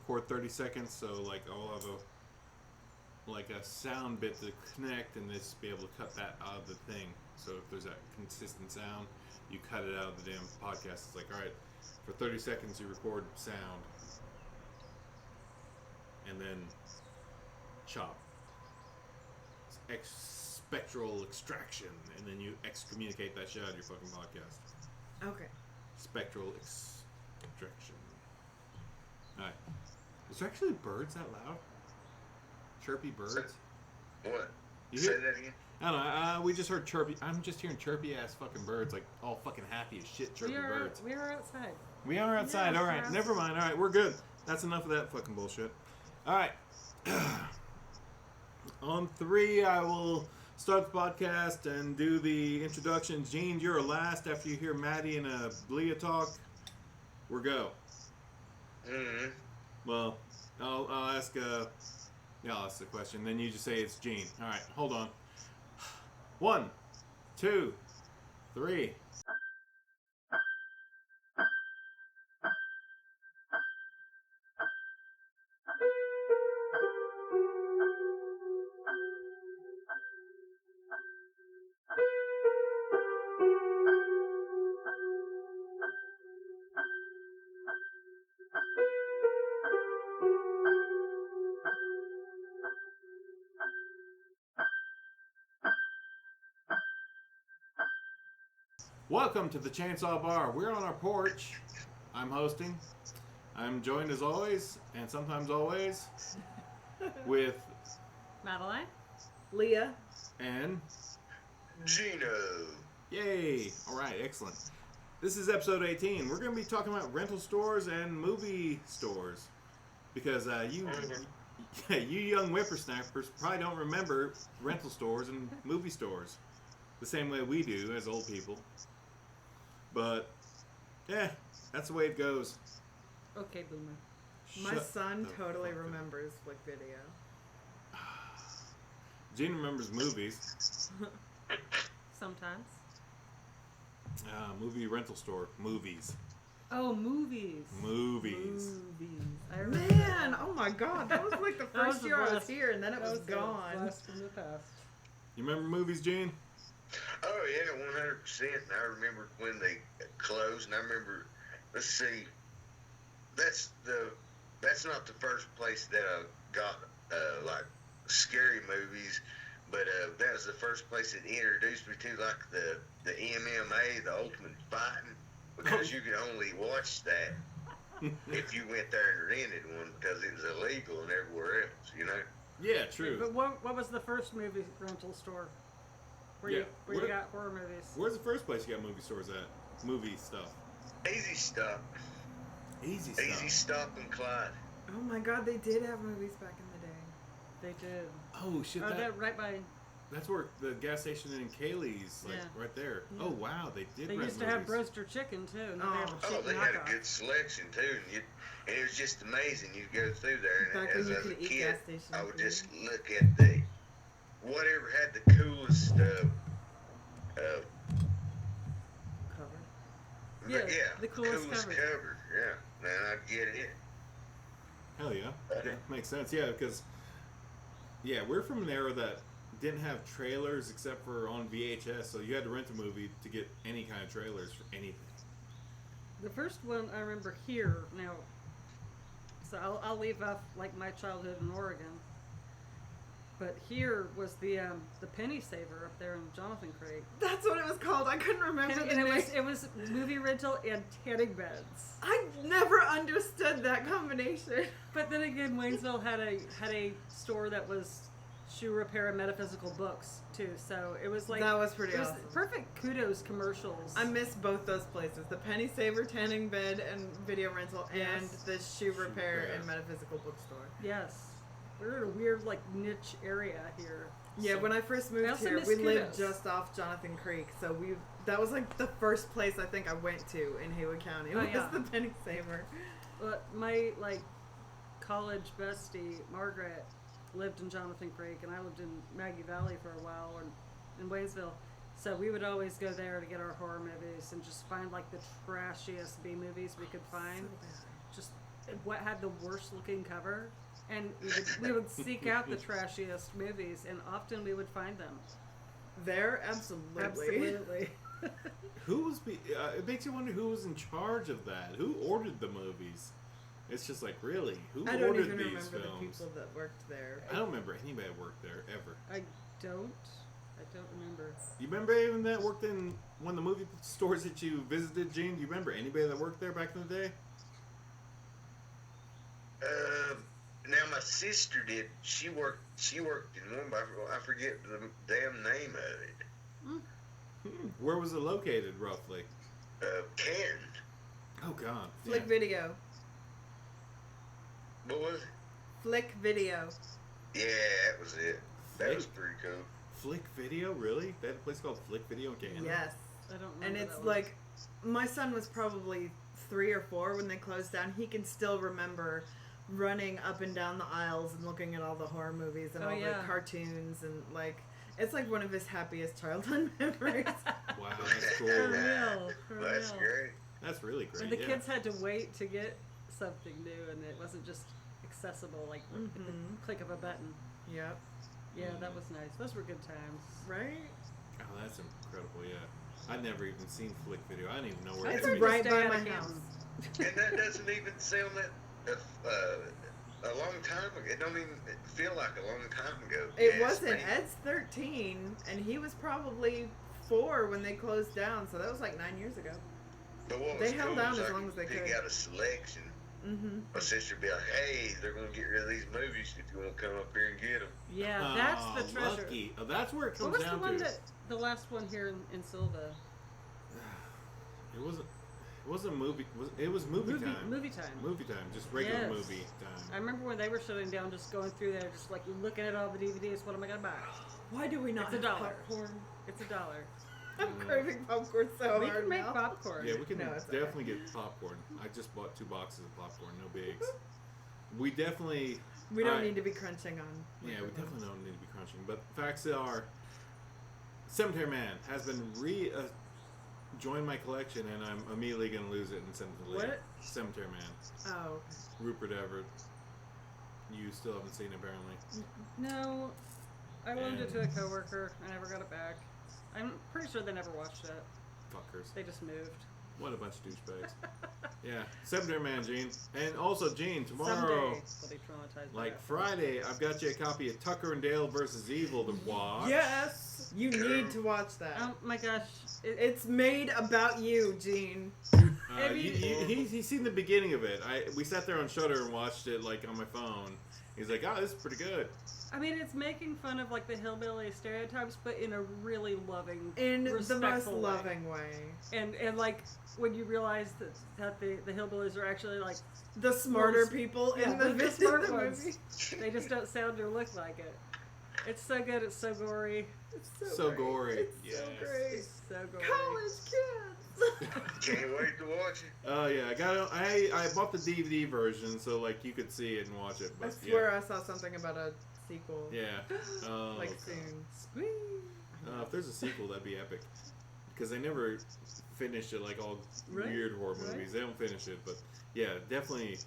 record 30 seconds, so like I'll have a sound bit to connect and just be able to cut that out of the thing. So if there's that consistent sound, you cut it out of the damn podcast. It's like, all right, for 30 seconds you record sound and then chop. Spectral extraction, and then you excommunicate that shit out of your fucking podcast. Okay. Spectral extraction. Alright. Is there actually birds that loud? Chirpy birds? What? You Say hear? that again? I don't know. We just heard chirpy. I'm just hearing chirpy ass fucking birds, like all fucking happy as shit chirpy birds. We are outside. We are outside. Yeah, Alright. Never mind. Alright. We're good. That's enough of that fucking bullshit. Alright. On 3, I will start the podcast and do the introductions. Gene, you're last after you hear Maddie and Leah talk. We're go. Mm-hmm. Well, I'll ask I'll ask the question. Then you just say it's Gene. All right, hold on. 1, 2, 3. Welcome to the Chainsaw Bar. We're on our porch. I'm hosting. I'm joined as always, and sometimes always, with Madeline. Leah. and Gino. yay! All right, excellent. This is episode 18. We're going to be talking about rental stores and movie stores because you young whippersnappers probably don't remember rental stores and movie stores the same way we do as old people. But, that's the way it goes. Okay, boomer. My Shut son the totally fuck up. remembers Flick Video. Gene remembers movies. Sometimes. Movie rental store. Movies. Oh, movies. Movies. I remember Man, that. oh my god, that was like the That was first the year I was blast. here and then it That was the gone. blast from the past. You remember movies, Gene? Oh yeah, 100%. And I remember when they closed, and I remember. Let's see. That's not the first place that I got like scary movies, but that was the first place that introduced me to like the MMA, the Ultimate Fighting, because you could only watch that if you went there and rented one because it was illegal and everywhere else, you know. Yeah, true. But what was the first movie rental store? Where Yeah, you where- got horror movies? Where's the first place you got movie stores at? Movie stuff. Easy Stop. Easy stuff. Easy Stop and Clyde. Oh my god, they did have movies back in the day. They did. Oh shit! Oh, that right by. That's where the gas station in Kaylee's, like Yeah. right there. Yeah. Oh wow, they did. They rent used to have movies. roaster chicken too. Now they have a Oh. Oh, cheap they had a knockoff. good selection too, and it was just amazing. You'd go through there, Back and when you as a could eat kid, gas station I would food. just look at the whatever had the coolest Cover. Yeah, the coolest cover. cover. Yeah, man, I'd get it. Hell yeah, that makes sense. Yeah, because we're from an era that didn't have trailers except for on VHS, so you had to rent a movie to get any kind of trailers for anything. The first one I remember here now. So I'll leave off like my childhood in Oregon. But here was the Penny Saver up there in Jonathan Creek. That's what it was called. I couldn't remember And the name. it was movie rental and tanning beds. I never understood that combination. But then again, Waynesville had a store that was shoe repair and metaphysical books too. So it was like That was pretty it was awesome. perfect kudos commercials. I miss both those places. The Penny Saver tanning bed and video rental and Yes. the shoe repair repair. and metaphysical bookstore. Yes. We're in a weird like niche area here. Yeah, So- when I first I moved also here, miss we lived Kudos. just off Jonathan Creek, so that was like the first place I think I went to in Haywood County Oh, was yeah. the Penny Saver. But my college bestie Margaret lived in Jonathan Creek, and I lived in Maggie Valley for a while, or in Waynesville. So we would always go there to get our horror movies and just find like the trashiest B movies we could find. So bad. Just what had the worst looking cover, and we would seek out the trashiest movies, and often we would find them. There, absolutely. Absolutely. It makes you wonder who was in charge of that. Who ordered the movies? It's just like, really, who I don't ordered even these remember films? the people that worked there. I don't remember anybody that worked there ever. I don't remember. You remember anyone that worked in one of the movie stores that you visited, Gene? Do you remember anybody that worked there back in the day? Now my sister did. She worked in one, but I forget the damn name of it. Where was it located, roughly? Canton. Oh, God. Flick Yeah. Video. What was it? Flick Video. Yeah, that was it. That was pretty cool. Flick Video? Really? They had a place called Flick Video in Canton? Yes. I don't remember. And it's that one. like, my son was probably 3 or 4 when they closed down. He can still remember running up and down the aisles and looking at all the horror movies and all the cartoons, and like, it's like one of his happiest childhood memories. Wow, that's cool. For real. That's great. That's really great. And the kids had to wait to get something new, and it wasn't just accessible like with the click of a button. Yep. Yeah, that was nice. Those were good times. Right? Oh, that's incredible, yeah. I'd never even seen Flick Video. I didn't even know where I it It's was. tried to right stay by out my of house. Canton. And that doesn't even sound that a long time ago. It don't even feel like a long time ago. It Yeah, wasn't. it's Ed's 13, and he was probably 4 when they closed down, so that was like 9 years ago. But what They was held cool out is as I long could as they pick could. out a selection. Mm-hmm. My sister would be like, "Hey, they're gonna get rid of these movies if you want to come up here and get them." Yeah, that's the treasure. Lucky. Oh, that's where it comes What was down the one to. that the last one here in Silva? It wasn't movie. It was movie time. Movie time. Movie time. Just regular Yes. movie I time. remember when they were shutting down, just going through there, just like looking at all the DVDs. What am I gonna buy? Why do we not It's have $1. popcorn? It's $1. I'm craving popcorn so We hard can make now. popcorn. Yeah, we can No, it's okay. definitely get popcorn. I just bought 2 boxes of popcorn. No bigs. We definitely. We don't Alright. need to be crunching on. Yeah, we definitely don't need to be crunching. But facts are, Cemetery Man has been joined my collection, and I'm immediately going to lose it and send it to Lee. What? Cemetery Man. Oh. Rupert Everett. You still haven't seen it, apparently. No, I loaned it to a coworker. I never got it back. I'm pretty sure they never watched it. Fuckers. They just moved. What a bunch of douchebags. Yeah, Cemetery Man, Gene. And also, Gene, tomorrow, Someday they'll be traumatized. by like it. Friday, I've got you a copy of Tucker and Dale versus Evil to watch. Yes! You need to watch that. Oh my gosh! It's made about you, Gene. He's seen the beginning of it. We sat there on Shudder and watched it like on my phone. He's like, "Oh, this is pretty good." I mean, it's making fun of like the hillbilly stereotypes, but in a really loving, In the most respectful way. loving way. And like when you realize that the hillbillies are actually like The smarter Well, people yeah, in the, the smart the ones. movie. they just don't sound or look like it. It's so good. It's so gory. It's So great. gory. It's Yes. so great. It's so gory. College kids. Can't wait to watch it. Oh yeah, I bought the DVD version so like you could see it and watch it. I But swear I saw something about a sequel. yeah, Oh, Like God. soon. Squeeze. If there's a sequel, that'd be epic. Because they never finished it like all Right, weird horror right. movies. They don't finish it, but yeah, definitely.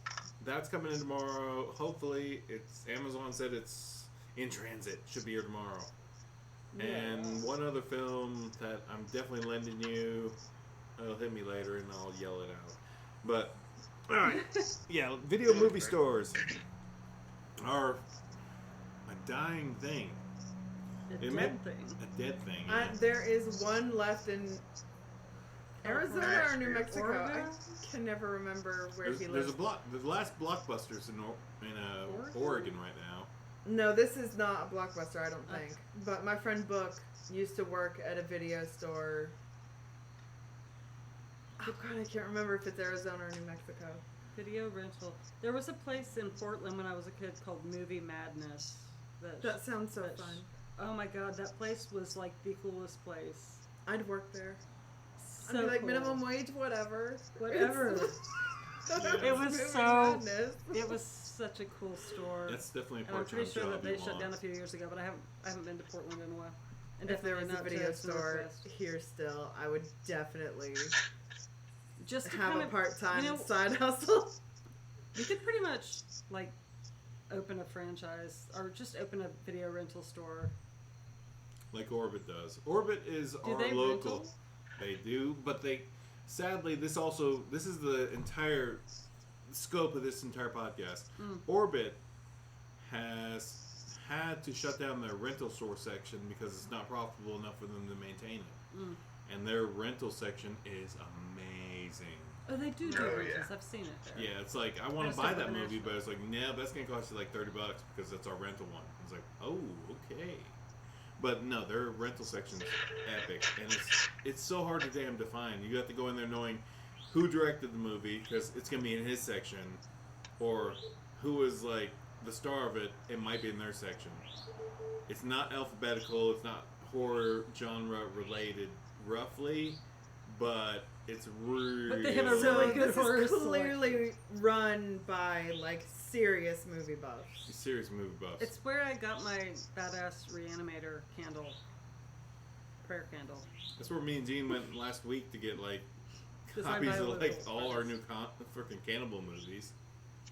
That's coming in tomorrow. Hopefully, Amazon said it's in transit. Should be here tomorrow. And one other film that I'm definitely lending you. It'll hit me later, and I'll yell it out. But all right, yeah, video movie stores are a dying thing. The It dead meant- thing. A dead thing. Yeah. There is one left in Arizona or New Mexico. Oregon? I can never remember where he There's lives. the last Blockbusters in Oregon right now. No, this is not a Blockbuster, I don't Okay. think. But my friend Book used to work at a video store. Oh god, I can't remember if it's Arizona or New Mexico. Video rental. There was a place in Portland when I was a kid called Movie Madness. That sounds so that fun. Oh my god, that place was like the coolest place. I'd work there. So I'd be like cool. minimum wage, whatever. Whatever. Yeah. It was Movie so- madness. It was such a cool store. That's definitely a and I'm part-time pretty sure job that they you shut want. down a few years ago, but I haven't been to Portland in a while. And If there was definitely a not video to store Northwest. here still, I would definitely Just to have kind a of, part-time you know, side hustle. You could pretty much like open a franchise or just open a video rental store. Like Orbit does. Orbit is Do our they local. rental? They do, but sadly, this is the entire scope of this entire podcast. Orbit has had to shut down their rental store section because it's not profitable enough for them to maintain it. And their rental section is amazing. Oh, they do rentals. I've seen it there. Yeah, it's like, I want to buy that movie, but it's like, no, that's going to cost you like $30 because that's our rental one. It's like, oh, okay. But no, their rental section is epic, and it's so hard to damn define. You have to go in there knowing who directed the movie, because it's going to be in his section, or who is like the star of it. It might be in their section. It's not alphabetical. It's not horror genre related, roughly, but it's really. But they have a really good horror this is clearly run by like serious movie buffs. Serious movie buffs. It's where I got my badass reanimator candle, prayer candle. That's where me and Gene went last week to get like Designed copies by of like Little. all our new freaking cannibal movies.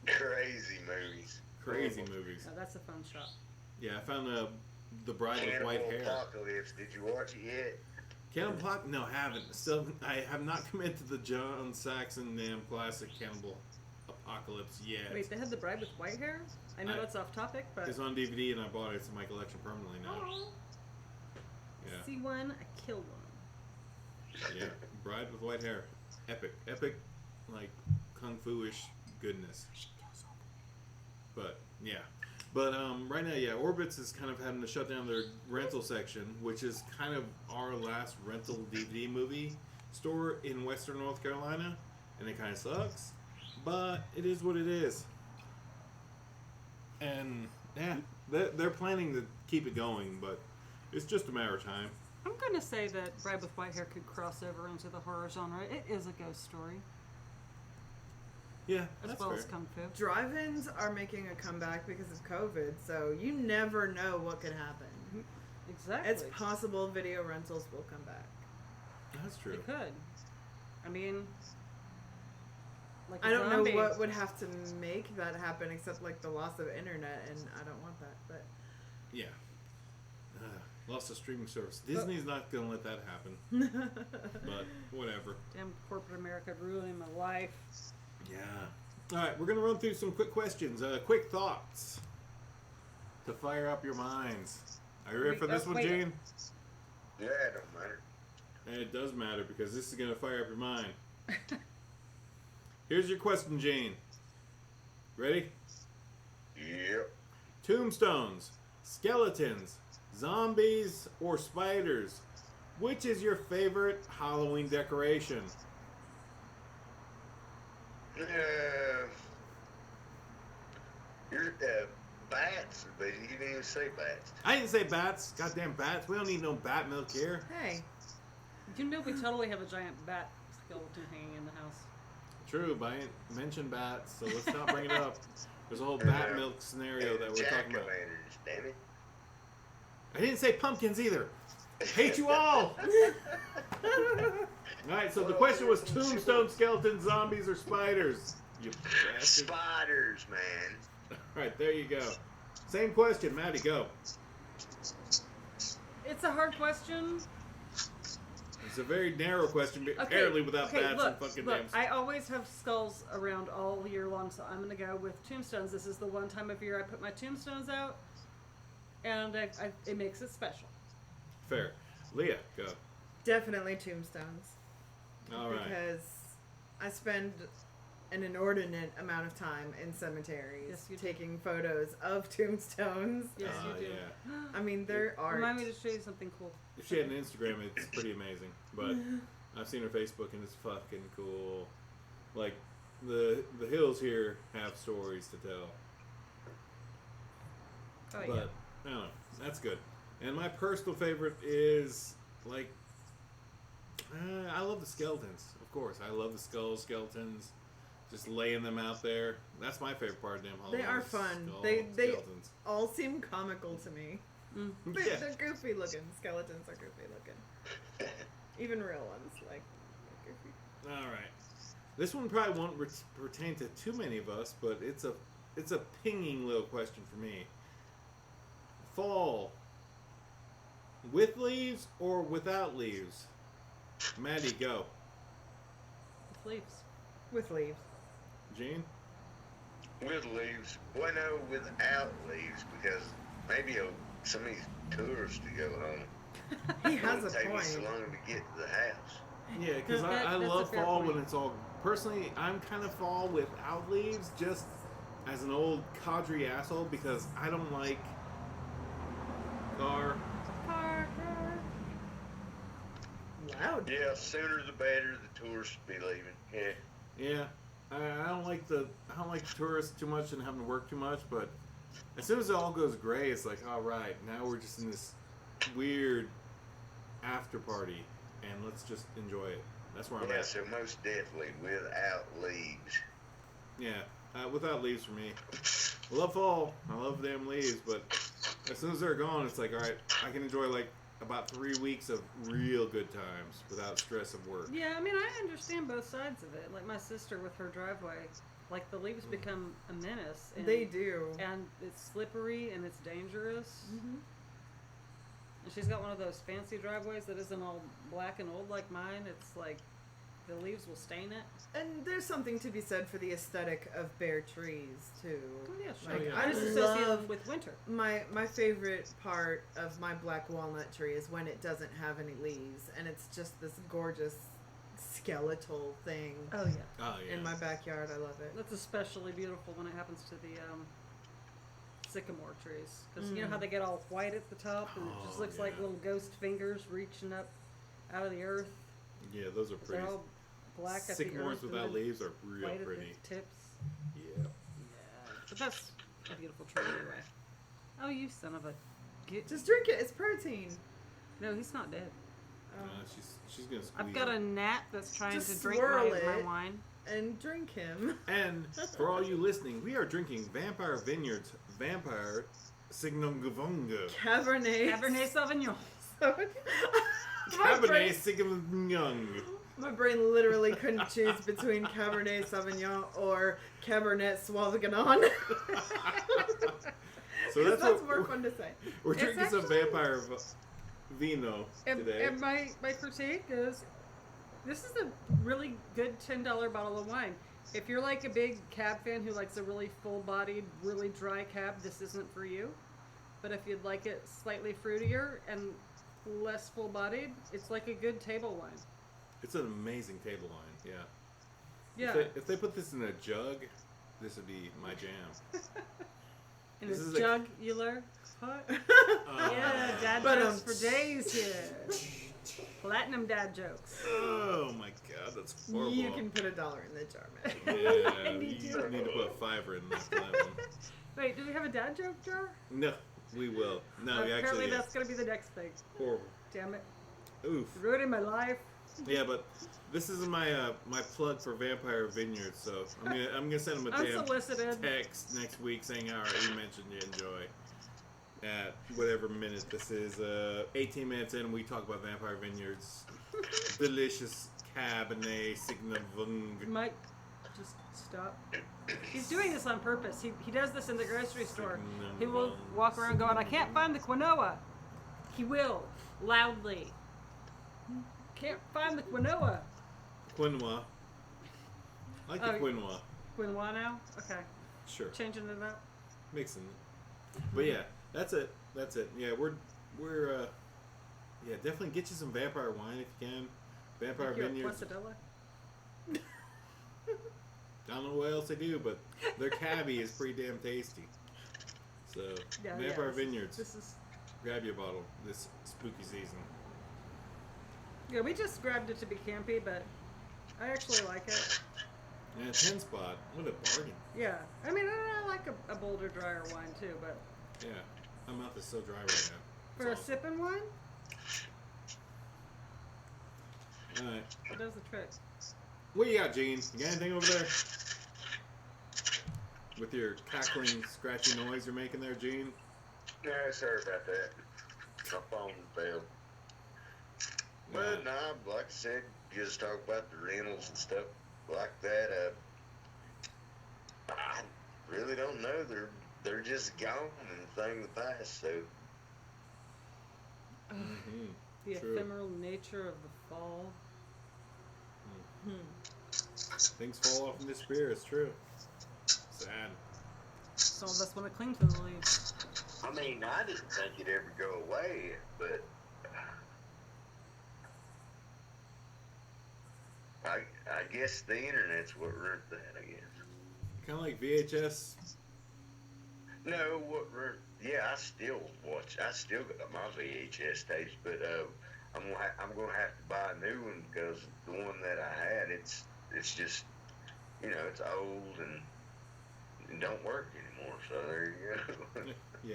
Crazy movies. Crazy movies. Oh, that's a fun shop. Yeah, I found The Bride with White Hair. Apocalypse. Did you watch it yet? Cannibal Apocalypse? No, I haven't. Still, I have not committed to the John Saxon damn classic Cannibal Apocalypse yet. Wait, they had The Bride with White Hair? I know that's off topic, but... It's on DVD and I bought it. It's in my collection permanently now. Oh. Yeah. See one, I kill one. Yeah. Bride with White Hair. Epic. Epic, like, kung fu-ish goodness. But, yeah. But right now, yeah, Orbitz is kind of having to shut down their rental section, which is kind of our last rental DVD movie store in Western North Carolina. And it kind of sucks. But it is what it is. And, yeah, they're planning to keep it going, but it's just a matter of time. I'm going to say that Bride with White Hair could cross over into the horror genre. It is a ghost story. Yeah, As that's well fair. as Kung Fu. Drive-ins are making a comeback because of COVID, so you never know what could happen. Exactly. It's possible video rentals will come back. That's true. It could. I mean... Like I don't zombie. know what would have to make that happen except like the loss of internet, and I don't want that. But Yeah. Lost of streaming service. Disney's not going to let that happen. But whatever. Damn corporate America ruining my life. Yeah. All right, we're going to run through some quick questions. Quick thoughts to fire up your minds. Are you ready for this one, wait. Gene? Yeah, it don't matter. And it does matter because this is going to fire up your mind. Here's your question, Gene. Ready? Yep. Tombstones, skeletons, zombies, or spiders? Which is your favorite Halloween decoration? You're bats, but you didn't even say bats. I didn't say bats. Goddamn bats. We don't need no bat milk here. hey, You know we totally have a giant bat skeleton hanging in the house. True, but I didn't mention bats, so let's not bring it up. There's a whole bat milk scenario that we're talking about. Jack-o'-lanterns, damn it. I didn't say pumpkins either. Hate you all. Alright, so the question was tombstone, skeletons, zombies, or spiders? You bastard. Spiders, man. Alright, there you go. Same question, Maddie, go. It's a hard question. It's a very narrow question, but apparently without bats and fucking look, dams. I always have skulls around all year long, so I'm going to go with tombstones. This is the one time of year I put my tombstones out, and it makes it special. Fair. Leah, go. definitely tombstones. All right. Because I spend an inordinate amount of time in cemeteries Yes, you do. taking photos of tombstones. Yes, you do. Yeah. I mean, they're art. Remind me to show you something cool. If she had an Instagram, it's pretty amazing. But I've seen her Facebook, and it's fucking cool. Like, the hills here have stories to tell. Oh, But, yeah. I don't know. That's good. And my personal favorite is, like, I love the skeletons, of course. I love the skeletons. Just laying them out there. That's my favorite part of damn Halloween. They are is fun. they skeletons. All seem comical to me. Mm. They're, Yeah. they're goofy looking. Skeletons are goofy looking. Even real ones, like, goofy. All right. This one probably won't pertain to too many of us, but it's a pinging little question for me. Fall. With leaves or without leaves? Maddie, go. With leaves. With leaves. Gene? With leaves. Well, no, without leaves, because maybe some of these tourists to go home. He has a It'll take me so point. long to get to the house. Yeah, because I That's love a fair fall point. when it's all... Personally, I'm kind of fall without leaves, just as an old cadre asshole, because I don't like car. Loud. Yeah, sooner the better. The tourists will be leaving. Yeah. Yeah, I don't like the tourists too much and having to work too much, but as soon as it all goes gray, it's like, all right, now we're just in this weird after party, and let's just enjoy it. That's where I'm Yeah, at. so most definitely without leaves. Yeah, without leaves for me. I love fall. I love damn leaves, but as soon as they're gone, it's like, all right, I can enjoy like about 3 weeks of real good times without stress of work. Yeah, I mean, I understand both sides of it. Like my sister with her driveway, like the leaves become a menace. And, They do. And it's slippery and it's dangerous. Mm-hmm. And she's got one of those fancy driveways that isn't all black and old like mine. It's like the leaves will stain it. And there's something to be said for the aesthetic of bare trees too. Oh, yeah, sure. Like, yeah. I just I associate love them with winter. my favorite part of my black walnut tree is when it doesn't have any leaves and it's just this gorgeous skeletal thing Oh, yeah. Oh yeah. in my backyard. I love it. That's especially beautiful when it happens to the sycamore trees. Because you know how they get all white at the top and it just Oh, looks like yeah. little ghost fingers reaching up out of the earth. Yeah, those are pretty. They're all black at the Sycamores earth and without then leaves are real white pretty. at the tips. Yeah. Yeah. But that's a beautiful tree anyway. Oh, you son of a... Just drink it. It's protein. No, he's not dead. She's gonna squeeze I've got it. a gnat that's trying Just to drink swirl my it. wine. And drink him. And for all you listening, we are drinking Vampire Vineyards Vampire Signumgavunga. Cabernet. Cabernet Sauvignon. Cabernet Sauvignon. My brain literally couldn't choose between Cabernet Sauvignon or Cabernet Sauvignon. So that's That's what more fun to say. we're It's drinking some actually- Vampire Vino today. And my critique is, this is a really good $10 bottle of wine. If you're like a big cab fan who likes a really full-bodied, really dry cab, this isn't for you. But if you'd like it slightly fruitier and less full-bodied, it's like a good table wine. It's an amazing table wine, yeah. Yeah. If they put this in a jug, this would be my jam. In this a is a- jugular. What? Yeah, dad But, jokes for days here. Platinum dad jokes. Oh my god, that's horrible. You can put $1 in the jar, man. Yeah, I need you to. need to put a $5 in that one. Wait, do we have a dad joke jar? No, we will. No, we Apparently actually. that's going to be the next thing. Horrible. Damn it. Oof. Ruining my life. Yeah, but this is my my plug for Vampire Vineyards, so I'm gonna send them a damn Unsolicited. text next week saying, all right, you mentioned you enjoy. At whatever minute this is, 18 minutes in, we talk about Vampire Vineyards. Delicious Cabernet Sauvignon. Mike, just stop. He's doing this on purpose. He does this in the grocery store. He will walk around going, I can't find the quinoa. He will, loudly. Can't find the quinoa. Quinoa. I like the Oh. quinoa. Quinoa now? Okay. Sure. Changing it up. Mixing it. But yeah, that's it. That's it. Yeah, we're yeah, definitely get you some vampire wine if you can. Vampire Like you're a Vineyards. Placidilla. I don't know what else they do, but their cabbie is pretty damn tasty. So Yeah, Vampire this is- Vineyards, This is. grab your bottle this spooky season. Yeah, we just grabbed it to be campy, but I actually like it. And a 10 spot, what a bargain. Yeah. I mean, I like a bolder, drier wine too, but Yeah, my mouth is so dry right now. for a It's sipping wine, awesome. All right, it does the trick. what you got, Gene? You got anything over there? With your cackling, scratchy noise you're making there, Gene? No, sorry about that. My phone failed. But nah, like I said, just talk about the rentals and stuff. like that. I really don't know. They're just gone and thing of the past. So The True. ephemeral nature of the fall. Things fall off and disappear. It's true. Sad. Some of us want to cling to the leaves. I mean, I didn't think it'd ever go away, but I guess the internet's what ruined that. I guess. Kind of like VHS. No, yeah, I still watch. I still got my VHS tapes, but I'm gonna have to buy a new one because the one that I had, it's just, it's old and don't work anymore. So there you go. Yeah,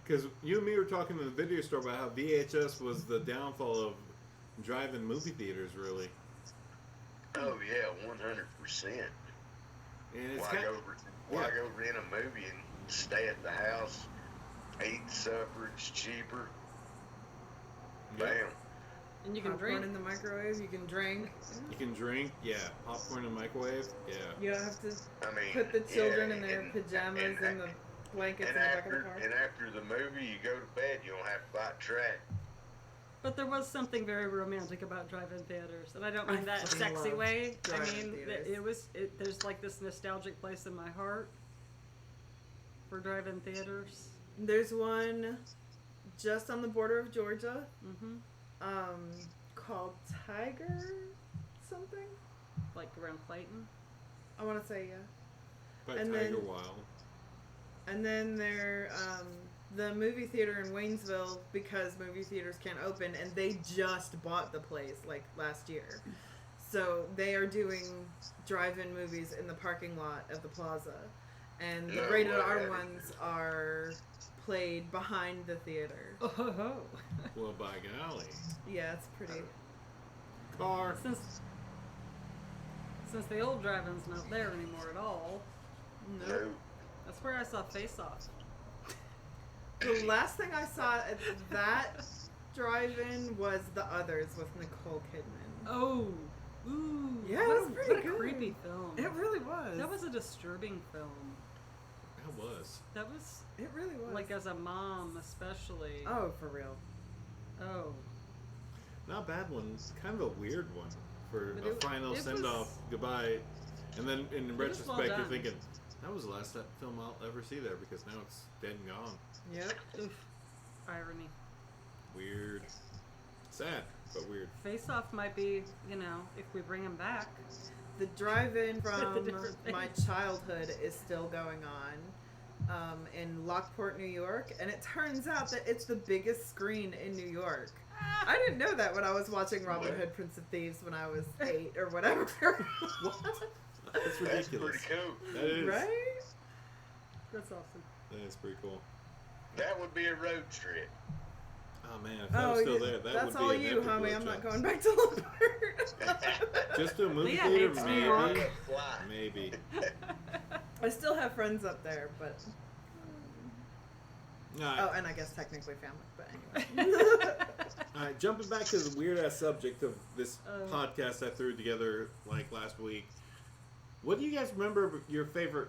because you and me were talking in the video store about how VHS was the downfall of drive-in movie theaters, really. Oh yeah, 100%. And it's Why go rent a movie and stay at the house, eat supper? It's cheaper. Yeah. Bam. And you can Popcorn drink. in the microwave. You can drink. You can drink, yeah. Popcorn in the microwave, yeah. You don't have to I mean, put the children yeah, in their pajamas and the blankets in and the back of the car. after the movie, you go to bed. You don't have to buy a track. But there was something very romantic about drive-in theaters, and I don't mean that fucking sexy love way. I drive-in mean, theaters. there's like this nostalgic place in my heart for drive-in theaters. There's one just on the border of Georgia, Mm-hmm. called Tiger something. Like around Clayton. I want to say yeah. By And Tiger then- Wild. And then the movie theater in Waynesville, because movie theaters can't open, and they just bought the place like last year. So they are doing drive-in movies in the parking lot of the plaza. And the No rated way. R ones are played behind the theater. Oh. Well, by golly. Yeah, it's pretty. Car. Since the old drive-in's not there anymore at all, No. that's where I saw Face Off. The last thing I saw at that drive-in was The Others with Nicole Kidman. Oh. Ooh. Yeah, what it was a, pretty what a good. creepy film. It really was. That was a disturbing film. That was. That was, It really was. like, as a mom especially. Oh, for real. Oh. Not a bad one. Kind of a weird one for But a it final was- send-off, goodbye. And then in was retrospect, well you're done. thinking, that was the last film I'll ever see there because now it's dead and gone. Yep. Oof. Irony. Weird. Sad, but weird. Face Off might be, if we bring him back. The drive-in The from different my things. childhood is still going on in Lockport, New York, and it turns out that it's the biggest screen in New York. I didn't know that when I was watching Robin What? Hood, Prince of Thieves when I was 8 or whatever. That's That's ridiculous. pretty cool. That is. Right? That's awesome. That is pretty cool. That would be a road trip. Oh man, if that was still there, that that's would be all an you, epic homie. road I'm not trip. going back to Lockport. Just to a movie Leah theater, hates New maybe. York. Fly. Maybe. I still have friends up there, but No, oh, and I guess technically family. But anyway. all right, jumping back to the weird ass subject of this Oh. podcast I threw together like last week. What do you guys remember of your favorite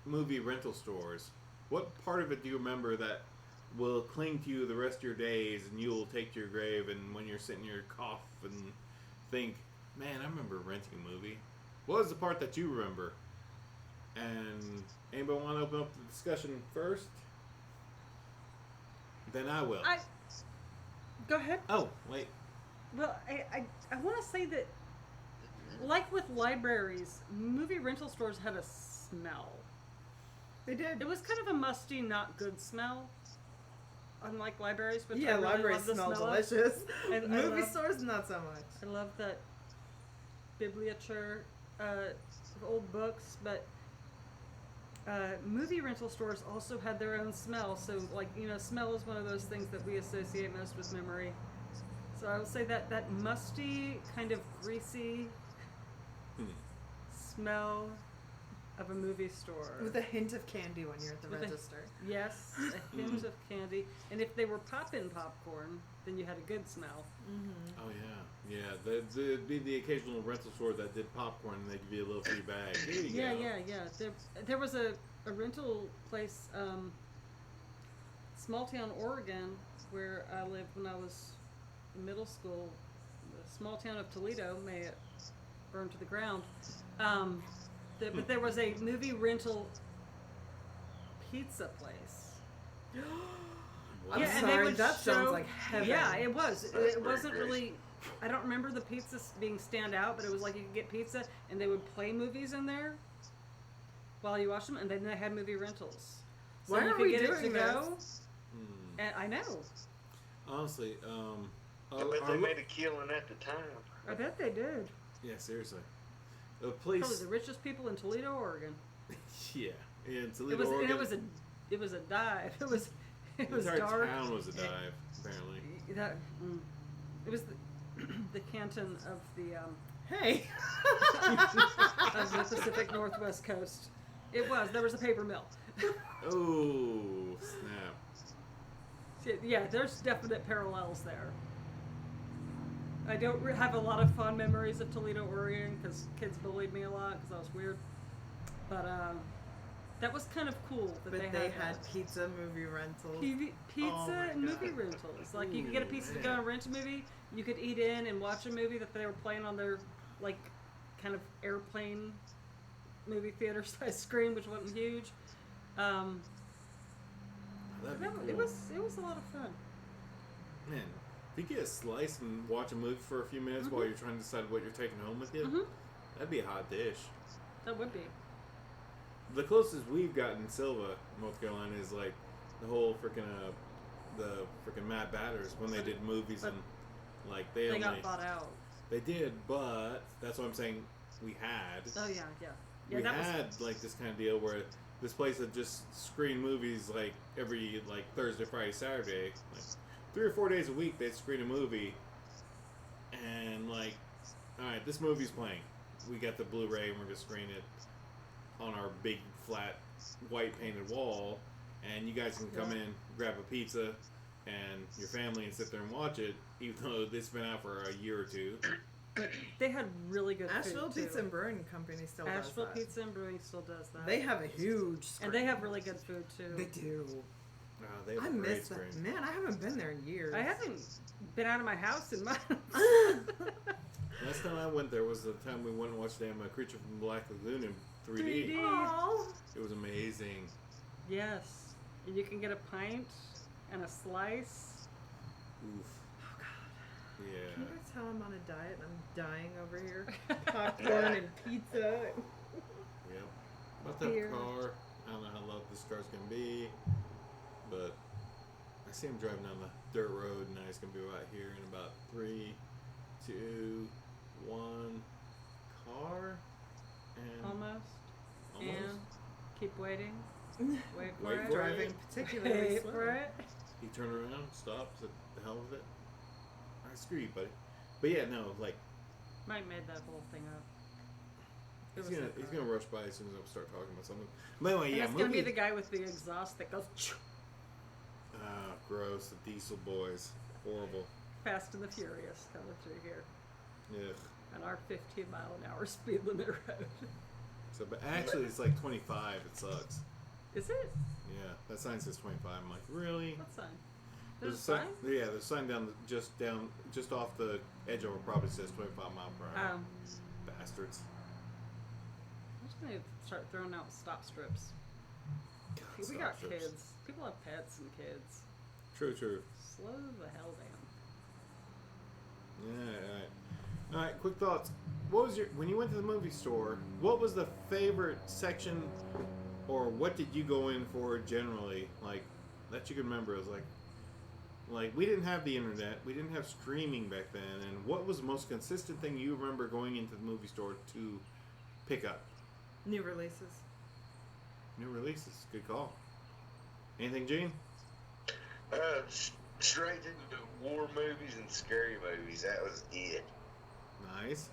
movie rental stores? What part of it do you remember that will cling to you the rest of your days and you'll take to your grave and when you're sitting here cough and think, man, I remember renting a movie. What was the part that you remember? And anybody want to open up the discussion first? Then I will. Go ahead. Oh, wait. Well, I want to say that, like with libraries, movie rental stores had a smell. They did. It was kind of a musty, not good smell. Unlike libraries, which Yeah, I really libraries love the smell smell of. delicious. And I Movie love- stores, not so much. I love that bibliature of old books, but movie rental stores also had their own smell. So, smell is one of those things that we associate most with memory. So I would say that musty, kind of greasy smell of a movie store. With a hint of candy when you're at the With register. Yes, a hint of candy. And if they were poppin' popcorn, then you had a good smell. Mm-hmm. Oh yeah, there'd be the occasional rental store that did popcorn, and they'd give you a little free bag. Here you go. Yeah. There was a rental place, small town Oregon, where I lived when I was in middle school. The small town of Toledo, may it burn to the ground. But there was a movie rental pizza place. What? Yeah, I'm and sorry, they would that show, sounds like heaven. Yeah, it was. That's It wasn't pretty really. I don't remember the pizza being stand out, but it was like you could get pizza, and they would play movies in there while you watch them, and then they had movie rentals. So Why you are could we get doing it to go. this? And I know. Honestly, I bet they made a killing at the time. I bet they did. yeah, seriously, the place. Probably the richest people in Toledo, Oregon. Yeah, in It Toledo, was. Oregon. And it was a dive. It was. It the was entire dark. town was a dive, apparently. It was the canton of the Hey. of the Pacific Northwest coast. It was. There was a paper mill. Oh snap! Yeah, there's definite parallels there. I don't have a lot of fond memories of Toledo, Oregon, because kids bullied me a lot because I was weird. But that was kind of cool that But they they had had pizza movie rentals. pizza Oh my and movie God. rentals. Like you could get a pizza to go man. and rent a movie. You could eat in and watch a movie that they were playing on their like kind of airplane movie theater size screen, which wasn't huge. That'd be It cool. was a lot of fun. Man, if you get a slice and watch a movie for a few minutes Mm-hmm. while you're trying to decide what you're taking home with you, Mhm. that'd be a hot dish. That would be. The closest we've gotten in Silva, North Carolina, is like the whole the freaking Mad Batters when they did movies But and like they They only got bought out. they did, but that's what I'm saying. We had Oh yeah. we That was. had like this kind of deal where this place would just screen movies like every like Thursday, Friday, Saturday, like 3 or 4 days a week. They'd screen a movie, and like, all right, this movie's playing. We got the Blu-ray, and we're gonna screen it on our big flat white painted wall, and you guys can come in, grab a pizza, and your family, and sit there and watch it, even though it's been out for a year or two. They had really good Asheville food too. Pizza and Brewing Company still does Asheville that. Pizza and Brewing still does that. They have a huge screen. and they have really good food too. They do. They have I a great miss that. screen. Man, I haven't been there in years. I haven't been out of my house in months. Last time I went there was the time we went and watched damn Creature from the Black Lagoon in 3D. 3D. Aw. It was amazing. Yes, and you can get a pint and a slice. Oof. Oh God. Yeah. Can you guys tell I'm on a diet and I'm dying over here? Popcorn and pizza. Yep. About that Beer. car. I don't know how loud this car's gonna be, but I see him driving down the dirt road, and now he's gonna be right here in about 3, 2, 1. Car. And Almost. almost. And keep waiting. Wait for Wait it. for Driving particularly Wait slow. for it. He turned around, stopped, said, "The hell with it." All right, screw you, buddy. But yeah, no, like Mike made that whole thing up. It he's was gonna so he's good. gonna rush by as soon as I start talking about something. But anyway, And yeah, it's gonna be movie. the guy with the exhaust that goes Ah, gross. The Diesel Boys, horrible. Fast and the Furious coming through here Ugh. on our 15-mile-an-hour speed limit road. So, but actually, it's like 25. It sucks. Is it? Yeah, that sign says 25. I'm like, really? What sign? There's There's a sign? Yeah, there's a sign just off the edge of it. Probably says 25 mile per hour. Bastards. I'm just gonna start throwing out stop strips. God, We stop got strips. kids. People have pets and kids. True, true. Slow the hell down. Yeah, all right. All right, quick thoughts. What was when you went to the movie store? What was the favorite section, or what did you go in for generally? Like that you can remember. It was like we didn't have the internet, we didn't have streaming back then. And what was the most consistent thing you remember going into the movie store to pick up? New releases. New releases. Good call. Anything, Gene? Straight into war movies and scary movies. That was it. Nice.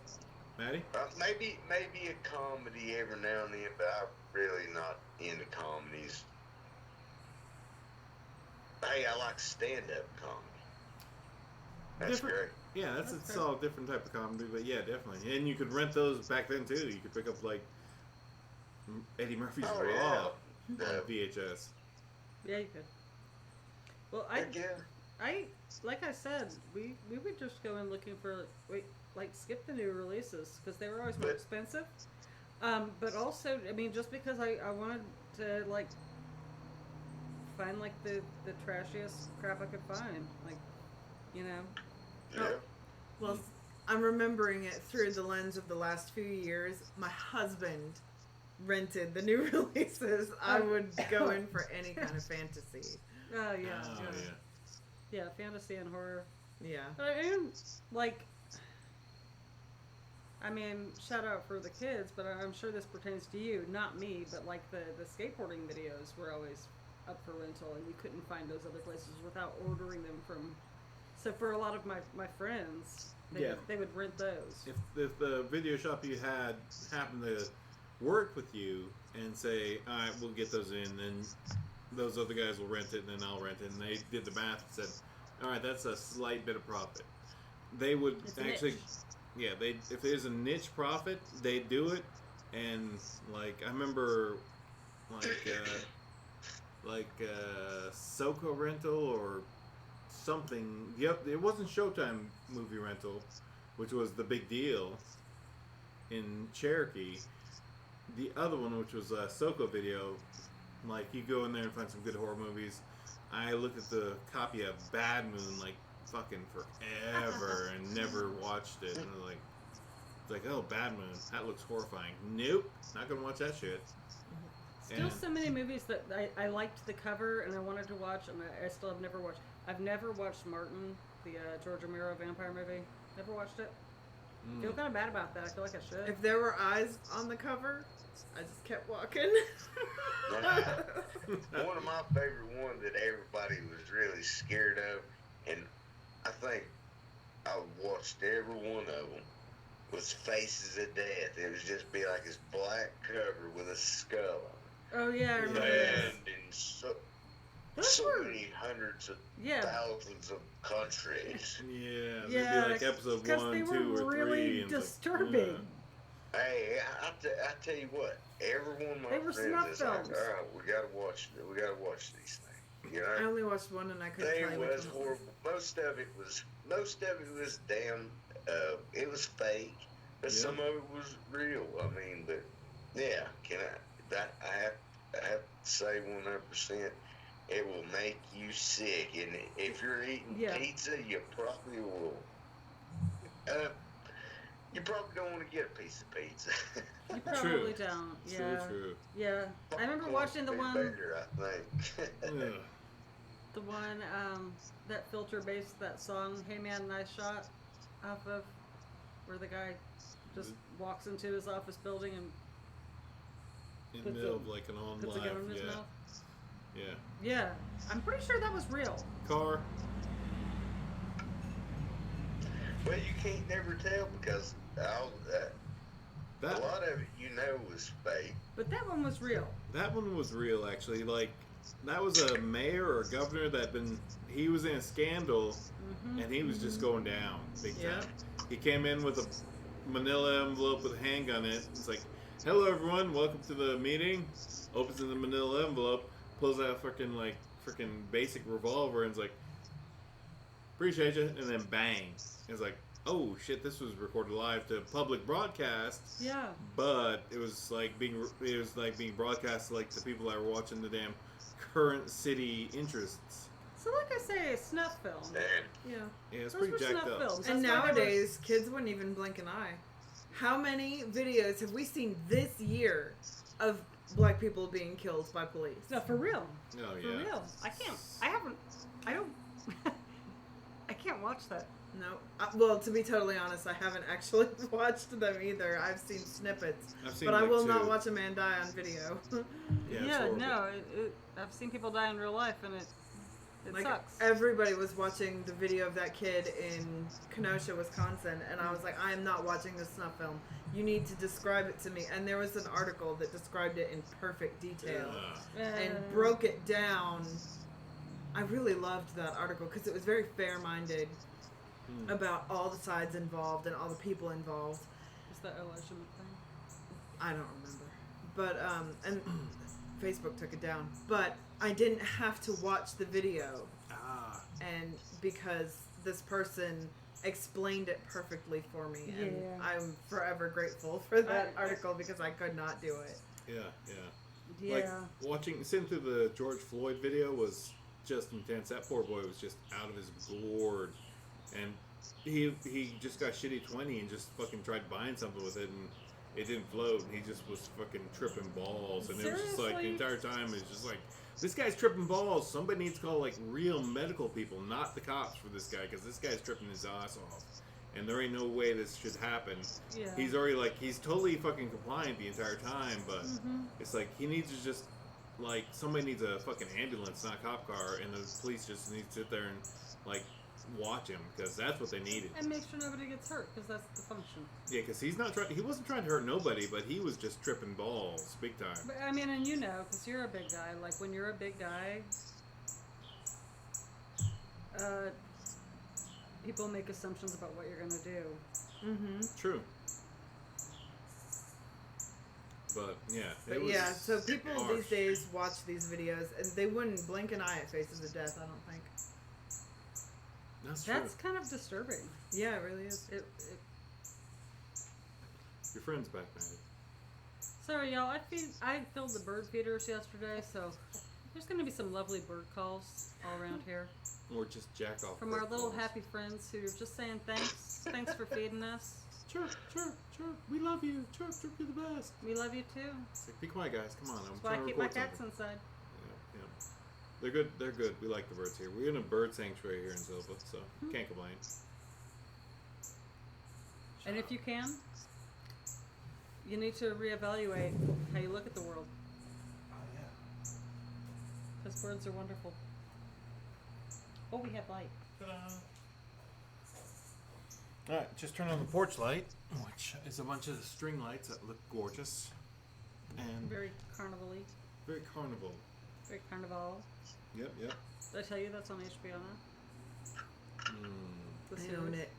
Maddie? Maybe a comedy every now and then, but I'm really not into comedies. Hey, I like stand-up comedy. That's great. Yeah, that's all different type of comedy, but yeah, definitely. And you could rent those back then too. You could pick up like Eddie Murphy's Raw on VHS. Yeah, you could. Well, I like I said, we would just go in looking for skip the new releases because they were always more expensive. But also, I mean, just because I wanted to like find like the trashiest crap I could find, like, you know. Yeah. Well, I'm remembering it through the lens of the last few years. My husband rented the new releases. I would go in for any kind of fantasy. Oh yeah. Yeah, fantasy and horror. Yeah. And like, I mean, shout out for the kids, but I'm sure this pertains to you, not me. But like the skateboarding videos were always up for rental, and you couldn't find those other places without ordering them from. So for a lot of my friends, they would rent those. If the video shop you had happened to work with you and say, all right, we'll get those in, then those other guys will rent it, and then I'll rent it, and they did the math and said, all right, that's a slight bit of profit. They would actually, if there's a niche profit, they'd do it, and like I remember, Soco rental or something. Yep, it wasn't Showtime movie rental, which was the big deal in Cherokee. The other one, which was Soco Video, like you go in there and find some good horror movies. I looked at the copy of Bad Moon like fucking forever and never watched it. And I was like, oh, Bad Moon, that looks horrifying. Nope, not gonna watch that shit. Still, so many movies that I liked the cover and I wanted to watch, and I still have never watched. I've never watched Martin, the George Romero vampire movie. Never watched it. Feel kind of bad about that. I feel like I should. If there were eyes on the cover, I just kept walking. One of my favorite ones that everybody was really scared of, and I think I watched every one of them, was Faces of Death. It was just be like this black cover with a skull on it. Oh yeah, I remember that. And in so many hundreds of thousands of countries. Yeah, maybe like episode 1, 2, or 3. Really disturbing. Hey, I tell you what, every one of my friends is like, all right, we gotta watch these things. You know? I only watched one and I couldn't tell you which one. It was horrible. Most of it was damn. It was fake, but some of it was real. I mean, but yeah, I have to say 100%. It will make you sick, and if you're eating pizza, you probably will. You probably don't want to get a piece of pizza. You probably don't. Yeah. True. Yeah. I remember watching the one. Better, I think. The one that filter based that song "Hey Man, Nice Shot" off of, where the guy just walks into his office building and in the middle of like an on puts a gun in his mouth. Yeah. Yeah, I'm pretty sure that was real. Car. Well, you can't never tell because a lot of it, was fake. But that one was real. That one was real, actually. Like, that was a mayor or a governor he was in a scandal, and he was just going down big time. He came in with a manila envelope with a handgun in it. It's like, hello everyone, welcome to the meeting. Opens in the manila envelope, pulls out a freaking basic revolver, and is like, appreciate you, and then bang. It's like, oh shit, this was recorded live to public broadcast. Yeah. But it was like being broadcast to like the people that were watching the damn current city interests. So like I say, a snuff film. Yeah. Yeah, it's pretty jacked up. Films. And nowadays, kids wouldn't even blink an eye. How many videos have we seen this year of black people being killed by police? No, for real. Oh, yeah. For real. I can't watch that. No. Well, to be totally honest, I haven't actually watched them either. I've seen snippets. But I will not watch a man die on video. Yeah, no. I've seen people die in real life, and It like sucks. everybody was watching the video of that kid in Kenosha, Wisconsin, and I was like, I am not watching this snuff film. You need to describe it to me. And there was an article that described it in perfect detail and broke it down. I really loved that article because it was very fair-minded about all the sides involved and all the people involved. Is that Elijah thing? I don't remember. But, and Facebook took it down. But I didn't have to watch the video. And because this person explained it perfectly for me. And I'm forever grateful for that article because I could not do it. Yeah. Like, sitting through the George Floyd video was just intense. That poor boy was just out of his gourd. And he just got shitty 20 and just fucking tried buying something with it, and it didn't float, and he just was fucking tripping balls. And it was just like, the entire time, it's just like, this guy's tripping balls. Somebody needs to call, like, real medical people, not the cops, for this guy, because this guy's tripping his ass off. And there ain't no way this should happen. Yeah. He's already, like, he's totally fucking compliant the entire time, but it's like, he needs to just, like, somebody needs a fucking ambulance, not a cop car, and the police just need to sit there and, like, watch him, because that's what they needed. And make sure nobody gets hurt, because that's the function. Yeah, because he wasn't trying to hurt nobody, but he was just tripping balls, big time. But, I mean, and you know, because you're a big guy, like, when you're a big guy, people make assumptions about what you're going to do. Mm-hmm. True. But, yeah. So people these days watch these videos, and they wouldn't blink an eye at Faces of Death, I don't think. That's kind of disturbing. Yeah, it really is. Your friend's back, Maddie. Sorry, y'all. I filled the bird feeders yesterday, so there's going to be some lovely bird calls all around here. Or just jack off. From our little happy friends who are just saying thanks. Thanks for feeding us. Chirp, chirp, chirp. We love you. Chirp, chirp, you're the best. We love you too. Like, be quiet, guys. Come on. That's why I keep my cats inside. Yeah. They're good. They're good. We like the birds here. We're in a bird sanctuary here in Zilba, so can't complain. And if you can, you need to reevaluate how you look at the world. Oh yeah. Because birds are wonderful. Oh, we have light. Ta-da. All right, just turn on the porch light, which is a bunch of string lights that look gorgeous and very carnival-y. Very carnival. Very carnival. Yep. Did I tell you that's on HBO now? I own it.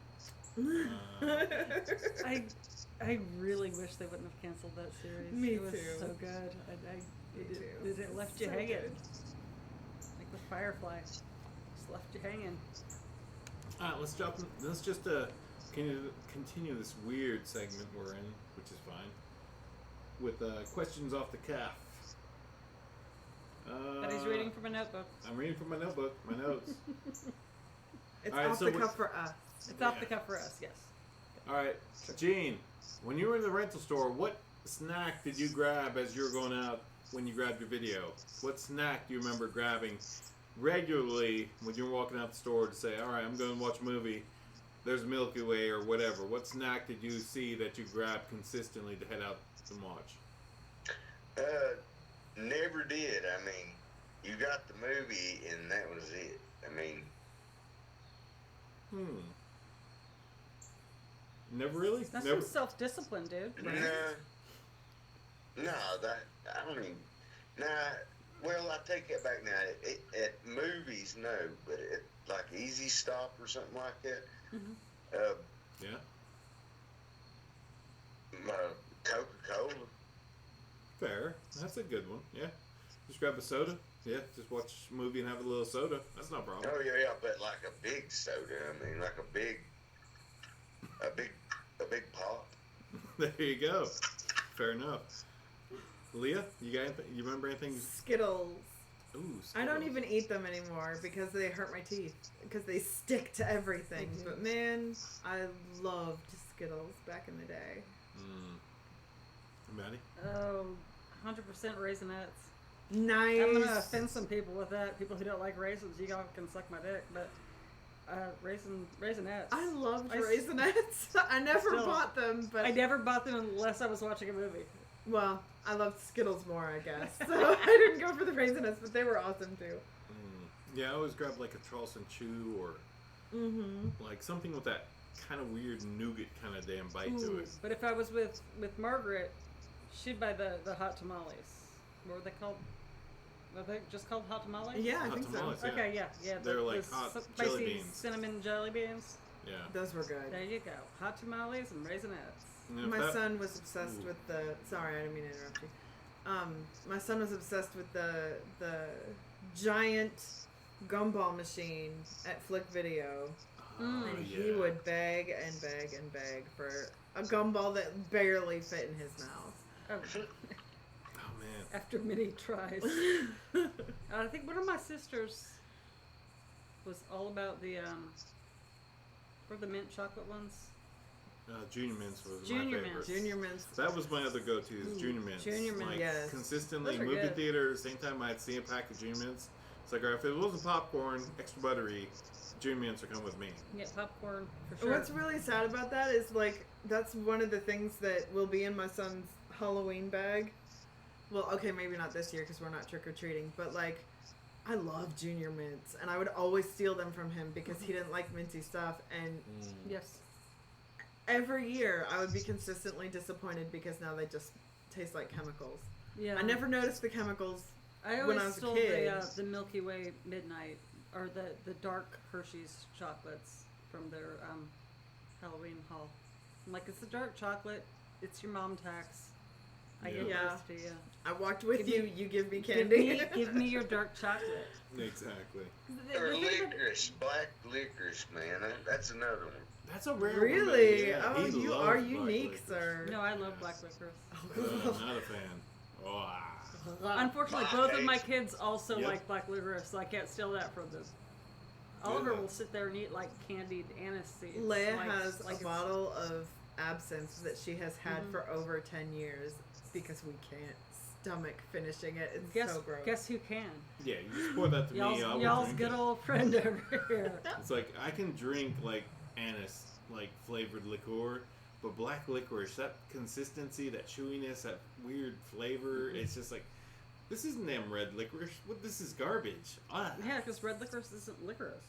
I really wish they wouldn't have canceled that series. Me it was too. So good. It left you hanging. Good. Like with Firefly, just left you hanging. All right, let's jump. Let's just continue this weird segment we're in, which is fine, with questions off the cuff. But he's reading from a notebook. I'm reading from my notebook, my notes. It's off the cuff for us. It's off the cuff for us, yes. All right, Gene, when you were in the rental store, what snack did you grab as you were going out when you grabbed your video? What snack do you remember grabbing regularly when you were walking out the store to say, all right, I'm going to watch a movie, there's Milky Way or whatever? What snack did you see that you grabbed consistently to head out and watch? Never did. I mean, you got the movie and that was it. I mean... Never really? That's Never. some self-discipline, dude. Right? No, I mean, well, I take that back now. At movies, no, but at like Easy Stop or something like that. Yeah. Coca-Cola. Fair. That's a good one. Yeah. Just grab a soda. Yeah. Just watch a movie and have a little soda. That's no problem. Oh yeah, but like a big soda. I mean, like a big pop. There you go. Fair enough. Leah, you remember anything? Skittles. Ooh, Skittles. I don't even eat them anymore because they hurt my teeth. Because they stick to everything. Mm-hmm. But man, I loved Skittles back in the day. Maddie? Oh, 100% Raisinets. Nice. I'm gonna offend some people with that. People who don't like raisins, you all can suck my dick. But Raisinets. I loved Raisinets. I never bought them, but I never bought them unless I was watching a movie. Well, I loved Skittles more, I guess. So I didn't go for the Raisinets, but they were awesome too. Yeah, I always grab like a Charleston Chew or like something with that kind of weird nougat kind of damn bite to it. But if I was with Margaret, she'd buy the hot tamales. What were they called? Are they just called hot tamales? Yeah, I Hot think tamales, so. yeah. Okay, yeah. They're like hot spicy jelly beans. cinnamon jelly beans. Yeah. Those were good. There you go. Hot tamales and raisinets. And if My that- son was obsessed with the. Sorry, I didn't mean to interrupt you. My son was obsessed with the giant gumball machine at Flick Video, and he would beg and beg and beg for a gumball that barely fit in his mouth. Oh, Oh man. after many tries. I think one of my sisters was all about the what are the mint chocolate ones? Junior Mints was Junior my favorite. Mints. Junior Mints. That was my other go-to. Is Junior Mints. Junior Mints. Like, Yes. consistently, Those are movie good. theater. Same time I'd see a pack of Junior Mints. It's like, if it wasn't popcorn, extra buttery, Junior Mints would come with me. Yeah, popcorn for sure. What's really sad about that is like that's one of the things that will be in my son's Halloween bag. Well, okay, maybe not this year because we're not trick or treating, but like I love Junior Mints, and I would always steal them from him because he didn't like minty stuff. And Yes. every year I would be consistently disappointed because now they just taste like chemicals. Yeah. I never noticed the chemicals. I when always I was a stole kid. the Milky Way Midnight or the dark Hershey's chocolates from their Halloween haul. I'm like, it's the dark chocolate. It's your mom tax. I give Yeah. this to you. I walked with Give you. me- You give me Give candy. give me your dark chocolate. Exactly. Or The thing that- licorice, black licorice, man. That's another one. That's a rare one. Really? Yeah, Oh, he you loves are black unique, licorice. sir. No, I love black licorice. I'm not a fan. Oh, Unfortunately, My both of my taste. kids also Yep. like black licorice, so I can't steal that from them. Oliver will sit there and eat like candied anise seeds. Leia like, has like a bottle of absinthe that she has had Mhm. for over 10 years because we can't stomach finishing it. It's Guess so gross. guess who can? yeah, you just pour that to me. I will Y'all's drink good it. old friend over here. It's like I can drink like anise, like flavored liqueur, but black licorice, that consistency, that chewiness, that weird flavor, it's just like this isn't damn red licorice. What? This is garbage. Ah, Yeah, because red licorice isn't licorice.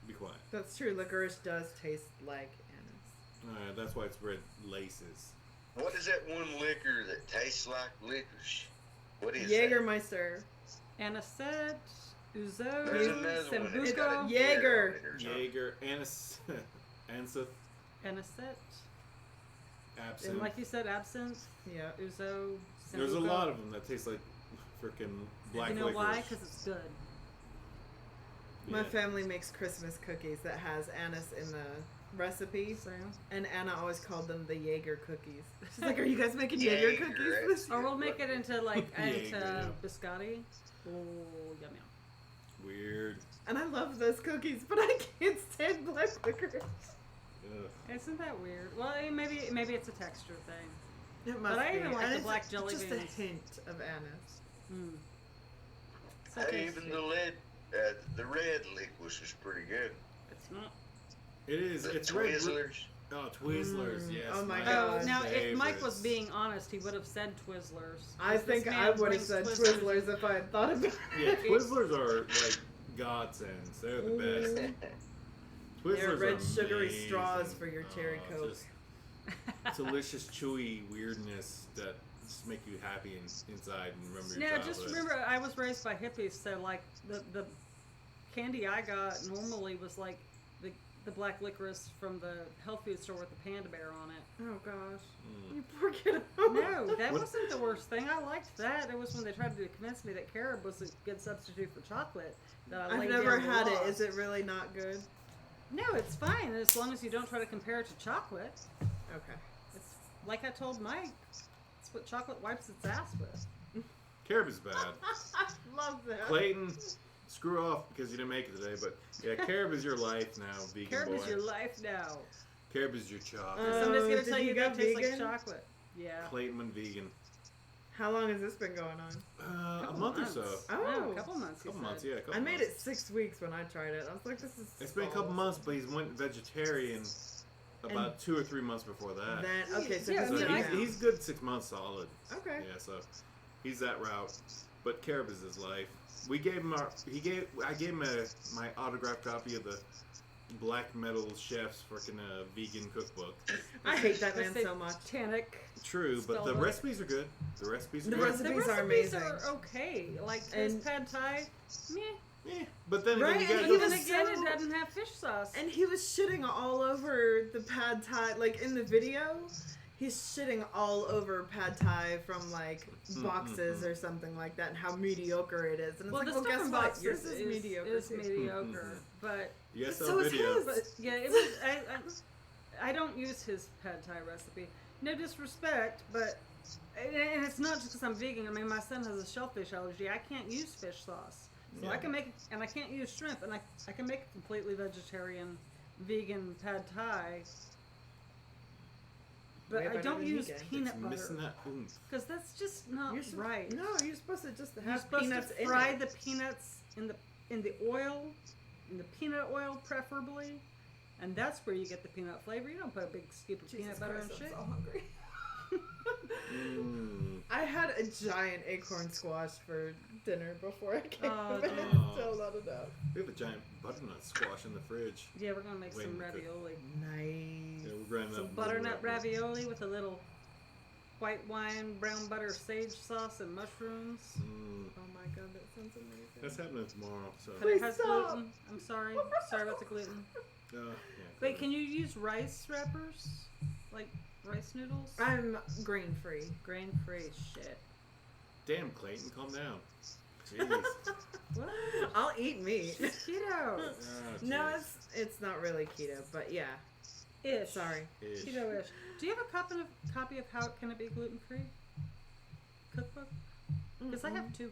be quiet. That's true. Licorice does taste like anise. That's why it's red laces. What is that one liquor that tastes like licorice? What is Jägermeister. Anisette, There's Ouzo, another one that's got a Sambuco, Jaeger. on it or something. Jaeger, anise, Anseth, Anisette, absinthe. and like you said, absinthe, Yeah. Ouzo, Sambuco. There's a lot of them that taste like freaking black You know licorice. why? Because it's good. My Yeah. family makes Christmas cookies that has anise in the recipe, So, and Anna always called them the Jaeger cookies. She's like, "Are you guys making Jaeger Jaeger, cookies that's this it. or we'll make it into like Jaeger, yeah. biscotti. Oh, yum yum. Weird. And I love those cookies, but I can't stand black licorice. Ugh. Isn't that weird? Well, I mean, maybe it's a texture thing. It must But I be. even like And the it's black jelly just beans. a hint of anise. Mm. So Hey, tasty. even the red liquorice is pretty good. It's not. It is. The It's red. Twizzlers. Oh, Twizzlers. Mm, Yes. oh my my God. Oh, now if Mike favorites. was being honest, he would have said Twizzlers. I This think man I would have brings said Twizzlers if I had thought about it. Yeah, Twizzlers are like godsends. They're the best. Mm. Twizzlers They're red are sugary amazing. straws for your cherry Oh, Coke. just delicious, chewy weirdness that just make you happy inside and remember your Now, childhood. just remember, I was raised by hippies, so like the candy I got normally was like the black licorice from the health food store with the panda bear on it. Oh gosh, Mm. you poor kiddo. No, that What- wasn't the worst thing. I liked that. It was when they tried to convince me that carob was a good substitute for chocolate that I I've laid never down the had law. it. Is it really not good? No, it's fine as long as you don't try to compare it to chocolate. Okay. It's like I told Mike. It's what chocolate wipes its ass with. Carob is bad. I love that. Clayton, screw off because you didn't make it today. But yeah, carob is your life now, vegan Carob boy. is your life now. Carob is your chocolate. Somebody's gonna did tell you you go that tastes vegan? like chocolate. Yeah. Clayton went vegan. How long has this been going on? A Couple month months. or so. Oh, No, a couple months. Couple he months, said. yeah. Couple I made months. it 6 weeks when I tried it. I was like, this is. It's been a couple balls. months, but he's went vegetarian about 2 or 3 months before that. Then okay, so Yeah, who's So I mean, that he's, now? he's good 6 months solid. Okay. Yeah, so he's that route. but Carib is his life. We gave him I gave him my autographed copy of the Black Metal Chef's freaking vegan cookbook. I hate that man so much. Satanic. True, but the recipes are good. The recipes are The good. recipes are The amazing. recipes are okay. Like his pad thai, meh. Yeah, but then Right, again, you and gotta he go Then was again, so- it doesn't have fish sauce. And he was shitting all over the pad thai, like in the video. He's shitting all over pad thai from like boxes or something like that, and how mediocre it is. And it's well, like, the well, stuff guess from what? boxes Yours is mediocre. Is too. mediocre, but Yes, So our is video. his. but yeah, it was. I don't use his pad thai recipe. No disrespect, but and it's not just because I'm vegan. I mean, my son has a shellfish allergy. I can't use fish sauce, so Yeah. I can make it, and I can't use shrimp, and I can make a completely vegetarian, vegan pad thai. But Way I better don't than use vegan. peanut It's butter missing that oomph. because that's just not You're sup- right. No, you're supposed to just You're have supposed peanuts to in fry it. the peanuts in the oil, in the peanut oil preferably, and that's where you get the peanut flavor. You don't put a big scoop of Jesus peanut butter Christ, and I'm shit. so hungry. Mm. I had a giant acorn squash for dinner before I came. Oh, and it's damn. still not enough. We have a giant butternut squash in the fridge. Yeah, we're gonna make Waiting some to cook. ravioli. Nice. Yeah, we're grinding Some up butternut ravioli. ravioli with a little white wine, brown butter, sage sauce, and mushrooms. Mm. Oh my god, that sounds amazing. That's happening tomorrow. So. But it Please has stop. gluten. I'm sorry. Sorry about the gluten. Yeah. Wait, can you use rice wrappers? Like rice noodles? I'm grain free. Grain free. Shit. Damn, Clayton, calm down. Jeez. What? I'll eat meat. Keto. Oh, No, jeez. it's not really keto, but yeah. Ish. Sorry. Ish. Keto-ish. Do you have a copy of How Can It Be Gluten-Free? Cookbook? Because I have two.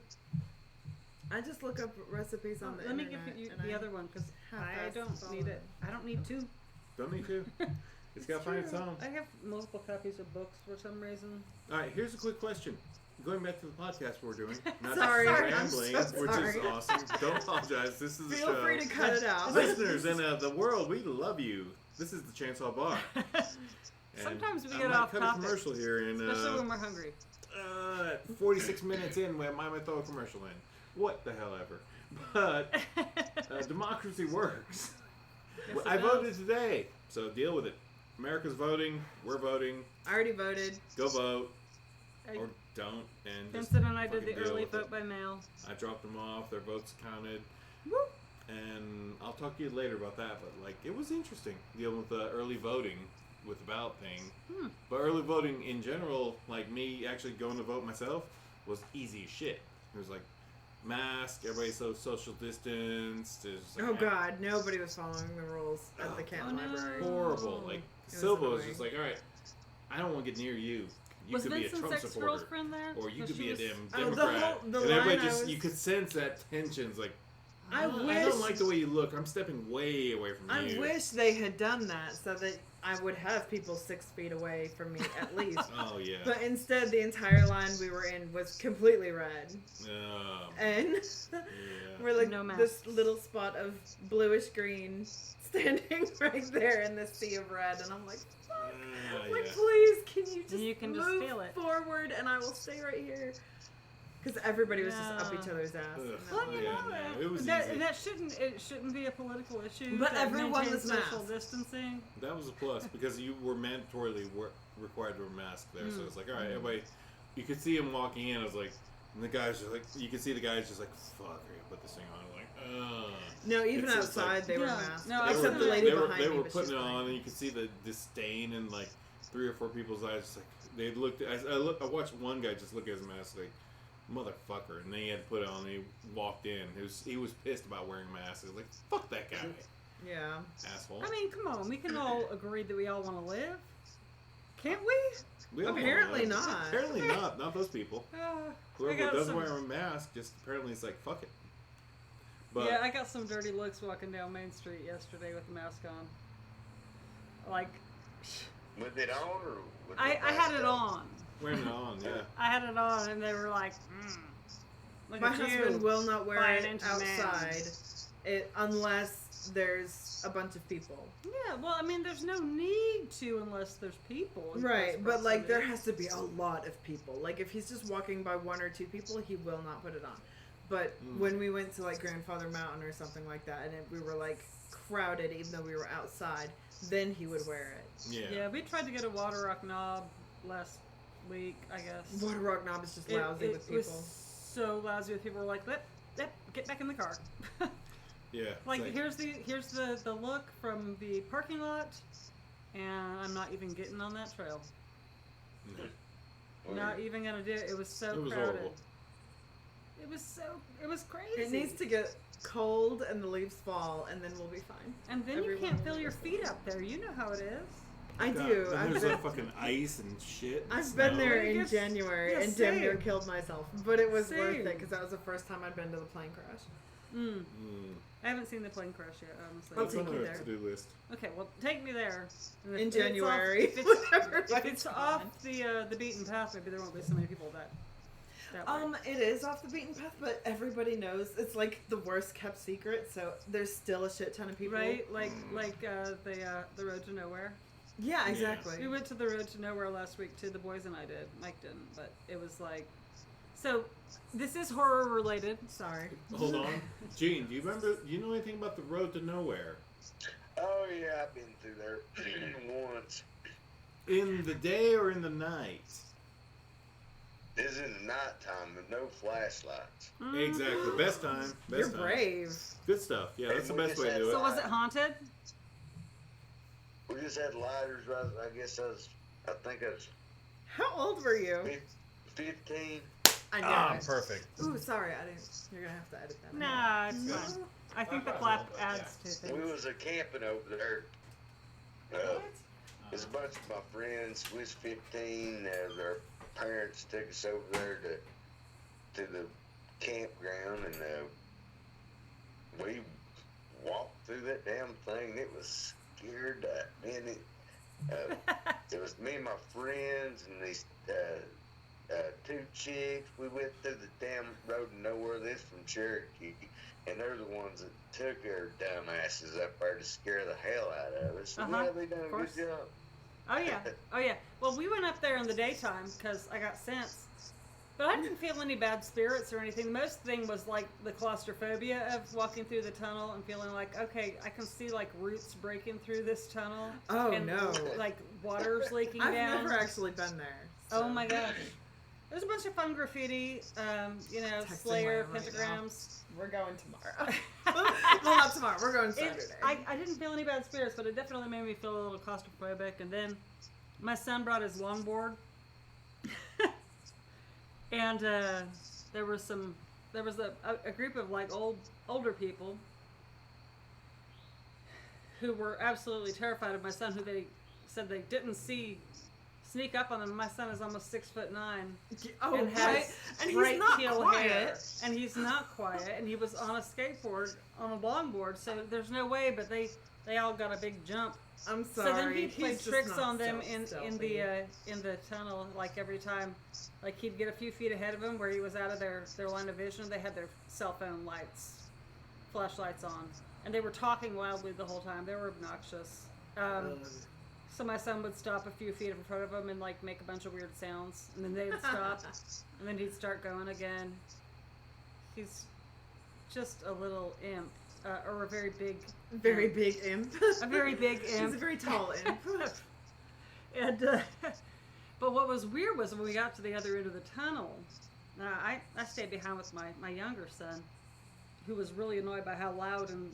I just look up recipes on the Let me internet. give you and the I other one because have I fast don't follow. need it. I don't need two. Don't need to. It's got to find its own. I have multiple copies of books for some reason. All right, here's a quick question. Going back to the podcast we're doing, not Sorry, just I'm rambling, so which is sorry. awesome. Don't apologize. This is a Feel show. free to cut it out. Listeners and the world, we love you. This is the Chainsaw Bar. And Sometimes we I get might off cut topic, a commercial here in especially when we're hungry. 46 minutes in, we might throw a commercial in. What the hell ever. But democracy works. Yes, I it voted does. today, so deal with it. America's voting. We're voting. I already voted. Go vote I- or don't. And just Vincent and I did fucking the deal early with it. vote by mail. I dropped them off. Their votes counted. Woo! And I'll talk to you later about that. But like, it was interesting dealing with the early voting with the ballot thing. But early voting in general, like me actually going to vote myself, was easy as shit. It was like mask, everybody so social distance. Oh god, nobody was following the rules at the Canton Oh, no. Library. Horrible. Like was Silva was annoying. just like, all right, I don't want to get near you. You Was could be a Vincent's Trump supporter, ex-girlfriend there? or you No, could she be a was- damn Oh, the Democrat. whole- the and everybody line I just was- you could sense that tension. It's like, I I don't wish- like the way you look. I'm stepping way away from I you. wish they had done that so that I would have people 6 feet away from me at least. Oh yeah. But instead, the entire line we were in was completely red. And Yeah. we're like No mask. this little spot of bluish green standing right there in this sea of red. And I'm like, fuck. Like, yeah. please, can you just You can just move feel it. forward and I will stay right here? Because everybody was just up Yeah. each other's ass. Ugh. And that Well, was- you Yeah, know, no, it was that, easy. and that shouldn't be a political issue. But to everyone maintain was social masked. distancing. That was a plus because you were mandatorily required to wear a mask there. So it's like, all right, everybody. You could see him walking in. I was like, and the guys just like, you could see the guys just like, fuck, I gotta put this thing on. I'm like, ugh. No, even It's just outside like- they were Yeah. masked. No, I Except was- the lady they were, behind they me. were but putting she's it fine. on, and you could see the disdain in like 3 or 4 people's eyes. Just like they looked. I watched one guy just look at his mask like, motherfucker, and then he had to put it on. And he walked in. He was pissed about wearing a mask. He was like, fuck that guy, Yeah. asshole. I mean, come on. We can all agree that we all want to live. Can't we? We all apparently know. not. Apparently not. Not those people. I Whoever got doesn't some- wear a mask, just apparently it's like, fuck it. But Yeah, I got some dirty looks walking down Main Street yesterday with the mask on. Like, With it on or with I the had it mask on. wearing it on, yeah. I had it on, and they were like, look My at husband you. will not wear Buy an it inch man. outside unless there's a bunch of people. Yeah, well, I mean, there's no need to unless there's people. Right, but like there has to be a lot of people. Like if he's just walking by one or two people, he will not put it on. But when we went to like Grandfather Mountain or something like that, and we were like crowded, even though we were outside, then he would wear it. Yeah. Yeah, we tried to get a Water Rock knob last week, I guess. Water Rock knob is just lousy with people. It was so lousy with people. Were like, get back in the car. Yeah. Like here's the look from the parking lot, and I'm not even getting on that trail. Mm-hmm. Not even gonna do it. It was so crowded. Horrible. It was crazy. It needs to get cold and the leaves fall, and then we'll be fine. And then you can't feel your feet up there. You know how it is. I do. And there's like fucking ice and shit. And I've been there in Yes. January Yes, and damn near same. killed myself, but it was Same. worth it because that was the first time I'd been to the plane crash. I haven't seen the plane crash yet, honestly. I'll That's take on you our there. to-do list. Okay, well, take me there. And if In it's off- January. If it's, Whatever, if like, it's come off on. the beaten path, maybe there won't be so many people that way. It is off the beaten path, but everybody knows it's like the worst kept secret. So there's still a shit ton of people. Right? Like the Road to Nowhere. Yeah, exactly. We went to the Road to Nowhere last week too. The boys and I did. Mike didn't, but it was like. So, this is horror related. Sorry. Hold on. Gene, do you know anything about the Road to Nowhere? Oh yeah, I've been through there once. In the day or in the night? It's in the nighttime with no flashlights. Exactly. Best time. Best You're time. brave. Good stuff. Yeah, that's the And we best way just to do had it. So, was it haunted? We just had lighters. I guess I think I was How old were you? 15. I know. Ah, perfect. Ooh, sorry, I didn't. You're gonna have to edit that. Nah, it's fine. I think the clap adds to We things. was camping over there. There's a bunch of my friends. We was 15. Their parents took us over there to the campground, and we walked through that damn thing. It was scared. It was me and my friends and these two chicks. We went through the damn Road to Nowhere. This from Cherokee, and they're the ones that took their dumb asses up there to scare the hell out of us. So yeah, they done a good job. Oh yeah. Well, we went up there in the daytime because I got sense, but I didn't feel any bad spirits or anything. The most thing was like the claustrophobia of walking through the tunnel and feeling like, okay, I can see like roots breaking through this tunnel. Oh, and, no. Like water's leaking I've down. never actually been there. So. Oh my gosh. There's a bunch of fun graffiti, Texting Slayer, Ryan right pentagrams. We're going tomorrow. Well, not tomorrow. We're going Saturday. I didn't feel any bad spirits, but it definitely made me feel a little claustrophobic. And then my son brought his longboard, and there was a group of like older people who were absolutely terrified of my son, who they said they didn't see sneak up on them. My son is almost 6'9". Oh, and right. has And bright he's not teal quiet. hair, and he's not quiet, and he was on a skateboard, on a longboard, so there's no way, but they all got a big jump. I'm sorry. So then he He's played just tricks not on them so in stealthy. the tunnel, like every time, like he'd get a few feet ahead of him where he was out of their line of vision. They had their cell phone flashlights on, and they were talking wildly the whole time. They were obnoxious. So my son would stop a few feet in front of him and like make a bunch of weird sounds, and then they would stop, and then he'd start going again. He's just a little imp, or a very big imp. A very big imp. He's a very tall imp. And but what was weird was when we got to the other end of the tunnel. I stayed behind with my younger son, who was really annoyed by how loud and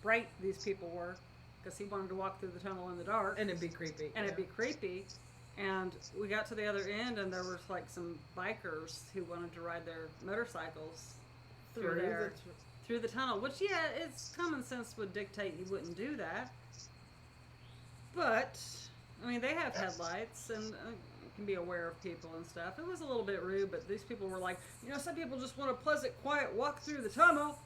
bright these people were, because he wanted to walk through the tunnel in the dark. And it'd be creepy. And it'd be creepy. And we got to the other end, and there was like some bikers who wanted to ride their motorcycles through the tunnel. Which, yeah, it's common sense would dictate you wouldn't do that. But I mean, they have headlights and can be aware of people and stuff. It was a little bit rude, but these people were like, some people just want a pleasant, quiet walk through the tunnel.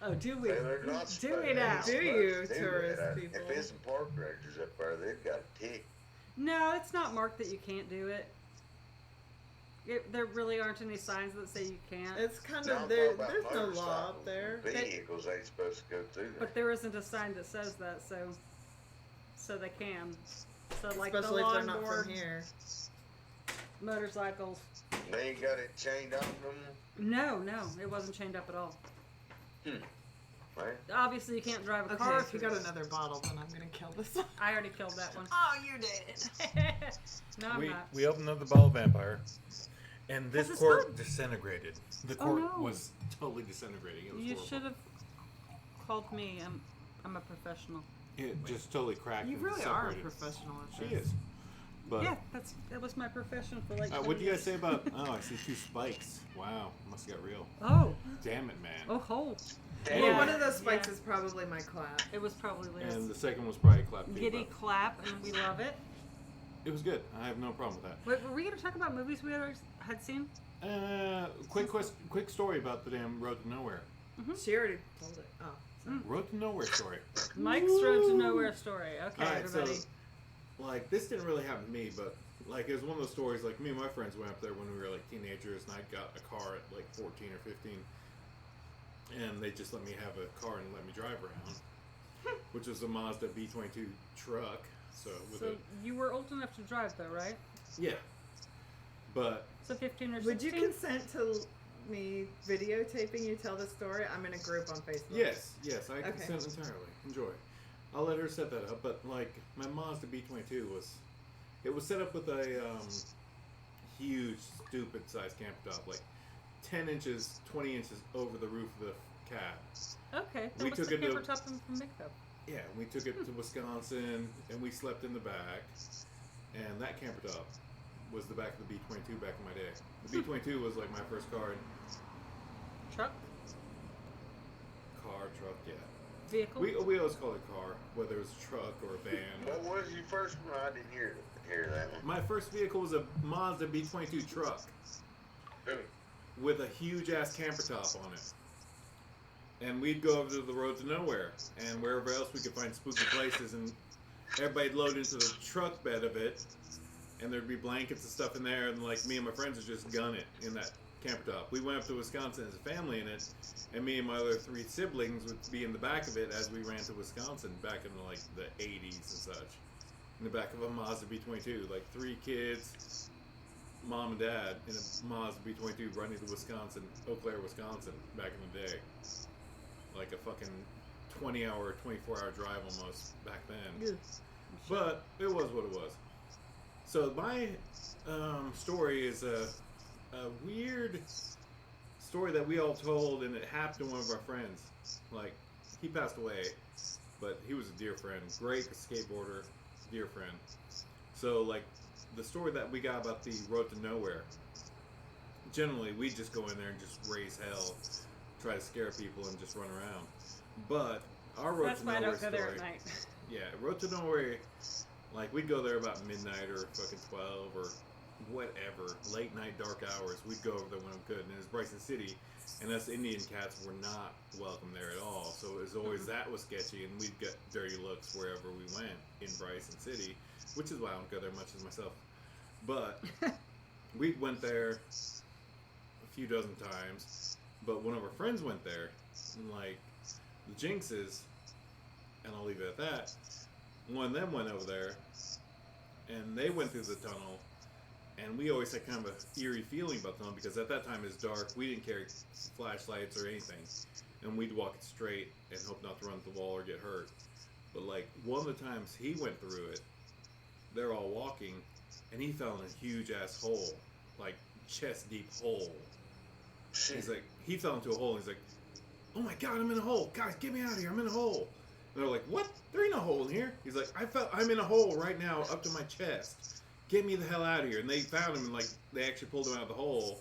Oh, do we? Do we now? Do you, tourist people? If there's some park rangers up there, they've got a tick. No, it's not marked that you can't do it. there really aren't any signs that say you can't. It's kind No, of I'm there's talking about no law up motorcycles. there. Vehicles ain't supposed to go through there. But there isn't a sign that says that, so they can. So like Especially the if they're not longboard, from here. motorcycles. They ain't got it chained on them. No, it wasn't chained up at all. Right? Obviously, you can't drive a Okay, car. if you got another bottle, then I'm gonna kill this one. I already killed that one. Oh, you did. No, I'm not. We opened up the bottle vampire, and this This is cork good. disintegrated. The Oh, cork no. was totally disintegrating. It was You horrible. should have called me. I'm a professional. It just totally cracked. You and really are a separated. professional at She this. is. But Yeah, that was my profession for like. what do you guys 20 say about? Oh, I see 2 spikes. Wow, must have got real. Oh, Damn it, man. oh, Damn. Well, Yeah. one of those spikes Yeah. is probably my clap. it was probably Liz. And the second was probably clap. Giddy clap, and we love it. It was good. I have no problem with that. Wait, were we going to talk about movies we had seen? Quick story about the damn Road to Nowhere. She already told it. Oh. Road to Nowhere story. Mike's Road to Nowhere story. Okay, All right, everybody. so like this didn't really happen to me, but like it was one of those stories. Like me and my friends went up there when we were like teenagers, and I got a car at like 14 or 15, and they just let me have a car and let me drive around, which was a Mazda B22 truck. So with So you were old enough to drive, though, right? yeah, but So 15 or 16. Would you consent to me videotaping you tell this story? I'm in a group on Facebook. yes, I Okay. consent entirely. Enjoy. I'll let her set that up. But like my Mazda B22 was set up with a huge, stupid size camper top, like 10 inches, 20 inches over the roof of the cab. Okay, that We was took the it to- camper top from Midco. Yeah, we took it to Wisconsin, and we slept in the back. And that camper top was the back of the B22 back in my day. The B22 was like my first car, Truck? truck, yeah. Vehicle? We always called it car, whether it was a truck or a van. What was your first one? I didn't hear that one. My first vehicle was a Mazda B22 truck Ooh. with a huge ass camper top on it. And we'd go over to the Road to Nowhere and wherever else we could find spooky places, and everybody'd load into the truck bed of it, and there'd be blankets and stuff in there, and like me and my friends would just gun it in that camper top. We went up to Wisconsin as a family in it, and me and my other 3 siblings would be in the back of it as we ran to Wisconsin back in like the 80s and such. In the back of a Mazda B22, like 3 kids, mom and dad in a Mazda B22 running to Wisconsin, Eau Claire, Wisconsin, back in the day. Like a fucking 20-hour, 24-hour drive almost back then. But it was what it was. So my story is a weird story that we all told, and it happened to one of our friends. Like, he passed away, but he was a dear friend, great skateboarder, dear friend. So, like, the story that we got about the Road to Nowhere, generally, we just go in there and just raise hell, try to scare people, and just run around. But our Road That's to why I Nowhere don't go there story, at night. yeah, Road to Nowhere, like, we'd go there about midnight or fucking 12 or whatever, late night, dark hours. We'd go over there when we could, and it was Bryson City, and us Indian cats were not welcome there at all. So it was always that was sketchy, and we'd get dirty looks wherever we went in Bryson City, which is why I don't go there much as myself. But we went there a few dozen times, but one of our friends went there, and like the Jinxes, and I'll leave it at that. One of them went over there, and they went through the tunnel, and we always had kind of a eerie feeling about the tunnel because at that time it's dark. We didn't carry flashlights or anything, and we'd walk it straight and hope not to run into the wall or get hurt. But like one of the times he went through it, they're all walking, and he fell in a huge ass hole, like chest deep hole. He's like, he fell into a hole. And he's like, "Oh my god, I'm in a hole! Guys, get me out of here! I'm in a hole!" And they're like, "What? There ain't no hole in here." He's like, I'm in a hole right now up to my chest. Get me the hell out of here!" And they found him, and like they actually pulled him out of the hole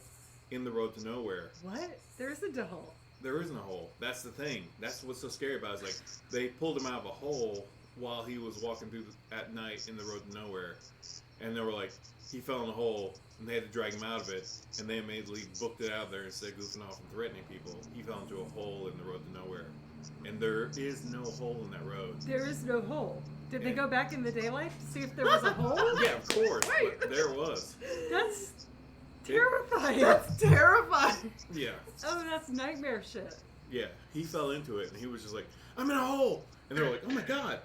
in the Road to Nowhere. What? There isn't a hole. There isn't a hole. That's the thing. That's what's so scary about it. Is like they pulled him out of a hole while he was walking through at night in the Road to Nowhere, and they were like, he fell in a hole, and they had to drag him out of it, and they immediately booked it out of there instead of goofing off and threatening people. He fell into a hole in the Road to Nowhere, and there is no hole in that road. There is no hole. Did they Yeah. go back in the daylight to see if there was a hole? Yeah, of course, but there was. That's terrifying. That's terrifying. Yeah. Oh, that's nightmare shit. Yeah. He fell into it, and he was just like, "I'm in a hole," and they were like, "Oh my god!"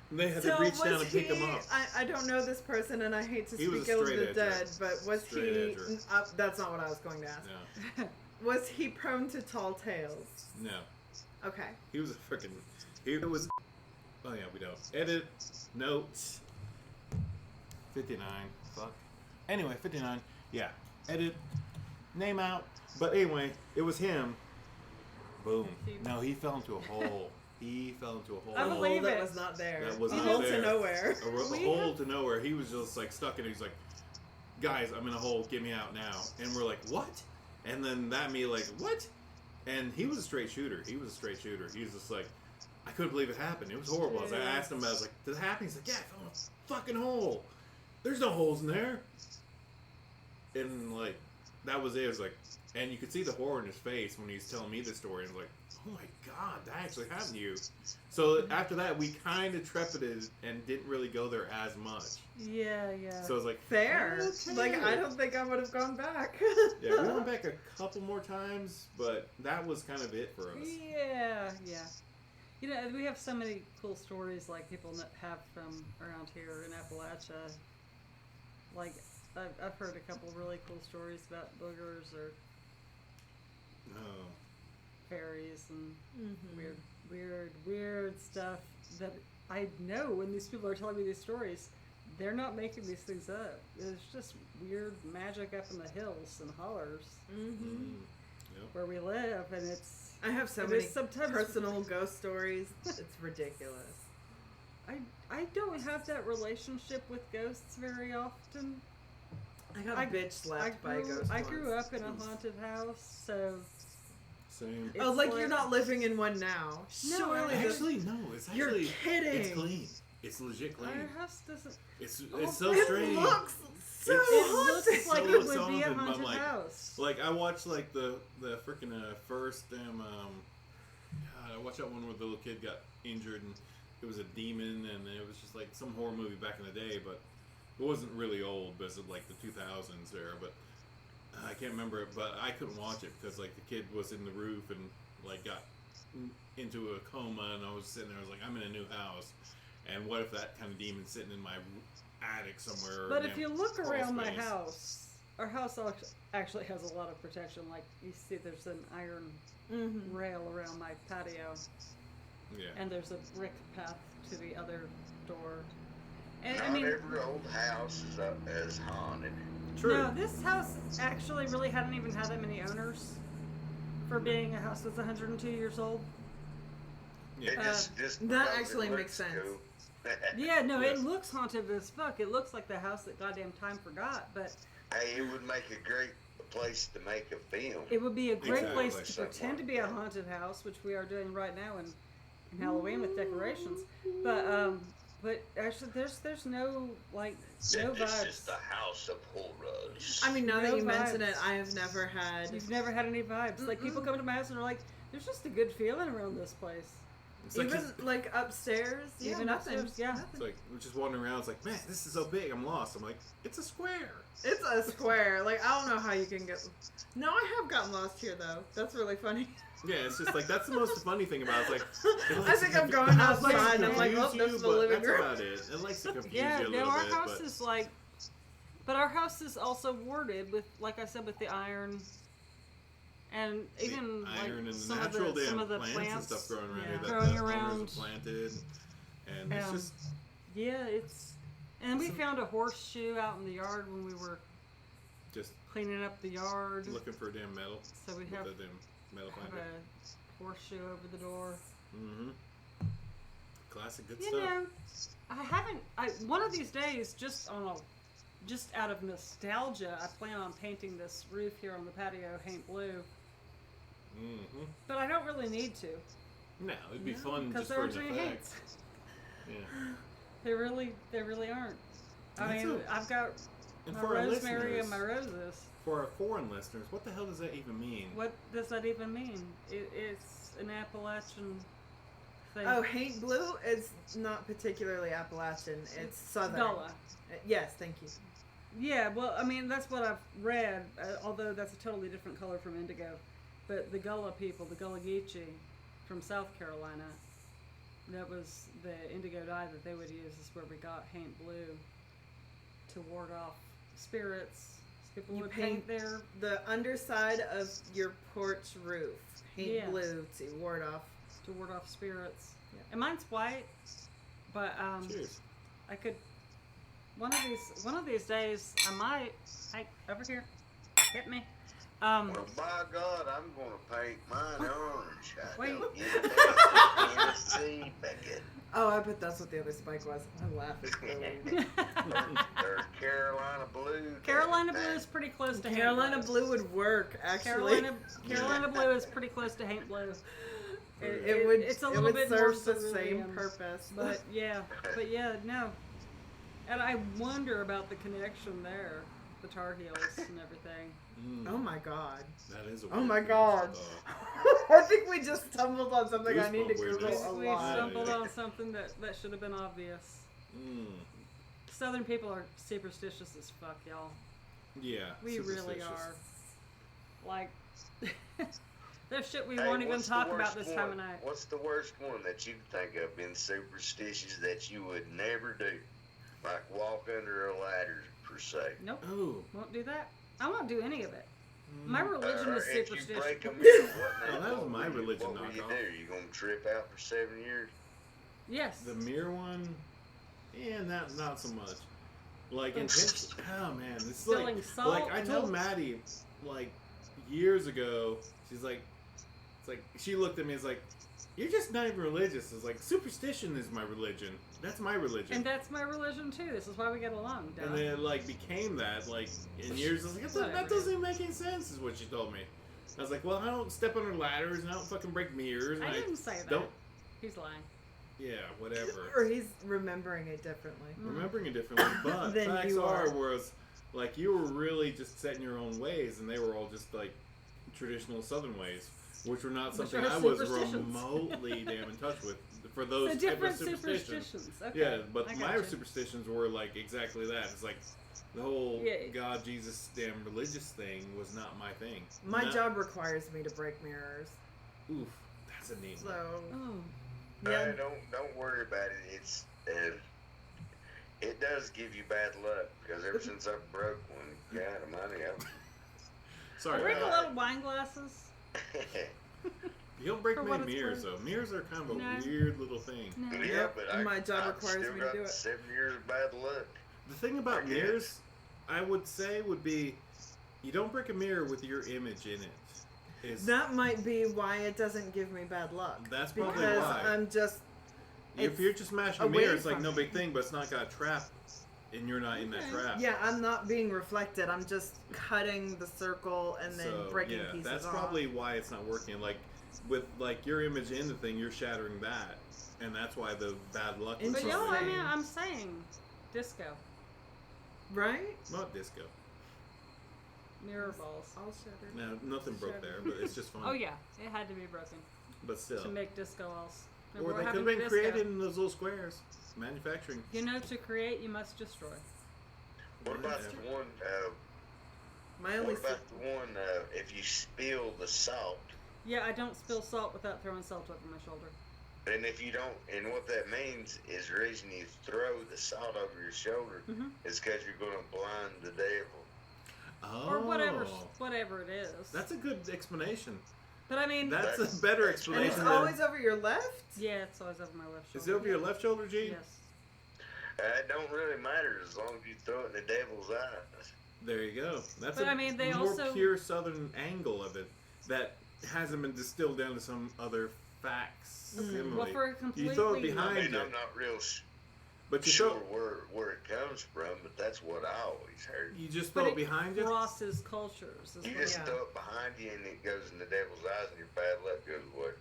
And they had to reach down and pick him up. I don't know this person, and I hate to He was speak a ill of straight the edger. dead, but was Straight he? edger. That's not what I was going to ask. No. Was he prone to tall tales? No. Okay. He was a freaking. He was. Oh yeah, we don't edit notes. 59. Fuck. Anyway, 59. Yeah. Edit. Name out. But anyway, it was him. Boom. No, he fell into a hole. He fell into a hole. I believe that it. was not there. That was a not hole there. to nowhere. A hole to nowhere. He was just like stuck in it. He's like, "Guys, I'm in a hole. Get me out now." And we're like, "What?" And then that me like, "What?" And he was a straight shooter. He was just like, I couldn't believe it happened. It was horrible. I asked him about it. I was like, "Did it happen?" He's like, "Yeah, I fell in a fucking hole. There's no holes in there." And like, that was it. It was like, and you could see the horror in his face when he's telling me the story. And I was like, "Oh my god, that actually happened to you." So after that, we kind of trepidated and didn't really go there as much. Yeah. So I was like, Fair. okay. Like, I don't think I would have gone back. Yeah, we went back a couple more times, but that was kind of it for us. Yeah. You know, we have so many cool stories like people have from around here in Appalachia. Like, I've heard a couple really cool stories about boogers or Oh, fairies and weird stuff that I know when these people are telling me these stories, they're not making these things up. There's just weird magic up in the hills and hollers yep. where we live, and it's. I have so it many is sometimes personal ghost stories. It's ridiculous. I don't have that relationship with ghosts very often. I got bitch slapped by a ghost I once. grew up in a haunted house, so. Same. Oh, It's like you're not living in one now. No, Surely this- Actually, no. It's You're actually. kidding. It's clean. It's legit clean. Our house doesn't. It's so it strange. looks so It haunted. looks like So it would so be a haunted, but I'm haunted like- house. Like I watched like the freaking first damn God, I watched that one where the little kid got injured and it was a demon and it was just like some horror movie back in the day, but it wasn't really old, but it was like the 2000s there. But I can't remember it, but I couldn't watch it because like the kid was in the roof and like got into a coma, and I was sitting there. I was like, I'm in a new house, and what if that kind of demon's sitting in my attic somewhere? But or if damn you look crawl around my space? house, our house actually has a lot of protection. Like you see, there's an iron rail around my patio, Yeah. and there's a brick path to the other door. And Not I mean, every old house is haunted. True. no, this house actually really hadn't even had that many owners for being a house that's 102 years old. Yeah. It just that because actually it makes looks sense. cool. Yeah, no, Yeah. it looks haunted as fuck. It looks like the house that goddamn time forgot, but Hey, it would make a great place to make a film. it would be a great Exactly. place to pretend to be a haunted house, which we are doing right now in Halloween with decorations. But actually, there's no like no This vibes. is the house of horrors. I mean, now No that you mention vibes. it, I have never had. You've never had any vibes. Like people come to my house and are like, "There's just a good feeling around this place." It's like, Even like upstairs, yeah, Even nothing. upstairs, yeah. it's like we're just wandering around. It's like, man, this is so big. I'm lost. I'm like, it's a square. It's a square. Like I don't know how you can get. No, I have gotten lost here though. That's really funny. Yeah, it's just like that's the most funny thing about it. It's like it I likes think to I'm conf- going the house likes to outside and I'm like, confuse oh, that's you, the but living that's room. about it. It likes to confuse Yeah, you a no, little our bit. house But is like, but our house is also warded with, like I said, with the iron, and the even iron and like the some natural of the, damn some of the plants and stuff growing around Yeah. here that Growing the around. owners have planted, and it's Um, just yeah, it's, and we Some- found a horseshoe out in the yard when we were just cleaning up the yard. looking for damn metal. So we with have, the damn metal have finder. a horseshoe over the door. Mm-hmm. Classic good You stuff. know, I haven't. One of these days, just out of nostalgia, I plan on painting this roof here on the patio paint blue. Mm-hmm. But I don't really need to No, it'd be No, fun because just there for aren't an any effect. hates. Yeah. They really aren't. I That's mean, it. I've got And my for our rosemary listeners, and my roses. for our foreign listeners, what the hell does that even mean? What does that even mean? It's an Appalachian thing. Oh, Haint Blue is not particularly Appalachian. It's Southern. Gullah. Yes, thank you. Yeah, well, I mean, that's what I've read, although that's a totally different color from indigo. But the Gullah people, the Gullah Geechee from South Carolina, that was the indigo dye that they would use, is where we got Haint Blue to ward off spirits. People You would paint their... the underside of your porch roof. Paint blue to ward off spirits. Yeah. And mine's white, but Cheers. I could... One of these days, I might... Hey, over here. Hit me. Well, by God, I'm going to paint mine orange. I Wait. don't get that Tennessee Beckett. Oh, I bet that's what the other spike was. I laugh. It's really... Or Carolina Blue. Carolina Blue is pretty close to Carolina Haint Blue. Blue would work, actually. Carolina Blue is pretty close to Haint Blue. It's a little bit more serve the same cerulean, purpose. But yeah, no. And I wonder about the connection there, the Tar Heels and everything. Oh my God. That is a Oh weird my thing, God. I think we just stumbled on something I need to Google a We lot. stumbled on something that should have been obvious. Southern people are superstitious as fuck, y'all. Yeah. We really superstitious. are. Like, there's shit we Hey, won't even what's the talk about worst this one? time of night. What's the worst one that you can think of being superstitious that you would never do? Like walk under a ladder, per se. Nope. Oh. Won't do that. I won't do any of it. My religion is If you superstitious. break a mirror, Oh, that was my religion What will you knockoff. do? You gonna trip out for 7 years? Yes. The mirror one, yeah, not so much. Like oh man, it's Spilling like salt I and told milk. Maddie like years ago. She's like, it's like she looked at me as like, you're just not even religious. It's like superstition is my religion. That's my religion. And that's my religion too. This is why we get along. Duh. And then it like became that like in years. I was like, that doesn't even make any sense. Is what she told me. I was like, well, I don't step under ladders and I don't fucking break mirrors. And I didn't say that. Don't. He's lying. Yeah, whatever. Or he's remembering it differently. Remembering it differently, but Than facts you are are. was like you were really just setting your own ways, and they were all just like traditional Southern ways, which were not Which something are I was superstitions. remotely damn in touch with for those So type different of superstitions. superstitions. Okay. Yeah, but I my gotcha. superstitions were like exactly that. It's like the whole Yeah. God, Jesus, damn religious thing was not my thing. My Not- job requires me to break mirrors. Oof, that's a neat one. So, Oh. yeah. Don't worry about it. It's it does give you bad luck because ever since I broke one, God Almighty, I Sorry, bring a lot of wine glasses. you don't break For many what it's mirrors worth. though. Mirrors are kind of a No. weird little thing. No. yeah, but My job I've requires still me to got do it. 7 years of bad luck. The thing about I guess. mirrors, I would say, would be you don't break a mirror with your image in it. Is That might be why it doesn't give me bad luck. That's probably because why. I'm just if you're just mashing a away mirror, it's like from no me. big thing, but it's not got a trap, and you're not in that trap. yeah, I'm not being reflected. I'm just cutting the circle and then So, breaking yeah, pieces that's off. probably why it's not working. Like with like your image in the thing, you're shattering that, and that's why the bad luck. Was But so y'all, big. I mean, I'm saying disco. right. Not disco. Mirror balls. All shattered. No, nothing broke Sure. there, but it's just fun. Oh yeah, it had to be broken But still, to make disco balls. or We're they could having have been disco. created in those little squares. Manufacturing. You know, to create, you must destroy. What about Whatever. the one? My only What about the one? If you spill the salt, Yeah, I don't spill salt without throwing salt over my shoulder. and if you don't, and what that means is the reason you throw the salt over your shoulder Mhm. is because you're going to blind the devil. Oh. Or whatever it is. That's a good explanation. But I mean, That's a That's- better that's- And explanation. it's always over your left. yeah, it's always over my left shoulder. Is it over your left shoulder, Gene? Yes. It don't really matter as long as you throw it in the devil's eyes. There you go. That's But a I mean, they more also- pure Southern angle of it that hasn't been distilled down to some other facts. Emily. Well, for a completely, You throw it I behind mean, you, I'm not real but you sure throw where it comes from, but that's what I always heard. you just but throw it it behind you. crosses cultures. Is You what just Yeah. throw it behind you and it goes in the devil's eyes and your bad luck goes away.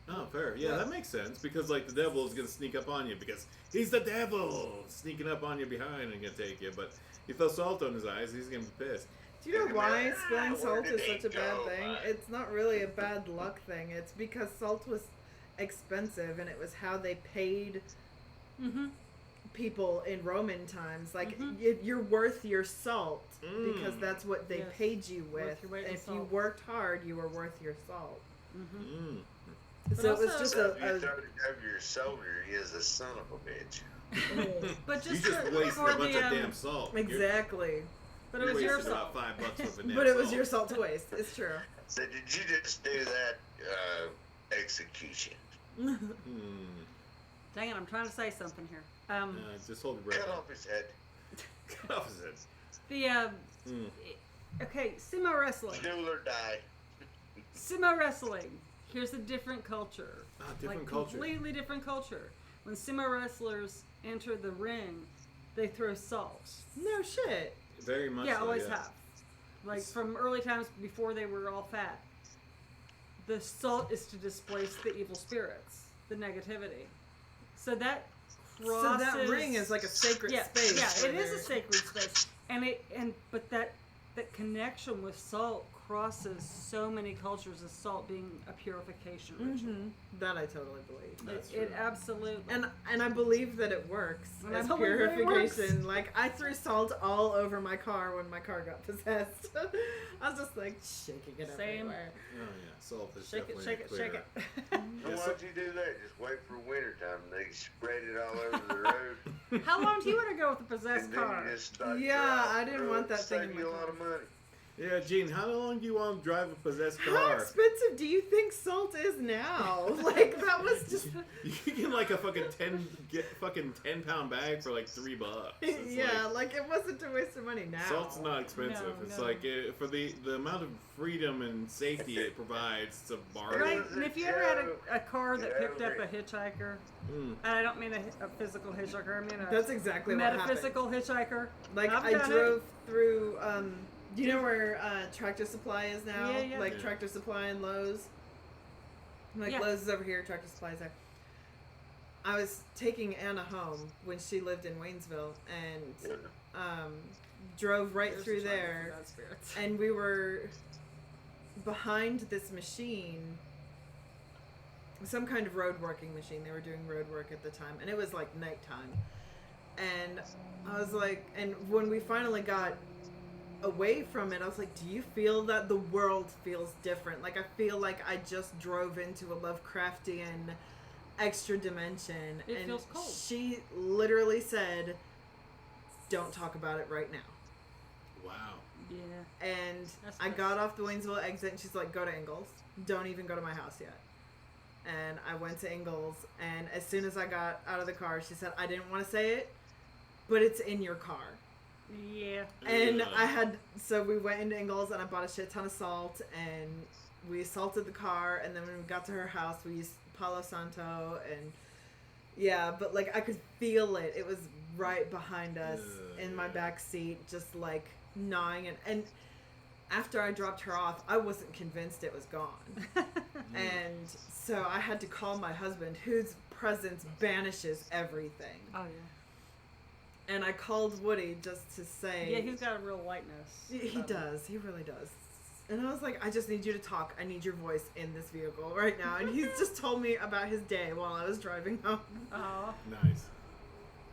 Oh, fair. Yeah, that makes sense because like the devil is gonna sneak up on you because he's the devil sneaking up on you behind and gonna take you. But you throw salt on his eyes, he's gonna be pissed. Do you know why spilling Where salt did is it such a bad go, thing? man? It's not really a bad luck thing. It's because salt was expensive and it was how they paid Mm-hmm. people in Roman times. Like, Mhm. you're worth your salt because that's what they Yes. paid you with. Worth your weight in If you salt. worked hard, you were worth your salt. Mm-hmm. So it was also- just So if you a throw it over your shoulder, he is a son of a bitch. But You just, just for, wasted for a bunch the, of damn salt. exactly. But You it was your wasted salt. about $5 worth of damn But it was salt. your salt to waste. It's true. So did you just do that execution? Hmm. Dang it, I'm trying to say something here. Just hold your breath. Cut off his head. Cut off his head. The Mm. okay, sumo wrestling. Duel or die. Sumo wrestling. Here's a different culture. Different like, culture. Completely different culture. When sumo wrestlers enter the ring, they throw salt. No shit. Very much. Yeah, so, always yeah. have. Like from early times before they were all fat. The salt is to displace the evil spirits, the negativity. So that crosses. So that ring is like a sacred space. Yeah, it where is a they're- sacred space, but that connection with salt crosses so many cultures as salt being a purification ritual. That I totally believe. That's It true. absolutely. And I believe that it works And I as believe that it purification. Like, I threw salt all over my car when my car got possessed. I was just like shaking it Same. everywhere. Oh yeah, salt is Shake it, definitely shake it, clear. shake it. So why'd you do that? Just wait for wintertime. They spread it all over the road. How long do you want to go with a possessed And then car? you just start Yeah, driving I didn't through want it. that thing in Save my you a car. lot of money. Yeah, Gene, how long do you want to drive a possessed How car? expensive do you think salt is now? Like, that was just. You can get like a fucking 10-pound bag for like $3. It's Yeah, like, it wasn't to waste of money now. salt's not expensive. No, It's no. like for the amount of freedom and safety it provides, it's a bargain. Right, and if you ever had a car that picked up a Yeah. hitchhiker, Mm. and I don't mean a physical hitchhiker, I mean a That's exactly what happened. metaphysical hitchhiker. Like, I've I done drove through, do you know where Tractor Supply is now? Yeah, yeah. Like, Yeah. Tractor Supply and Lowe's? Like, Yeah. Lowe's is over here, Tractor Supply is there. I was taking Anna home when she lived in Waynesville and drove right There's through the trouble there. for bad spirits. And we were behind this machine, some kind of road working machine. They were doing road work at the time, and it was like nighttime. And I was like, and when we finally got away from it, I was like, do you feel that the world feels different? Like, I feel like I just drove into a Lovecraftian extra dimension. It and feels cold. she literally said, don't talk about it right now. Wow. Yeah. And That's I nice. got off the Waynesville exit, and she's like, go to Ingalls. Don't even go to my house yet. And I went to Ingalls, and as soon as I got out of the car, she said, I didn't want to say it, but it's in your car. Yeah. And Ugh. so we went into Ingalls, and I bought a shit ton of salt, and we salted the car, and then when we got to her house, we used Palo Santo, and yeah, but like, I could feel it. It was right behind us in my back seat, just like gnawing, and after I dropped her off, I wasn't convinced it was gone. And so I had to call my husband, whose presence banishes everything. Oh yeah. And I called Woody just to say... Yeah, he's got a real lightness. He about him. does. He really does. And I was like, I just need you to talk. I need your voice in this vehicle right now. And he's just told me about his day while I was driving home. Aw. Nice.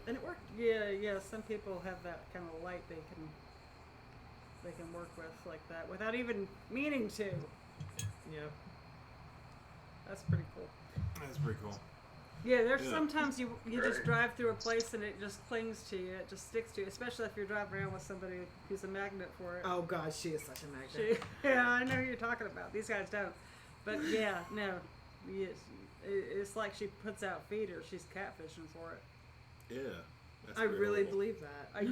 And it worked. Yeah. Some people have that kind of light they can work with like that without even meaning to. Yep. That's pretty cool. That's pretty cool. Yeah, there's Yeah. sometimes you just Right. drive through a place and it just clings to you. It just sticks to you, especially if you're driving around with somebody who's a magnet for it. Oh, God, she is such a magnet. Yeah, I know who you're talking about. These guys don't. But yeah, no. Yes, it's like she puts out feeder. She's catfishing for it. Yeah. That's I pretty really horrible. believe that. I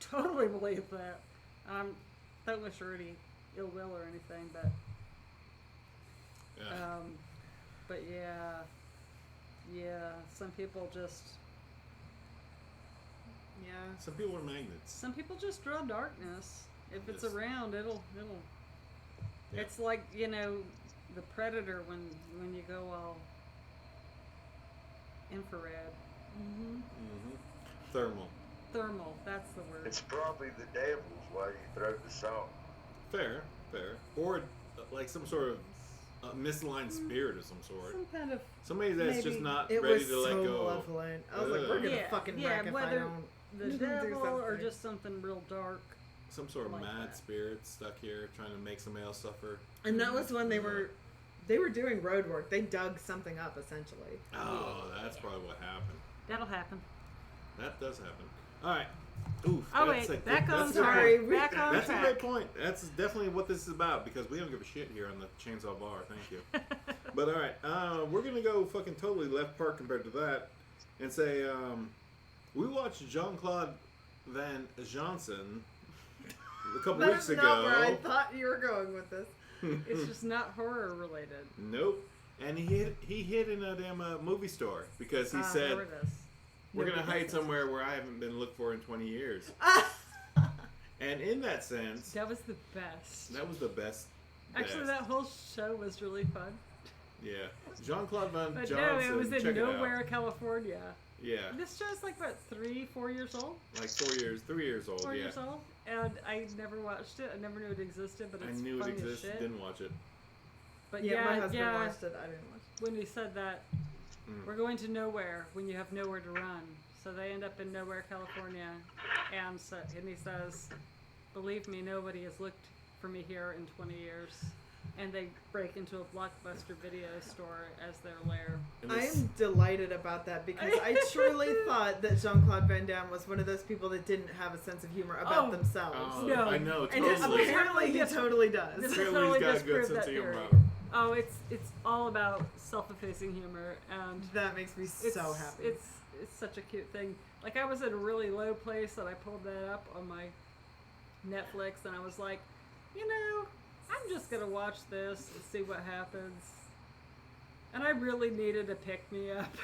totally believe that. Don't wish her any ill will or anything, but Yeah. but yeah, some people just Yeah. Some people are magnets. some people just draw darkness. If it's Yes. around, it'll. Yeah. It's like, the predator when you go all infrared, Mm-hmm. Thermal. that's the word. It's probably the devil's why you throw the salt. Fair. Or like some sort of a misaligned spirit of some sort. Some kind of Somebody that's just maybe- not It ready was to let so go. malevolent. I was like, we're gonna fucking wreck if I whether don't. the do devil or something. just something real dark. Some sort of like mad that. spirit stuck here trying to make somebody else suffer. And that was when they were doing road work. They dug something up essentially. Oh, that's probably what happened. That'll happen. That does happen. All right. Oof. Oh that's wait, a back good- on that's a good Sorry, point. Back on That's track. a great point. That's definitely what this is about because we don't give a shit here on the Chainsaw Bar. Thank you. But all right, we're gonna go fucking totally left part compared to that, and say we watched Jean-Claude Van Johnson a couple That weeks is ago. not where I thought you were going with this. It's just not horror related. Nope. And he hid in a damn movie store because he There said it is. we're gonna Nobody hide does this. somewhere where I haven't been looked for in 20 years. And in that sense, That was the best. that was the best. Actually, that whole show was really fun. Yeah, Jean-Claude Van But Johnson. no, it was in check it out. nowhere, California. Yeah, This show's like what, 3-4 years old? like 3 years old. 4 yeah, years old, and I never watched it. I never knew it existed, but I it's knew it funny as existed. shit. Didn't watch it. But Yeah, my yeah, husband yeah. watched it. I didn't watch it. When he said that, we're going to nowhere when you have nowhere to run. So they end up in nowhere, California, and he says, "Believe me, nobody has looked for me here in 20 years." And they break into a Blockbuster video store as their lair. And I this- am delighted about that because I truly thought that Jean-Claude Van Damme was one of those people that didn't have a sense of humor about Oh. themselves. Oh, No. I know And totally. apparently he totally does. This Apparently totally he's got a disproved good sense that of humor theory. about him. Oh, it's all about self-effacing humor, and That makes me it's so happy. It's such a cute thing. Like I was at a really low place, and I pulled that up on my Netflix, and I was like, I'm just gonna watch this and see what happens. And I really needed a pick-me-up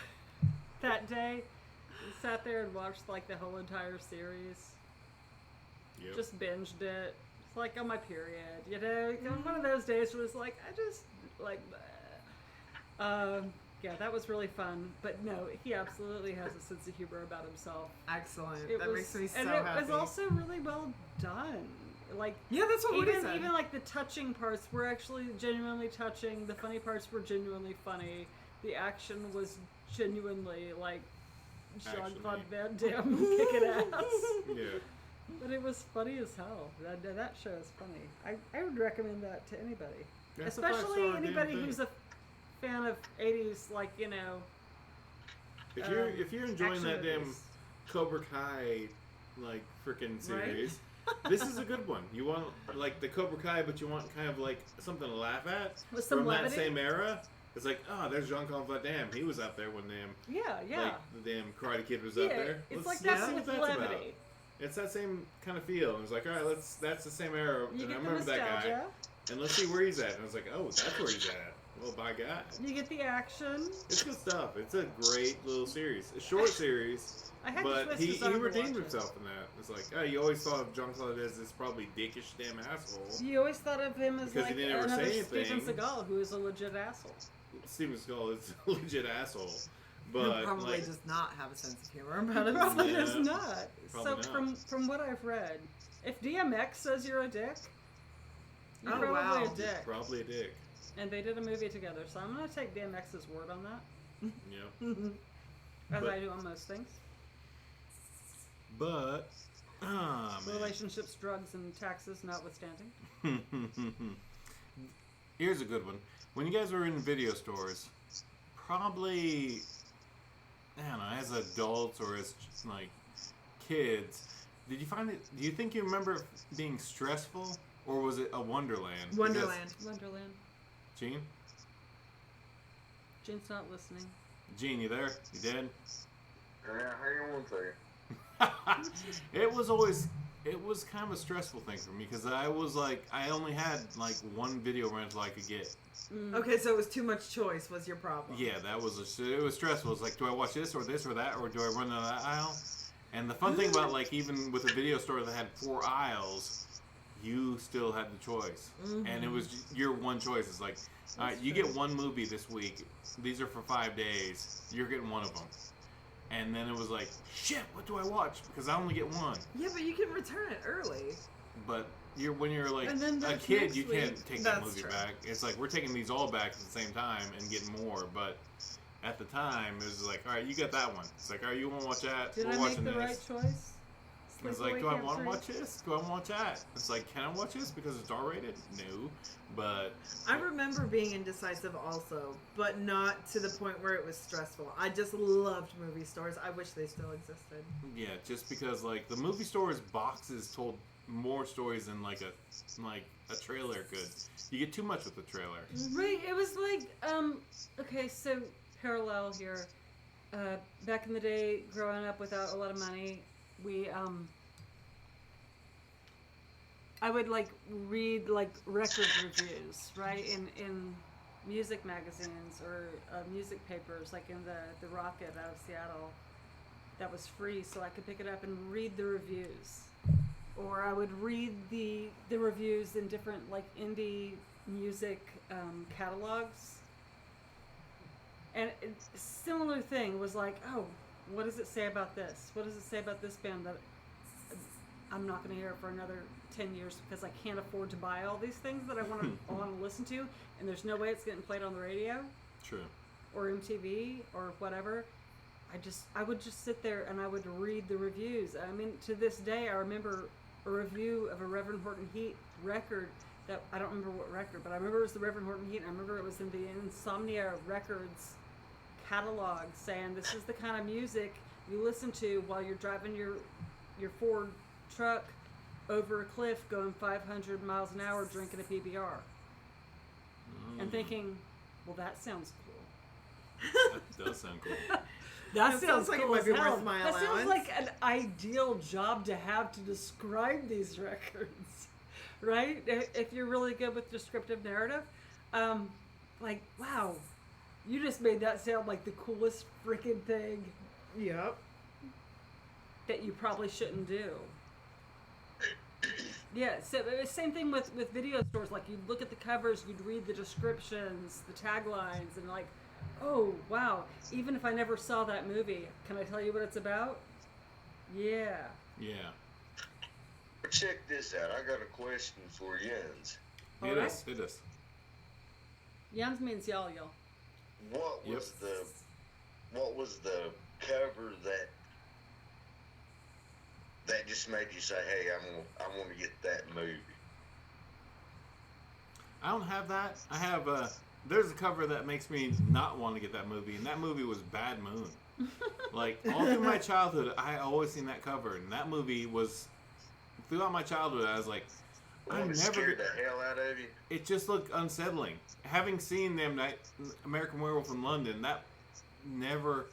that day. I sat there and watched like the whole entire series. Yep. Just binged it. It's like on my period, One of those days where it's like I just like. Yeah, that was really fun. But no, he absolutely has a sense of humor about himself. Excellent. It That was, makes me so and happy. it was also really well done. Like yeah, that's what Woody said. even like the touching parts were actually genuinely touching. The funny parts were genuinely funny. The action was genuinely like Jean-Claude Van Damme kicking ass. Yeah. But it was funny as hell. That show is funny. I would recommend that to anybody. That's a Especially five-star damn anybody thing. who's a fan of 80s, like, If you're enjoying action that damn movies. Cobra Kai like freaking series, this is a good one. You want like the Cobra Kai, but you want kind of like something to laugh at With some from that levity? same era. It's like, oh, there's Jean-Claude Van Damme. He was out there when Yeah. like the damn Karate Kid was out there. It's Let's like that see what with that's about. levity. It's that same kind of feel. And it's like, all right, that's the same era. You and I get the remember that guy. nostalgia. And let's see where he's at. And I was like, oh, that's where he's at. Well, by God. You get the action. It's good stuff. It's a great little series. A short series, I had to but twist he his arm to redeemed watch it. himself in that. It's like, oh, you always thought of Jean-Claude as this probably dickish damn asshole. You always thought of him as Because he like didn't ever another say Steven anything. Seagal, who is a legit asshole. Steven Seagal is a legit asshole. But, Who probably like, does not have a sense of humor about it. Probably Yeah. does not. Probably So not. from what I've read, if DMX says you're a dick, you're Oh, probably wow. a dick. probably a dick. And they did a movie together, so I'm gonna take DMX's word on that, Yeah. as But- I do on most things. But, man. Relationships, drugs, and taxes notwithstanding. Here's a good one. When you guys were in video stores, probably, I don't know, as adults or as like kids, did you find it? Do you think you remember it being stressful, or was it a wonderland? Wonderland. Wonderland. Gene, Jean's not listening. Gene, you there? You dead? Yeah, hang on one second. It was kind of a stressful thing for me because I was like, I only had like one video rental I could get. Okay, so it was too much choice was your problem. Yeah, it was stressful. It's like, do I watch this or that, or do I run down that aisle? And the fun thing about like even with a video store that had 4 aisles, you still had the choice, and it was your one choice. It's like, all right, you get one movie this week. These are for 5 days. You're getting one of them. And then it was like, shit, what do I watch? Because I only get one. Yeah, but you can return it early. But when you're like And then a there's kid, next you can't week. take that That's movie true. back. It's like we're taking these all back at the same time and getting more. But at the time, it was like, all right, you got that one. It's like, all right, you want to watch that? Did We're I make watching the this. right choice? It's Sleepaway like, do I Camp want to 3? watch this? Do I want to watch that? It's like, can I watch this because it's R-rated? No, but I remember being indecisive also, but not to the point where it was stressful. I just loved movie stores. I wish they still existed. yeah, just because like the movie store's boxes told more stories than like a trailer could. You get too much with the trailer. Right, it was like, okay, so parallel here. Back in the day, growing up without a lot of money, we, I would like read like record reviews, right, in music magazines or music papers, like in the Rocket out of Seattle. That was free, so I could pick it up and read the reviews. Or I would read the reviews in different like indie music catalogs. And a similar thing was like, oh, what does it say about this? What does it say about this band that I'm not going to hear it for another 10 years because I can't afford to buy all these things that I want to listen to, and there's no way it's getting played on the radio True. or MTV or whatever. I would just sit there and I would read the reviews. I mean, to this day, I remember a review of a Reverend Horton Heat record that I don't remember what record, but I remember it was the Reverend Horton Heat. And I remember it was in the Insomnia Records catalog saying this is the kind of music you listen to while you're driving your Ford truck over a cliff going 500 miles an hour drinking a PBR. And thinking, well, that sounds cool. That does sound cool. That sounds like it cool might as be hell. worth my That sounds allowance. like an ideal job to have to describe these records, right? If you're really good with descriptive narrative, like, wow, you just made that sound like the coolest freaking thing Yep. that you probably shouldn't do. Yeah, so same thing with video stores. Like, you'd look at the covers, you'd read the descriptions, the taglines, and like, oh, wow, even if I never saw that movie, can I tell you what it's about? Yeah. Yeah. Check this out. I got a question for Jens. It Alright. is. It is. Yams means y'all. What Yep. was the cover that just made you say, "Hey, I want to get that movie"? I don't have that. I have there's a cover that makes me not want to get that movie, and that movie was Bad Moon. Like, all through my childhood, I always seen that cover, and that movie was, throughout my childhood, I was like, I'm It never. scared the hell out of you. It just looked unsettling. Having seen them, American Werewolf in London, that never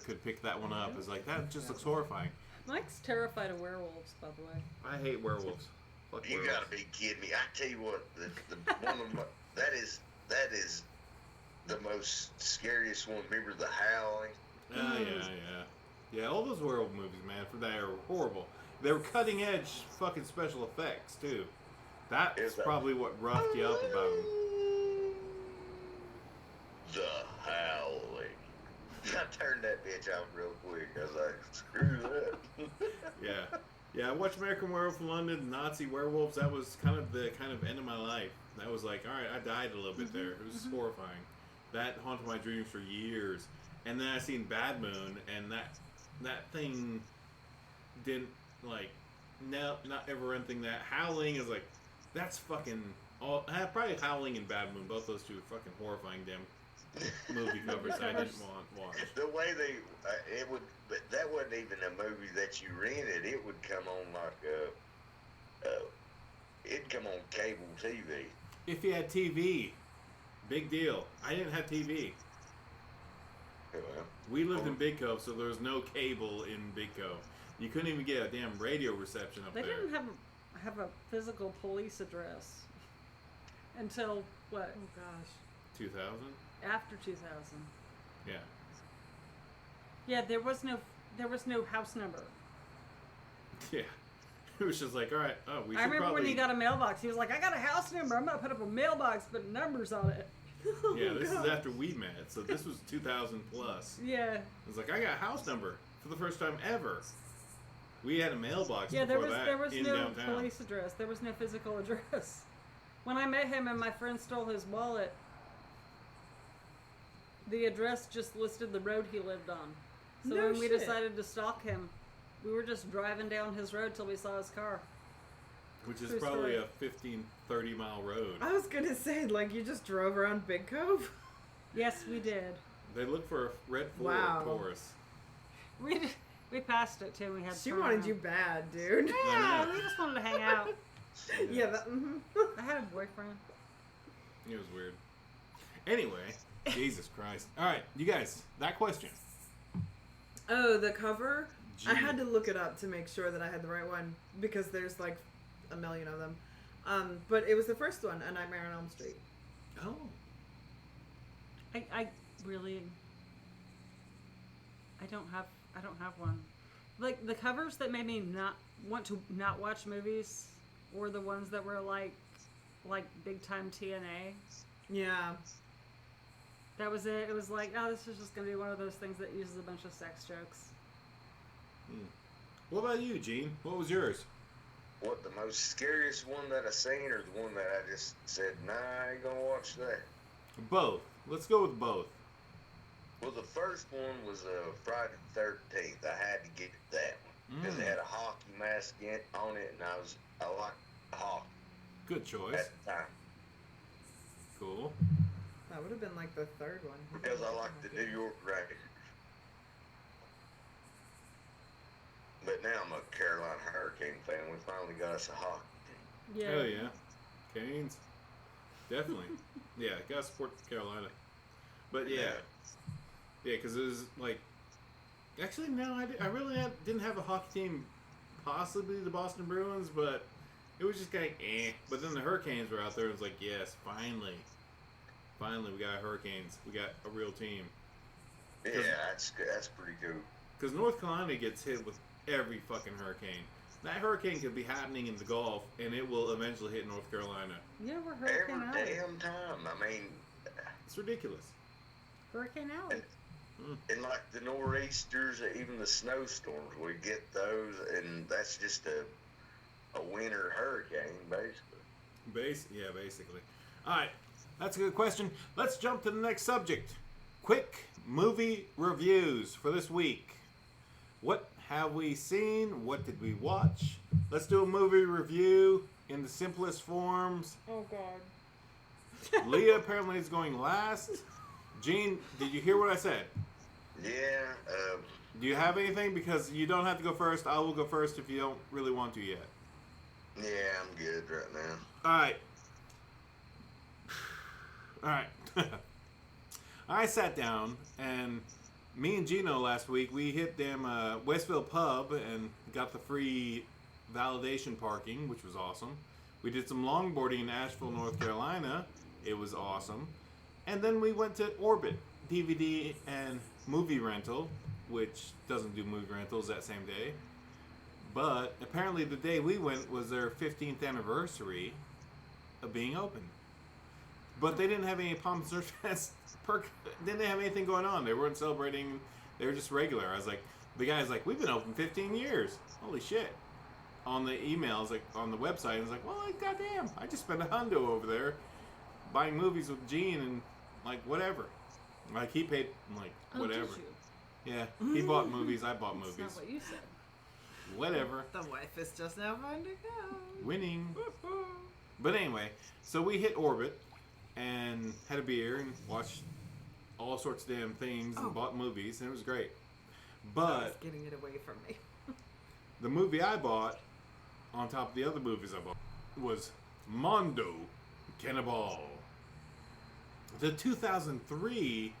could pick that one up. It's like, that just looks horrifying. Mike's terrified of werewolves, by the way. I hate werewolves. Fuck You werewolves. gotta be kidding me! I tell you what, one of my, that is the most scariest one. Remember the Howling? Yeah. All those werewolf movies, man, they are horrible. They were cutting edge fucking special effects too. That's Is that- probably what roughed you up about them. The Howling. I turned that bitch off real quick. I was like, screw that. Yeah. I watched American Werewolf in London, Nazi werewolves. That was kind of the end of my life. That was like, all right, I died a little bit there. It was horrifying. That haunted my dreams for years. And then I seen Bad Moon, and that thing didn't like not ever anything. That Howling is like, that's fucking all. Probably Howling and Bad Moon, both those two are fucking horrifying damn movie covers I didn't want to watch. The way it would, but that wasn't even a movie that you rented. It would come on like it'd come on cable TV. If you had TV, big deal. I didn't have TV. Well, We lived in Big Cove, so there was no cable in Big Cove. You couldn't even get a damn radio reception up They there. didn't have a physical police address until what? Oh gosh. 2000? After 2000. Yeah. Yeah, there was no house number. Yeah. It was just like, all right, we should I remember probably... when he got a mailbox. He was like, I got a house number. I'm going to put up a mailbox, put numbers on it. Yeah, this God. is after we met, so this was 2000 plus. Yeah. It was like, I got a house number for the first time ever. We had a mailbox Yeah, before that there was in no downtown. police address. There was no physical address. When I met him and my friend stole his wallet, the address just listed the road he lived on. So No when we shit. decided to stalk him, we were just driving down his road till we saw his car. Which is True probably story. a 15, 30 mile road. I was gonna say, like, you just drove around Big Cove? Yes, we did. They look for a red Ford Wow. Taurus. We passed it too. We had. She fun. wanted you bad, dude. Yeah, we just wanted to hang out. Yeah, that, I had a boyfriend. It was weird. Anyway, Jesus Christ. All right, you guys, that question. Oh, the cover? I Gee. had to look it up to make sure that I had the right one because there's like a million of them. But it was the first one, A Nightmare on Elm Street. Oh. I really. I don't have one. Like the covers that made me not want to not watch movies were the ones that were like big time TNA. Yeah. That was it. It was like, oh, this is just gonna be one of those things that uses a bunch of sex jokes. What about you, Gene? What was yours? What, the most scariest one that I seen, or the one that I just said, nah, I ain't gonna watch that? Both. Let's go with both. Well, the first one was Friday the 13th. I had to get that one because it had a hockey mask on it, and I liked hockey Good choice. at the time Cool. That would have been like the third one. because I liked the New York Rangers. But now I'm a Carolina Hurricane fan. We finally got us a hockey team. Yeah. Hell yeah. Canes. Definitely. Yeah, gotta support Carolina. But yeah. Yeah, because it was like... Actually, no, I really didn't have a hockey team, possibly the Boston Bruins, but it was just kind of eh. But then the Hurricanes were out there, and it was like, yes, finally. Finally, we got Hurricanes. We got a real team. Yeah, that's pretty cool. Because North Carolina gets hit with every fucking hurricane. That hurricane could be happening in the Gulf, and it will eventually hit North Carolina. Yeah, we're Every Hurricane Alley. damn time. I mean, It's ridiculous. Hurricane Alley. and like the nor'easters, even the snowstorms, we get those, and that's just a winter hurricane, basically. Yeah, basically. All right, that's a good question. Let's jump to the next subject. Quick movie reviews for this week. What have we seen? What did we watch? Let's do a movie review in the simplest forms. Oh God. Leah apparently is going last. Gene, did you hear what I said? Yeah, Do you have anything? Because you don't have to go first. I will go first if you don't really want to yet. yeah, I'm good right now. All right. I sat down, and me and Gino last week, we hit them Westville Pub and got the free validation parking, which was awesome. We did some longboarding in Asheville, North Carolina. It was awesome. And then we went to Orbit DVD and movie rental, which doesn't do movie rentals that same day. But apparently the day we went was their 15th anniversary of being open. But they didn't have any Palm Fest didn't have anything going on. They weren't celebrating. They were just regular. I was like, the guy's like, we've been open 15 years. Holy shit. On the emails, like on the website, I was like, well, like, goddamn, I just spent $100 over there buying movies with Gene and like whatever. Like he paid like whatever. Oh, did you? Yeah, he bought movies. I bought That's movies. not what you said. Whatever. The wife is just now fine to go. Winning. But anyway, so we hit Orbit and had a beer and watched all sorts of damn things and bought movies, and it was great. But getting it away from me. the movie I bought, on top of the other movies I bought, was Mondo Cannibal. The 2003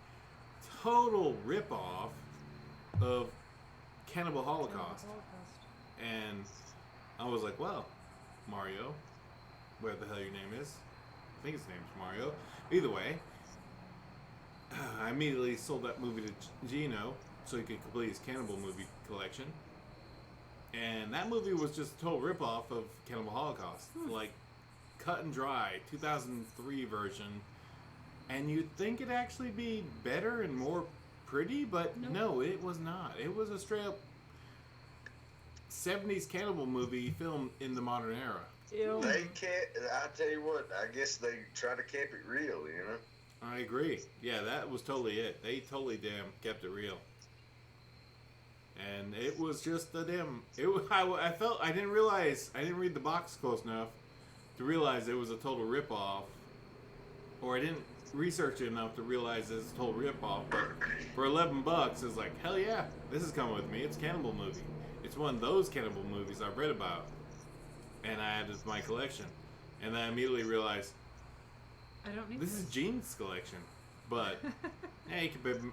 total ripoff of Cannibal Holocaust. And I was like, well, Mario, whatever the hell your name is. I think his name's Mario. Either way, I immediately sold that movie to Gino so he could complete his Cannibal movie collection. And that movie was just a total ripoff of Cannibal Holocaust. Like, cut and dry, 2003 version. And you'd think it'd actually be better and more pretty, but no, it was not. It was a straight up '70s cannibal movie filmed in the modern era. Ew. They can't. I tell you what. I guess they try to keep it real. You know. I agree. Yeah, that was totally it. They totally damn kept it real. And it was just a damn. I felt I didn't read the box close enough to realize it was a total ripoff, or I didn't research it enough to realize it's a total ripoff. But for $11, it's like, hell yeah, this is coming with me. It's a cannibal movie. It's one of those cannibal movies I've read about, and I added it to my collection. And then I immediately realized, I don't need this is Gene's collection, but yeah,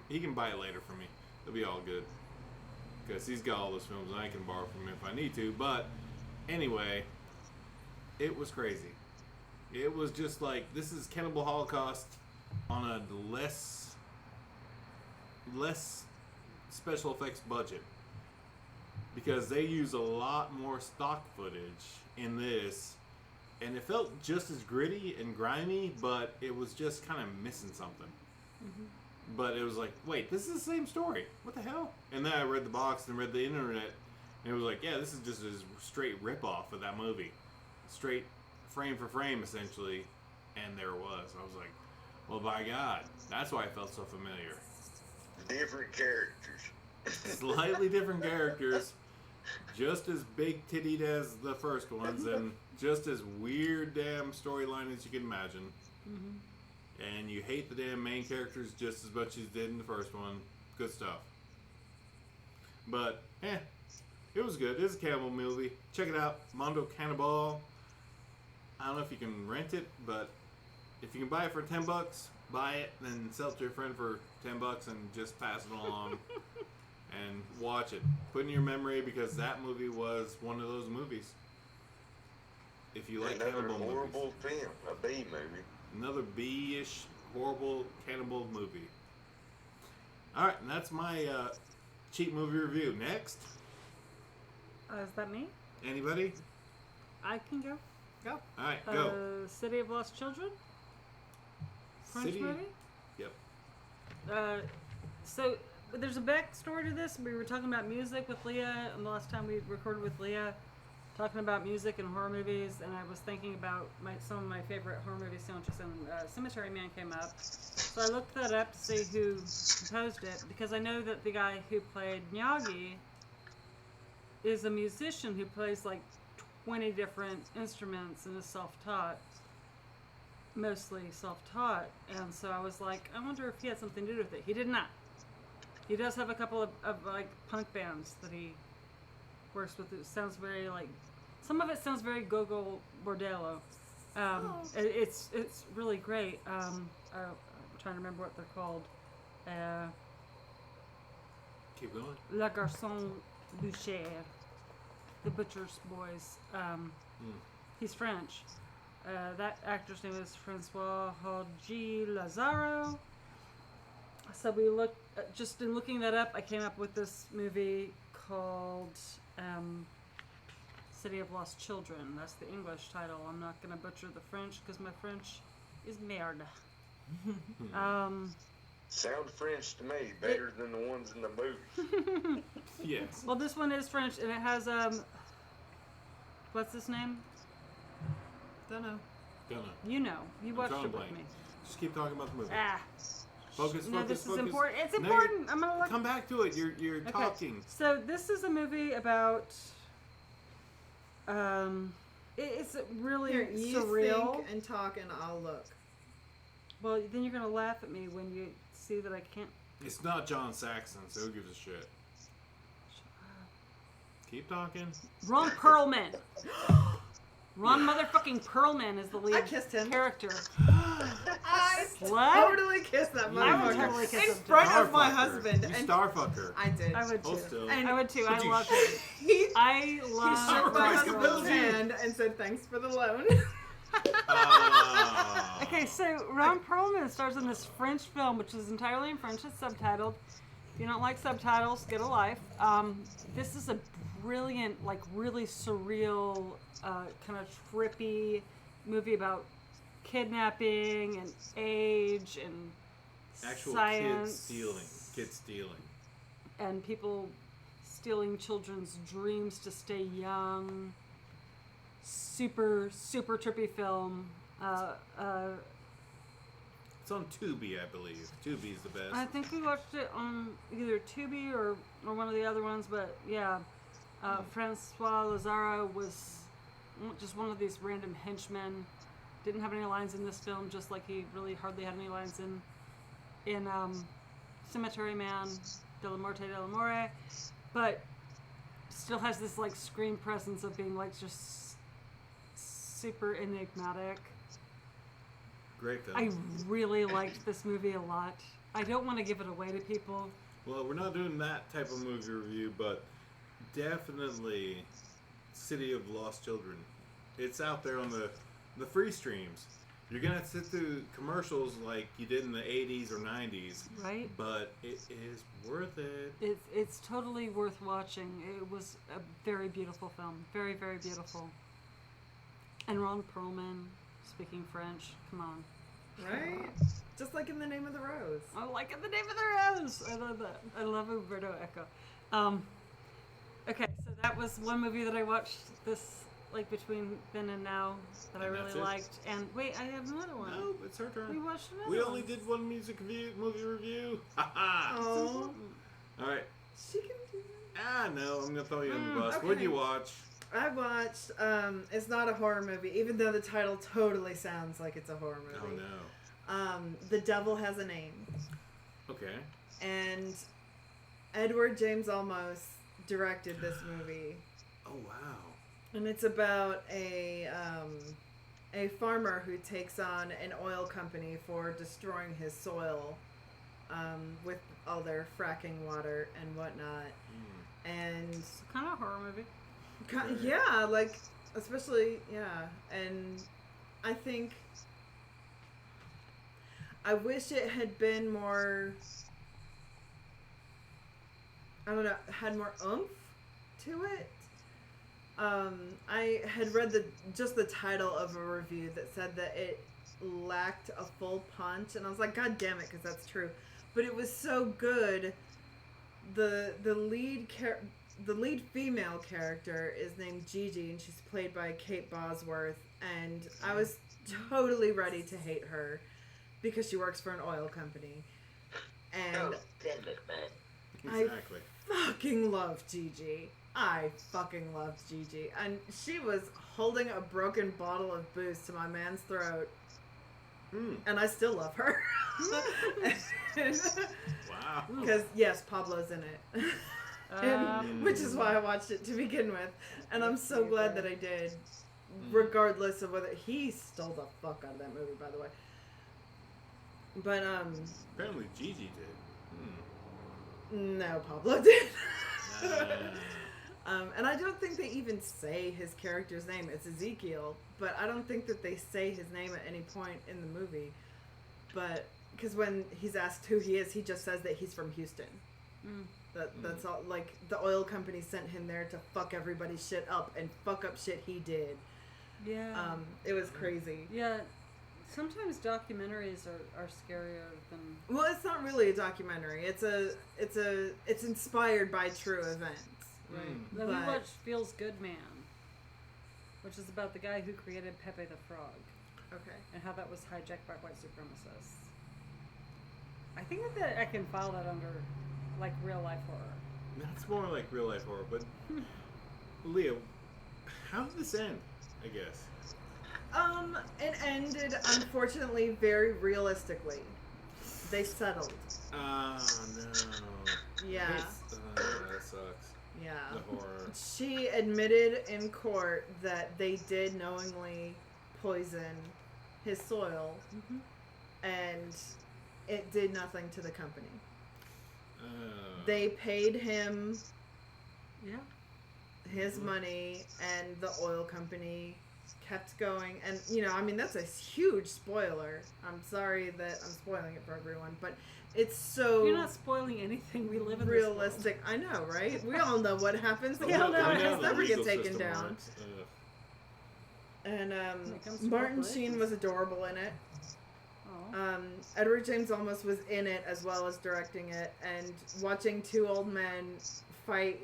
he can buy it later for me. It'll be all good. Because he's got all those films and I can borrow from him if I need to. But anyway, it was crazy. It was just like, this is Cannibal Holocaust on a less special effects budget. Because they use a lot more stock footage in this. And it felt just as gritty and grimy, but it was just kind of missing something. Mm-hmm. But it was like, wait, this is the same story. What the hell? And then I read the box and read the internet, and it was like, yeah, this is just a straight ripoff of that movie. Straight frame for frame, essentially. And there it was. I was like, well, by God, that's why I felt so familiar. Different characters. Slightly different characters. Just as big-tittied as the first ones, and just as weird damn storyline as you can imagine. Mm-hmm. And you hate the damn main characters just as much as you did in the first one. Good stuff. But, it was good. It was a cannibal movie. Check it out. Mondo Cannibal. I don't know if you can rent it, but if you can buy it for $10, buy it, then sell it to your friend for $10 and just pass it along. And watch it. Put in your memory, because that movie was one of those movies. If you like another cannibal horrible movies. film, a B movie. Another B-ish, horrible cannibal movie. Alright, and that's my cheap movie review. Next. Is that me? Anybody? I can go. Go. Alright, go. City of Lost Children? French movie? Yep. So, there's a backstory to this. We were talking about music with Leah, and the last time we recorded with Leah, talking about music and horror movies, and I was thinking about some of my favorite horror movie soundtracks, and Cemetery Man came up. So I looked that up to see who composed it, because I know that the guy who played Miyagi is a musician who plays like 20 different instruments and is self-taught. Mostly self-taught. And so I was like, I wonder if he had something to do with it. He did not. He does have a couple of like punk bands that he works with. It sounds very like, some of it sounds very Go-Go Bordello. It's really great. I'm trying to remember what they're called. Keep going. La Garçon Boucher, the Butcher's Boys. He's French. That actor's name is Francois Hadji Lazaro. So we looked, just in looking that up, I came up with this movie called City of Lost Children. That's the English title. I'm not going to butcher the French because my French is merde. Sound French to me, better than the ones in the movie. Yes. Well, this one is French, and it has, what's his name? Don't know. You know. You watched it with blank. me. Just keep talking about the movie. Focus, no, this focus. is important. It's No, important. I'm gonna look. Come back to it. You're Okay. talking. So this is a movie about. It's really Here, you surreal. think and talk, and I'll look. Well, then you're gonna laugh at me when you see that I can't. It's not John Saxon, so who gives a shit? Keep talking. Ron Perlman. Ron motherfucking Perlman is the lead I kissed him. character. I What? totally kissed that You I would motherfucker totally kiss in him too. front of my Starfucker. husband. You And starfucker. I did. I would too. Hold still. And I would too. Would I you love sh- it. he I love shook my Christ, husband's compels you. hand and said, "Thanks for the loan." Okay, so Ron Perlman stars in this French film, which is entirely in French. It's subtitled. If you don't like subtitles, get a life. This is a brilliant, like really surreal, kind of trippy movie about kidnapping and age and Actual science kid stealing. and people stealing children's dreams to stay young. Super, super trippy film. It's on Tubi, I believe. Tubi's the best. I think we watched it on either Tubi or one of the other ones, but yeah. Francois Lazaro was just one of these random henchmen. Didn't have any lines in this film, just like he really hardly had any lines in Cemetery Man, De la Morte de la More, but still has this like screen presence of being like just super enigmatic. Great film. I really liked this movie a lot. I don't want to give it away to people. Well, we're not doing that type of movie review, but definitely City of Lost Children. It's out there on the free streams. You're going to sit through commercials like you did in the 80s or 90s. Right. But it is worth it. It's totally worth watching. It was a very beautiful film. Very, very beautiful. And Ron Perlman speaking French. Come on. Right? Just like in The Name of the Rose. I like In the Name of the Rose. I love that. I love Umberto Eco. Okay, so that was one movie that I watched this, like, between then and now that I really liked. And wait, I have another one. No, it's her turn. We watched another We one. only did one movie review. Ha ha! Oh. All right. She can do that. No, I'm going to throw you on the bus. Okay. What'd you watch? I watched, it's not a horror movie, even though the title totally sounds like it's a horror Oh, movie. no. The Devil Has a Name. Okay. And Edward James Olmos directed this movie. Oh, wow. And it's about a farmer who takes on an oil company for destroying his soil with all their fracking water and whatnot. And It's kind of a horror movie. yeah, like, especially, yeah. And I think I wish it had been more, I don't know, had more oomph to it. I had read just the title of a review that said that it lacked a full punch, and I was like, God damn it, because that's true. But it was so good. The lead female character is named Gigi, and she's played by Kate Bosworth, and I was totally ready to hate her because she works for an oil company. And Exactly. I fucking love Gigi. I fucking loved Gigi. And she was holding a broken bottle of booze to my man's throat. And I still love her. Wow. Because, yes, Pablo's in it. Which is why I watched it to begin with. And I'm so glad that I did. Regardless of whether he stole the fuck out of that movie, by the way. But, Apparently Gigi did. no, Pablo did. And I don't think they even say his character's name. It's Ezekiel, but I don't think that they say his name at any point in the movie. But because when he's asked who he is, he just says that he's from Houston. That's all. Like, the oil company sent him there to fuck everybody's shit up and fuck up shit he did. Yeah. It was crazy. Yeah. Sometimes documentaries are scarier than. Well, it's not really a documentary. It's inspired by true events. Right. Then we watched Feels Good Man, which is about the guy who created Pepe the Frog. Okay. And how that was hijacked by white supremacists. I think that I can file that under, like, real life horror. That's more like real life horror, but Leah, how did this end? I guess. It ended, unfortunately, very realistically. They settled. Oh, no. Yeah. That sucks. Yeah. The horror. She admitted in court that they did knowingly poison his soil, and it did nothing to the company. They paid him his money, and the oil company kept going. And, you know, I mean, that's a huge spoiler. I'm sorry that I'm spoiling it for everyone, but it's so... You're not spoiling anything. We live in realistic. I know, right? We all know what happens. We all know how his the never legal get taken system down. works. And When it comes to Martin corporations. Sheen was adorable in it. Oh. Edward James Olmos was in it as well as directing it, and watching two old men fight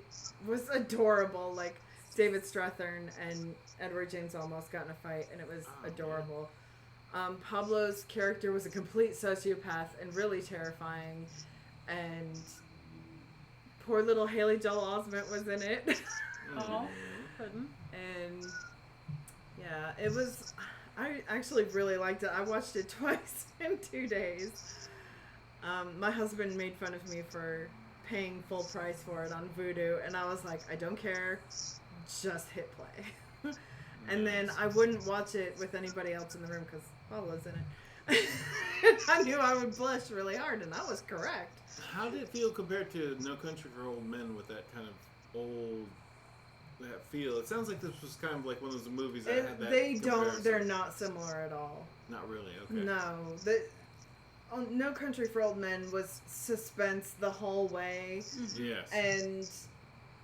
was adorable. Like, David Strathairn and Edward James Olmos got in a fight, and it was adorable. Pablo's character was a complete sociopath and really terrifying, and poor little Haley Joel Osment was in it. Oh, couldn't. And yeah, it was. I actually really liked it. I watched it twice in 2 days. My husband made fun of me for paying full price for it on Vudu, and I was like, I don't care, just hit play. And then I wouldn't watch it with anybody else in the room because Pablo's in it. I knew I would blush really hard, and I was correct. How did it feel compared to No Country for Old Men with that kind of old, that feel? It sounds like this was kind of like one of those movies that had that comparison. They're not similar at all. Not really, okay. No. No Country for Old Men was suspense the whole way. Yes.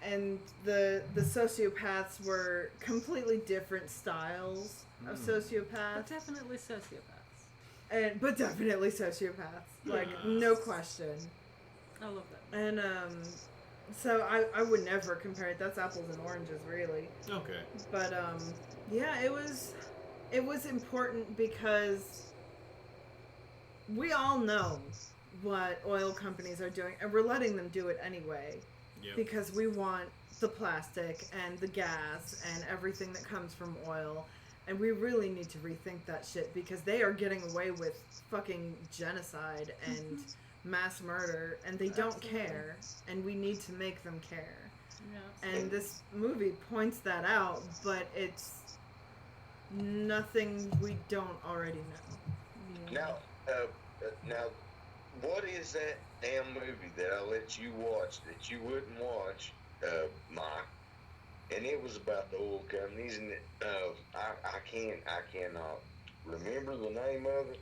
And the sociopaths were completely different styles of sociopaths. But definitely sociopaths. But definitely sociopaths. Like, no question. I love that. And, so I would never compare it. That's apples and oranges, really. Okay. But, yeah, it was important because we all know what oil companies are doing, and we're letting them do it anyway. Yep. Because we want the plastic and the gas and everything that comes from oil. And we really need to rethink that shit because they are getting away with fucking genocide and mass murder, and they don't care, and we need to make them care. Yeah. And this movie points that out, but it's nothing we don't already know. Yeah. Now, what is that damn movie that I let you watch that you wouldn't watch, Mike? And it was about the oil companies, and I cannot remember the name of it.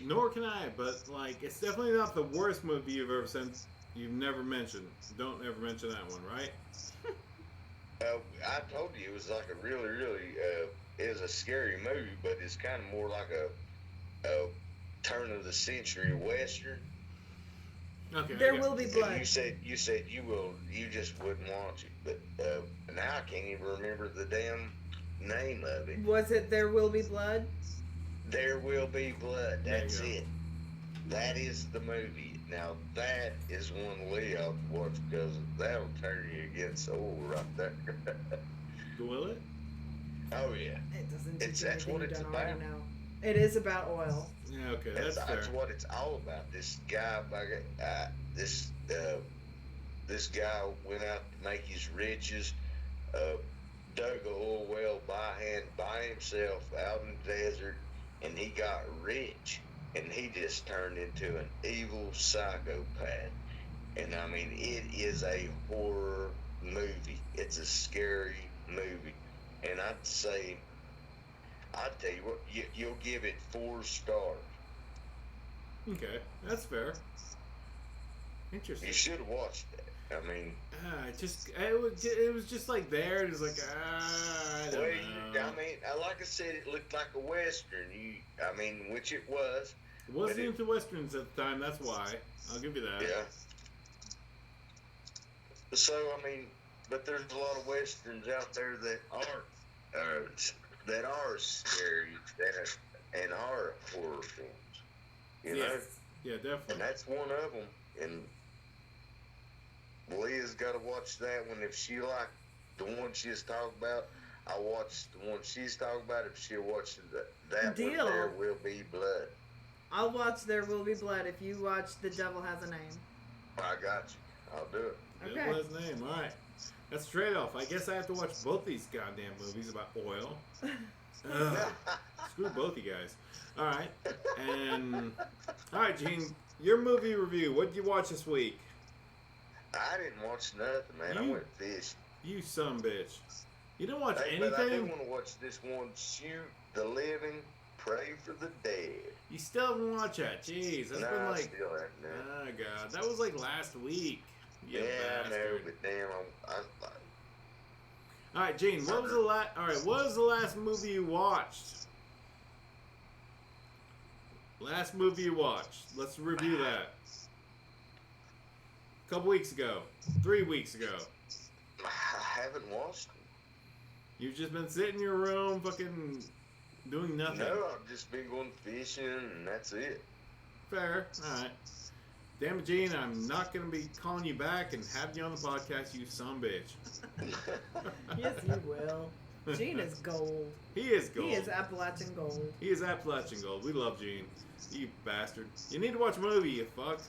Nor can I, but like, it's definitely not the worst movie you've ever seen. You've never mentioned. Don't ever mention that one, right? I told you it was like a really, it was a scary movie, but it's kind of more like a turn of the century western. Okay. There Will Be Blood. And you said you just wouldn't watch it, but now I can't even remember the damn name of it. Was it There Will Be Blood? There Will Be Blood. That's it. That is the movie. Now that is one Lee ought to watch because that'll turn you against oil right there. Will it? Oh yeah. It doesn't. That's what it's about. Now. It is about oil. Yeah. Okay. That's fair. That's what it's all about. This guy, this guy went out to make his riches. Dug a oil well by hand by himself out in the desert, and he got rich, and he just turned into an evil psychopath. And I mean, it is a horror movie. It's a scary movie, and I'd tell you what, you'll give it 4 stars. Okay, that's fair. Interesting. You should have watched that. I mean, it was just like there. It was like I don't know. I mean, like I said, it looked like a western. Which it was. It wasn't into westerns at the time. That's why. I'll give you that. Yeah. So but there's a lot of westerns out there that are scary and are horror films. You know. Yeah, definitely. And that's one of them. And Leah's got to watch that one. If she liked the one she's talking about, I'll watch the one she's talking about. If she'll watch that Deal. one, There Will Be Blood. I'll watch There Will Be Blood if you watch The Devil Has a Name. I got you. I'll do it. Okay. Devil Has a Name. All right. That's a trade-off. I guess I have to watch both these goddamn movies about oil. Screw both you guys. All right. All right, Gene, your movie review. What did you watch this week? I didn't watch nothing, man. I went fishing. You son of a bitch. You didn't watch anything? But I do want to watch this one, Shoot the Living, Pray for the Dead. You still haven't watched that? Jeez, that's been like... still haven't. Oh, God. That was like last week. You I know, but damn, All right, Gene, what was the last movie you watched? Last movie you watched. Let's review that. A couple weeks ago. 3 weeks ago. I haven't watched them. You've just been sitting in your room fucking doing nothing. No, I've just been going fishing and that's it. Fair. Alright. Damn it, Gene, I'm not going to be calling you back and having you on the podcast, you sumbitch. Yes, you will. Gene is gold. He is gold. He is Appalachian gold. He is Appalachian gold. We love Gene. You bastard. You need to watch a movie, you fuck.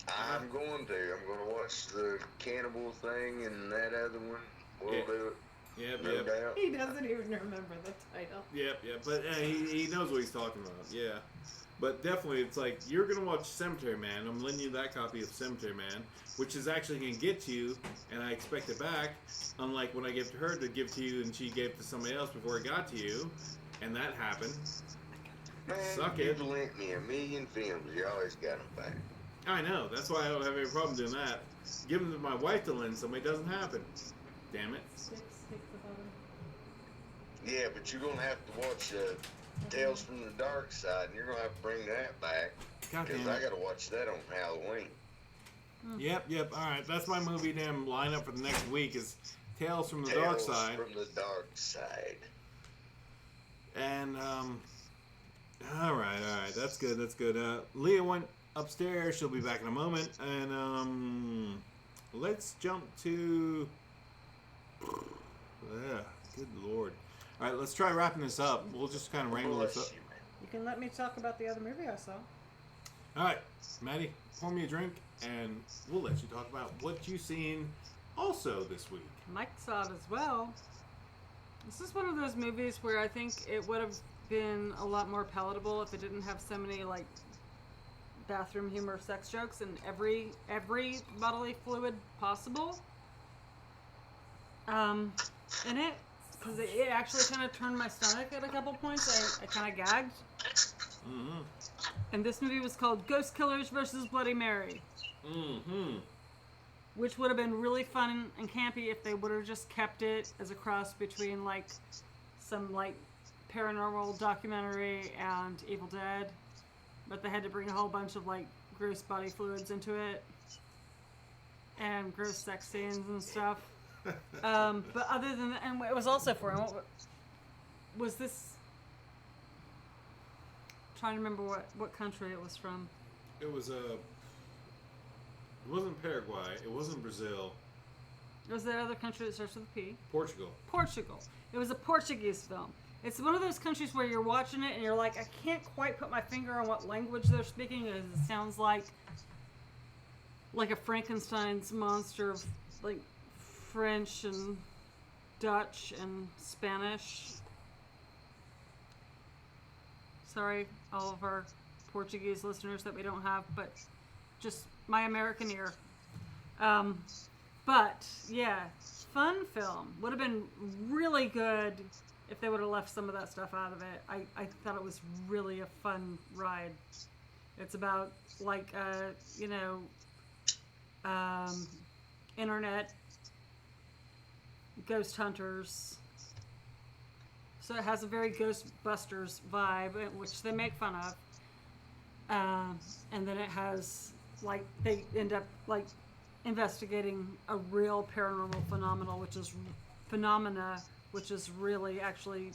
I'm going to. I'm going to watch the cannibal thing and that other one. We'll do it. Yep, No yep. doubt. He doesn't even remember the title. Yep, yep. But he knows what he's talking about. Yeah. But definitely, it's like, you're going to watch Cemetery Man. I'm lending you that copy of Cemetery Man, which is actually going to get to you, and I expect it back, unlike when I gave it to her to give to you, and she gave it to somebody else before it got to you, and that happened. Man, Suck you've it. lent me a million films. You always got them back. I know. That's why I don't have any problem doing that. Giving them to my wife to lend somebody doesn't happen. Damn it. Stick the bottom. Yeah, but you're going to have to watch Tales from the Dark Side, and you're going to have to bring that back. God Because damn I it. got to watch that on Halloween. Yep. All right. That's my movie damn lineup for the next week is Tales from the Dark Tales Side. from the Dark Side. And, all right. That's good. Leah went upstairs. She'll be back in a moment. And, let's jump to, good Lord. All right, let's try wrapping this up. We'll just kind of wrangle this up. Bless you, man. You can let me talk about the other movie I saw. All right, Maddie, pour me a drink, and we'll let you talk about what you've seen also this week. Mike saw it as well. This is one of those movies where I think it would have been a lot more palatable if it didn't have so many like bathroom humor, sex jokes, and every bodily fluid possible in it, because it actually kind of turned my stomach at a couple points. I kind of gagged. Mm-hmm. And this movie was called Ghost Killers versus Bloody Mary. Mm-hmm. Which would have been really fun and campy if they would have just kept it as a cross between like some like paranormal documentary and Evil Dead, but they had to bring a whole bunch of like gross body fluids into it and gross sex scenes and stuff. But other than that, and it was also for what was this? I'm trying to remember what country it was from. It was it wasn't Paraguay. It wasn't Brazil. It was that other country that starts with a P. Portugal. Portugal. It was a Portuguese film. It's one of those countries where you're watching it and you're like, I can't quite put my finger on what language they're speaking. It sounds like a Frankenstein's monster of like French and Dutch and Spanish. Sorry, all of our Portuguese listeners that we don't have, but just my American ear. But yeah, fun film. Would have been really good if they would have left some of that stuff out of it. I thought it was really a fun ride. It's about like internet ghost hunters. So it has a very Ghostbusters vibe, which they make fun of. And then it has like they end up like investigating a real paranormal phenomena, which is really actually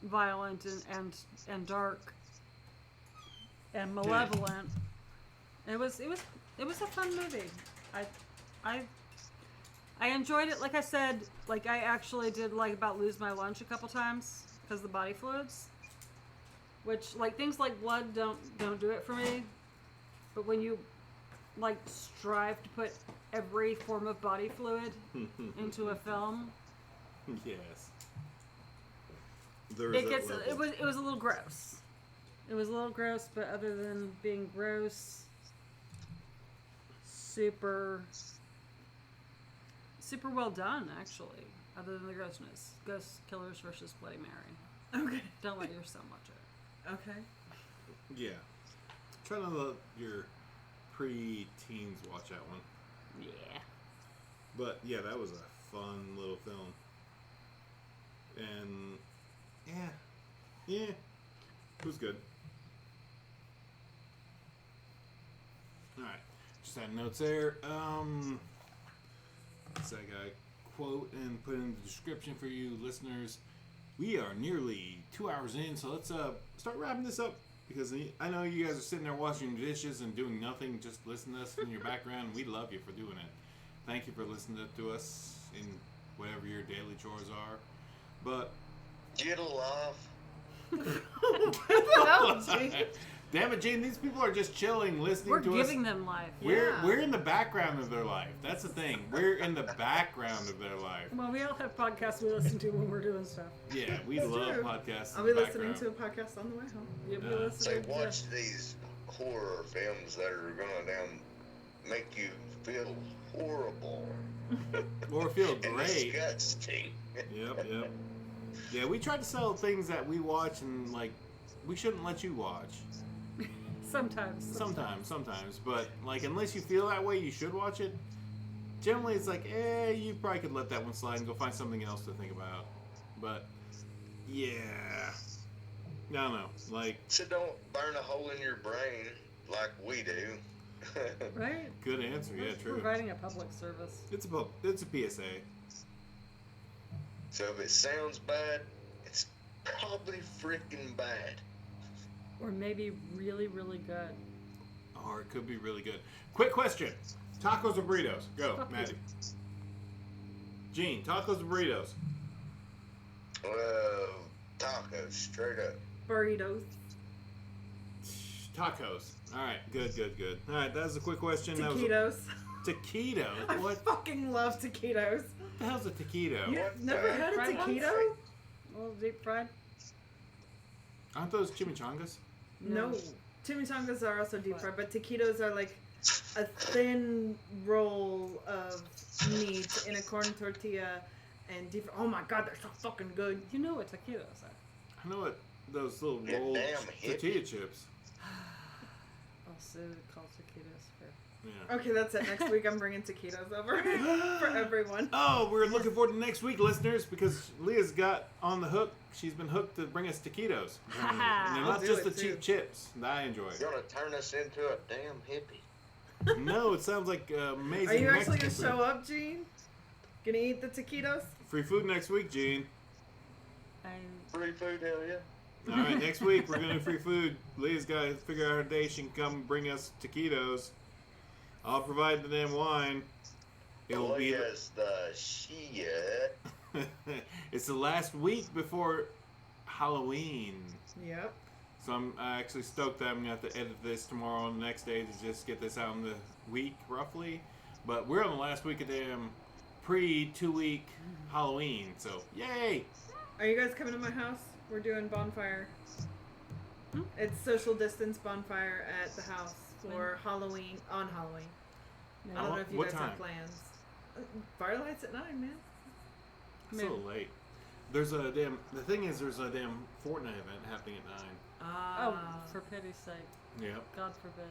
violent and dark and malevolent. It was a fun movie. I enjoyed it. Like I said, like I actually did like about lose my lunch a couple times because of the body fluids, which like things like blood don't do it for me. But when you like strive to put every form of body fluid into a film, Yes. it was a little gross. It was a little gross, but other than being gross, super well done actually. Other than the grossness, Ghost Killers versus Bloody Mary. Okay. Don't let your son watch it. Okay. Yeah. Try to let your pre-teens watch that one. Yeah. But yeah, that was a fun little film. And yeah, it was good. Side notes there. So I got a quote and put in the description for you listeners. We are nearly 2 hours in, so let's start wrapping this up. Because I know you guys are sitting there washing dishes and doing nothing, just listening to us in your background. We love you for doing it. Thank you for listening to us in whatever your daily chores are. But Get a laugh. damn it, Gene! These people are just chilling, listening to us. We're giving them life. We're in the background of their life. That's the thing. We're in the background of their life. Well, we all have podcasts we listen to when we're doing stuff. Yeah, we That's love true. podcasts. I'll be listening to a podcast on the way home. You'll be listening Say, watch these horror films that are gonna make you feel horrible. Or feel and great. disgusting. Yep. Yeah, we try to sell things that we watch and like we shouldn't let you watch. Sometimes, but like unless you feel that way, you should watch it. Generally, it's like, you probably could let that one slide and go find something else to think about. But yeah, I don't know. Like, So don't burn a hole in your brain like we do. Right? good answer. Yeah, We're true. providing a public service. It's a PSA. So if it sounds bad, it's probably freaking bad. Or maybe really, really good. Or it could be really good. Quick question: tacos or burritos? Go, Fuck Maddie. Gene, tacos or burritos? Tacos, straight up. Burritos. Tacos. All right, good. All right, that was a quick question. Taquitos. Taquito? I What fucking love taquitos. the hell's a taquito? You've What never the- had a Fried ones? taquito? A little deep fried. Aren't those chimichangas? No. Chimichangas are also deep fried, but taquitos are like a thin roll of meat in a corn tortilla and deep. Oh my god, they're so fucking good. You know what taquitos are. I know what those little Yeah, rolled damn tortilla hippie. chips. Also called taquitos here. Yeah. Okay, that's it. Next week I'm bringing taquitos over for everyone. Oh, we're looking forward to next week, listeners, because Leah's got on the hook. She's been hooked to bring us taquitos. And they're I'll not do just the it, cheap too. chips that I enjoy. You're gonna turn us into a damn hippie. No, it sounds like amazing Are you actually Mexican gonna food. show up, Gene? Gonna eat the taquitos? Free food next week, Gene. Free food, hell yeah. All right, next week we're gonna do free food. Leah's got to figure out her day. She can come bring us taquitos. I'll provide the damn wine. It'll Boy be. has the shit. It's the last week before Halloween, Yep. so I'm actually stoked that I'm gonna have to edit this tomorrow and the next day to just get this out in the week roughly. But we're on the last week of damn pre-2-week Halloween, so yay! Are you guys coming to my house? We're doing bonfire. It's social distance bonfire at the house for Halloween, on Halloween. I don't know if you What guys time? have plans. Firelights at 9, man. It's a little late. There's a damn. The thing is, there's a damn Fortnite event happening at 9. Oh, for pity's sake. Yep. God forbid.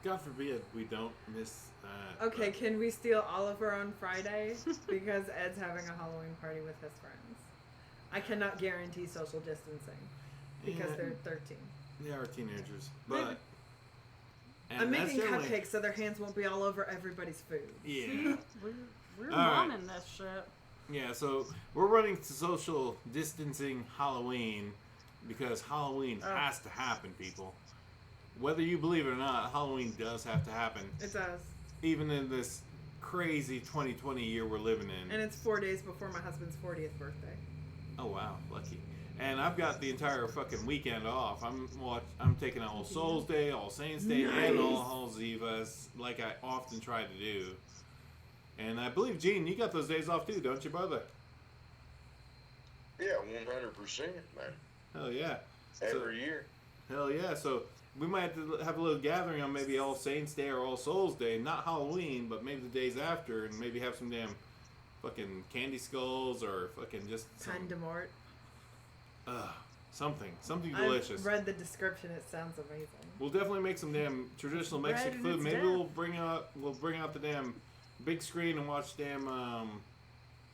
God forbid we don't miss that. Okay, but- can we steal Oliver on Friday? Because Ed's having a Halloween party with his friends. I cannot guarantee social distancing because Yeah. they're 13. They are teenagers, but. and I'm that's making generally- cupcakes so their hands won't be all over everybody's food. Yeah. We're All right. momming this shit. Yeah, so we're running to social distancing Halloween because Halloween has to happen, people. Whether you believe it or not, Halloween does have to happen, It does. even in this crazy 2020 year we're living in. And it's 4 days before my husband's 40th birthday. Oh wow, lucky. And I've got the entire fucking weekend off. I'm taking All Souls Day, All Saints Day, and All Hallows Eve, as like I often try to do. And I believe, Gene, you got those days off too, don't you, brother? Yeah, 100%, man. Hell yeah. Every year. Hell yeah. So we might have to have a little gathering on maybe All Saints Day or All Souls Day. Not Halloween, but maybe the days after, and maybe have some damn fucking candy skulls or fucking just some, Kind de mort. something delicious. I've read the description. It sounds amazing. We'll definitely make some damn traditional Mexican and food. it's Maybe death. we'll bring out the damn big screen and watch damn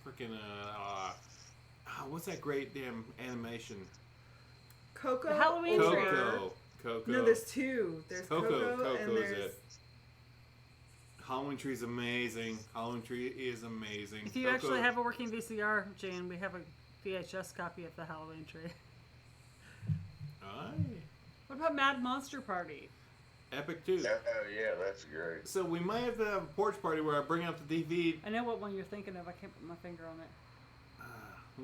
freaking what's that great damn animation? Coco. The Halloween or- tree. Coco. No, there's two. There's Coco. Coco, Coco and is there's it. Halloween Tree is amazing. Halloween Tree is amazing. If you actually have a working VCR, Jane, we have a VHS copy of the Halloween Tree. Aye. What about Mad Monster Party? Epic too. Oh yeah, that's great. So we might have to have a porch party where I bring out the DVD. I know what one you're thinking of. I can't put my finger on it.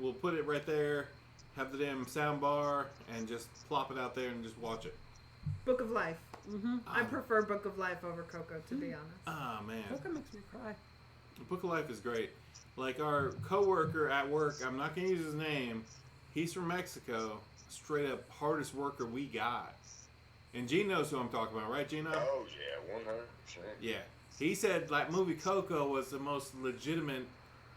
We'll put it right there, have the damn sound bar, and just plop it out there and just watch it. Book of Life. Mm-hmm. I prefer Book of Life over Coco, to be honest. Ah, man. Coco makes me cry. Book of Life is great. Like our coworker at work, I'm not going to use his name. He's from Mexico. Straight up hardest worker we got. And Gene knows who I'm talking about, right, Gino? Oh yeah, 100%. Yeah. He said like movie Coco was the most legitimate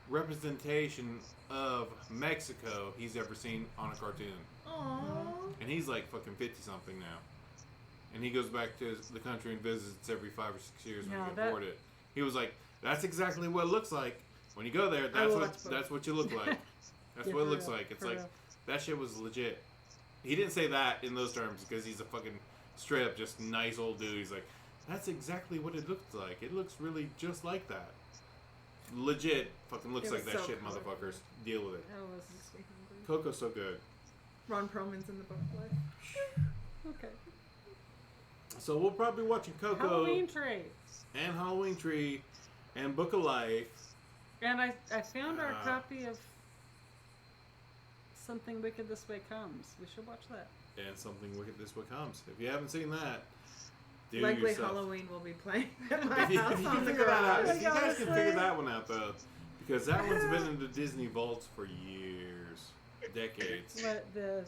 representation of Mexico he's ever seen on a cartoon. Aww. And he's like fucking 50-something now. And he goes back to the country and visits every 5 or 6 years when he can afford it. He was like, that's exactly what it looks like. When you go there, that's what you look like. That's Yeah, what it for looks real, like. It's for like, real. that shit was legit. He didn't say that in those terms because he's a fucking straight up just nice old dude. He's like, that's exactly what it looks like. It looks really just like that. Legit fucking looks It like was that so shit, cool. motherfuckers. Deal with it. That was Coco's so good. Ron Perlman's in the Book of Life. okay. So we'll probably be watching Coco Halloween Tree. and Halloween Tree and Book of Life. And I found our copy of Something Wicked This Way Comes. We should watch that. And Something Wicked This Way Comes. If you haven't seen that, do Likely yourself. Halloween will be playing at my If you house on the figure that out, garage. if you guys can figure that one out though, because that one's been in the Disney vaults for years, decades. What the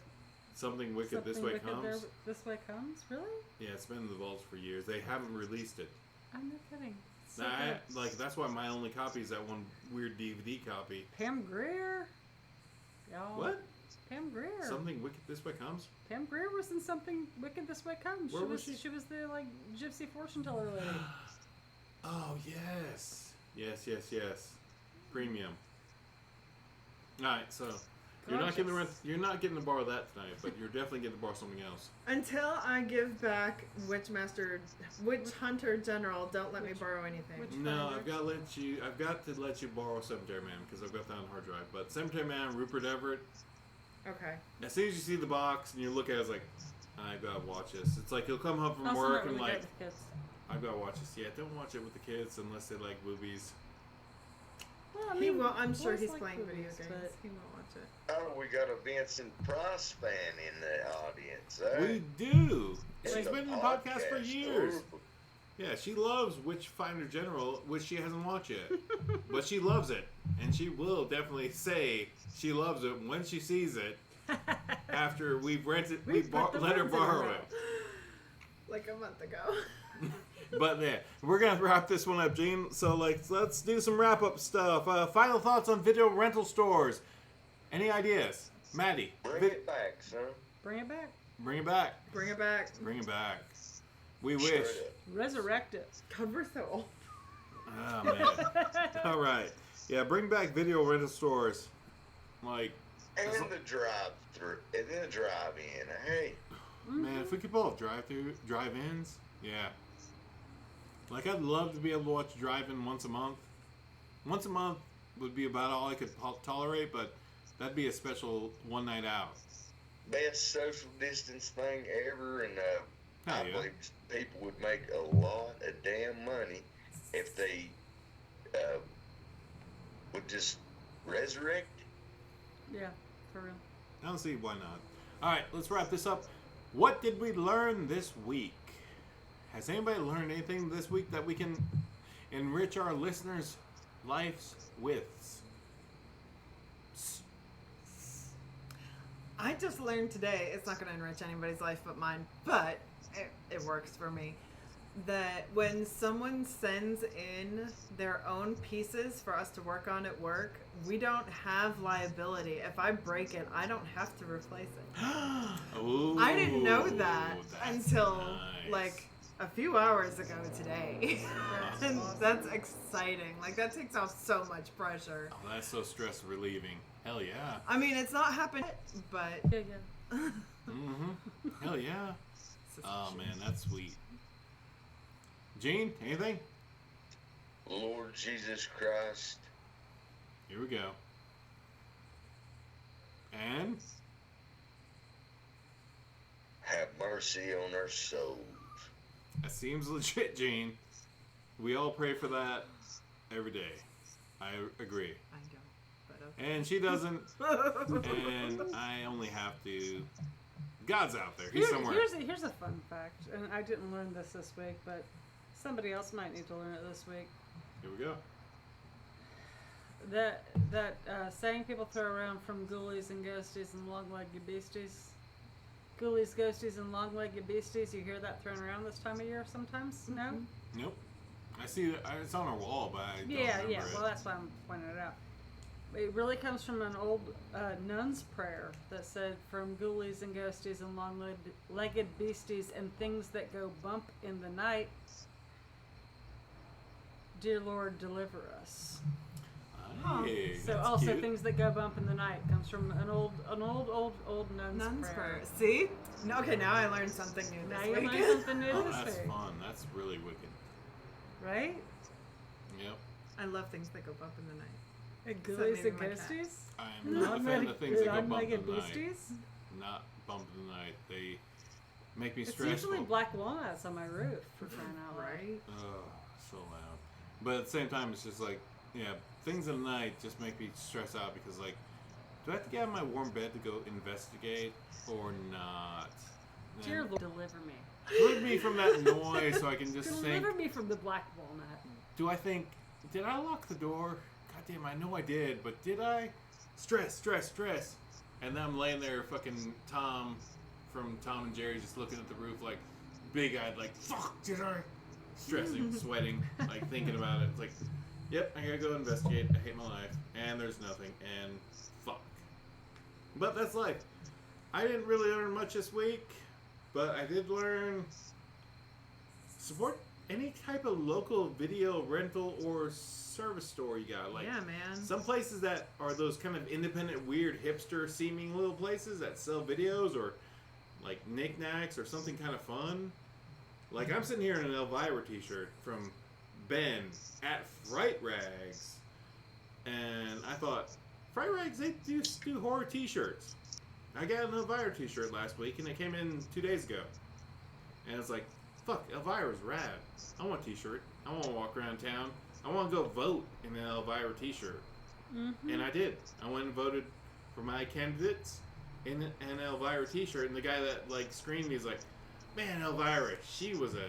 Something Wicked Something This Way Wicked Comes. This Way Comes? Really? Yeah, it's been in the vaults for years. They haven't released it. I'm not kidding. So Like that's why my only copy is that one weird DVD copy. Pam Grier. Y'all. What? Pam Grier. Something Wicked This Way Comes? Pam Grier was in Something Wicked This Way Comes. Where was she? She was the like gypsy fortune teller lady. Oh yes, yes. Premium. All right, so you're not getting to borrow that tonight, but you're definitely getting to borrow something else. Until I give back Witch Hunter General, don't let me borrow anything. No, I've got to let you borrow Cemetery Man because I've got that on hard drive. But Cemetery Man, Rupert Everett. Okay. As soon as you see the box and you look at it, it's like, I gotta watch this. It's like you'll come home from Also work not and really like, great with kids. I've gotta watch this. Yeah, don't watch it with the kids unless they like movies. Well, I He mean, will. I'm sure boys he's like playing video movies, games. but- He won't watch it. Oh, we got a Vincent Price fan in the audience. We do. In She's the been in the podcast for years. Ooh. Yeah, she loves Witchfinder General, which she hasn't watched yet. But she loves it. And she will definitely say she loves it when she sees it after we've rented, let her borrow it. Like a month ago. But yeah, we're going to wrap this one up, Gene. So let's do some wrap-up stuff. Final thoughts on video rental stores. Any ideas? Maddie. Bring it back, son. Bring it back. Bring it back. Bring it back. Bring it back. We Straight wish. up. Resurrect it. God, we're so old. Oh, man. All right. Yeah, bring back video rental stores. Like, And the drive-through, and then the drive-in. Hey, man, if we could pull off drive-ins, yeah. Like, I'd love to be able to watch drive-in once a month. Once a month would be about all I could tolerate, but that'd be a special one night out. best social distance thing ever, and I yeah. believe people would make a lot of damn money if they would just resurrect it. Yeah, for real. I don't see why not. All right, let's wrap this up. What did we learn this week? Has anybody learned anything this week that we can enrich our listeners' lives with? I just learned today, it's not going to enrich anybody's life but mine, but it works for me, that when someone sends in their own pieces for us to work on at work, we don't have liability. If I break it, I don't have to replace it. Ooh, I didn't know that that's until nice. like a few hours ago today. And that's exciting. Like, that takes off so much pressure. Oh, that's so stress relieving. Hell yeah. I mean, it's not happened, but Yeah. Mm-hmm. Hell yeah. Oh man, that's sweet. Gene, anything? Lord Jesus Christ. Here we go. And Have mercy on our souls. that seems legit, Gene. We all pray for that every day. I agree. I don't, but okay. And she doesn't. And I only have to. God's out there. He's somewhere. Here's a fun fact, and I didn't learn this week, but somebody else might need to learn it this week. Here we go. That saying people throw around from ghoulies and ghosties and long-legged beasties. Ghoulies, ghosties, and long-legged beasties. You hear that thrown around this time of year sometimes? No? Nope. I see that. It's on our wall, but I don't remember it. Well, that's why I'm pointing it out. It really comes from an old nun's prayer that said, "From ghoulies and ghosties and long-legged beasties and things that go bump in the night, dear Lord, deliver us." Hey, So that's also cute. things that go bump in the night comes from an old nun's prayer. See? No, okay, now I learned something new Now this you week. learn something new Oh, this that's week, fun. That's really wicked. right? Yep. I love things that go bump in the night. Ghoulies maybe and my cat. ghosties. I'm not a fan of things that go bump in Long-legged the night. beasties. Not bump in the night. They make me It's stressful. usually black walnuts on my roof for crying out loud. Right? Oh, so loud. But at the same time, it's just like, yeah, things at night just make me stress out because, like, do I have to get out of my warm bed to go investigate or not? Dear Lord, deliver me. Put me from that noise so I can just think, Deliver me from the black walnut. do I think, did I lock the door? God damn, I know I did, but did I? Stress. And then I'm laying there, fucking Tom from Tom and Jerry, just looking at the roof, like, big-eyed, like, fuck, did I? Stressing, sweating, like, thinking about it. It's like, yep, I gotta go investigate. I hate my life. And there's nothing. And fuck. But that's life. I didn't really learn much this week, but I did learn support any type of local video rental or service store you got. Like, Yeah, man. some places that are those kind of independent, weird, hipster seeming little places that sell videos or like knickknacks or something kind of fun. Like, I'm sitting here in an Elvira t-shirt from Ben at Fright Rags, and I thought, Fright Rags, they do horror t-shirts. I got an Elvira t-shirt last week, and it came in 2 days ago. And it's like, fuck, Elvira's rad. I want a t-shirt. I want to walk around town. I want to go vote in an Elvira t-shirt. Mm-hmm. And I did. I went and voted for my candidates in an Elvira t-shirt, and the guy that, like, screened me is like, man, Elvira, she was a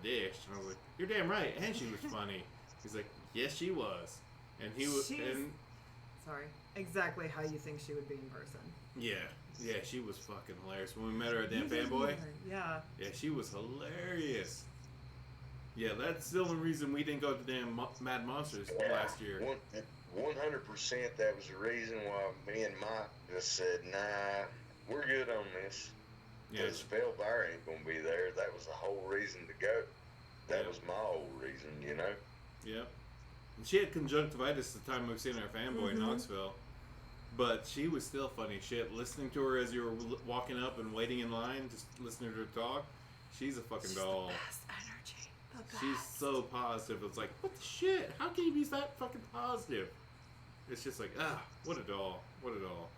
dish. And I was like, you're damn right, and she was funny. He's like, yes, she was. And he was, Sorry. Exactly how you think she would be in person. yeah, she was fucking hilarious. When we met her at Damn Fanboy, Yeah. yeah, she was hilarious. Yeah, that's the only reason we didn't go to Damn Mad Monsters last year. 100% that was the reason why me and Mike just said, nah, we're good on this. Yeah, Because if Elvira ain't going to be there, that was the whole reason to go. That Yeah. was my whole reason, you know? Yep. And she had conjunctivitis the time we've seen our fanboy in Knoxville. But she was still funny shit. Listening to her as you were walking up and waiting in line, just listening to her talk, she's a fucking doll. The best energy. The best. She's so positive. It's like, what the shit? How can you be that fucking positive? It's just like, what a doll. What a doll.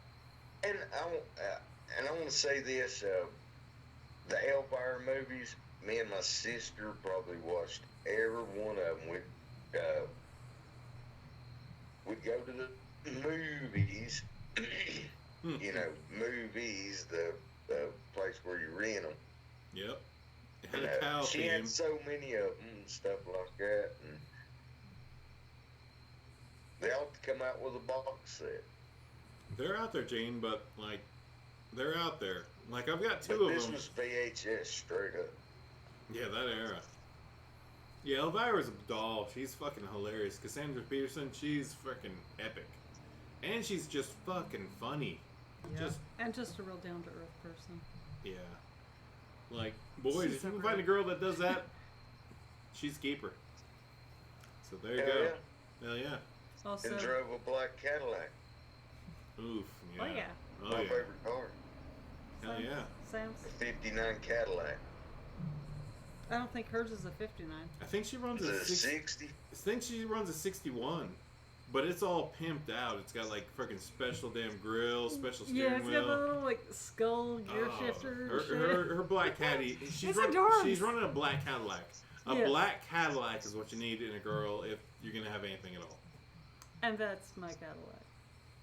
And I want to say this, the Elvira movies, me and my sister probably watched every one of them. We'd go to the movies, you know, movies, the place where you rent them. Yep. It had a cow she theme. had so many of them and stuff like that. And they ought to come out with a box set. They're out there, Gene, but, like, they're out there. Like, I've got two But of this them. was VHS straight up. Yeah, that era. Yeah, Elvira's a doll. She's fucking hilarious. Cassandra Peterson, she's freaking epic. And she's just fucking funny. Yeah. And just a real down-to-earth person. Yeah. Like, boys, She's if so you can find a great. girl that does that, she's a keeper. So there you Hell go. Hell yeah. Also, And drove a black Cadillac. Oof. Yeah. oh yeah, Oh My yeah. favorite car. Hell yeah. Sam's. A 59 Cadillac. I don't think hers is a 59. I think she runs Is a it a 60? I think she runs a 61. But it's all pimped out. It's got like freaking special damn grill, special steering Yeah, it's wheel. got the little like skull gear shifter. Her black caddy. She's adorable. running a black Cadillac. A Yes. black Cadillac is what you need in a girl if you're gonna have anything at all. And that's my Cadillac.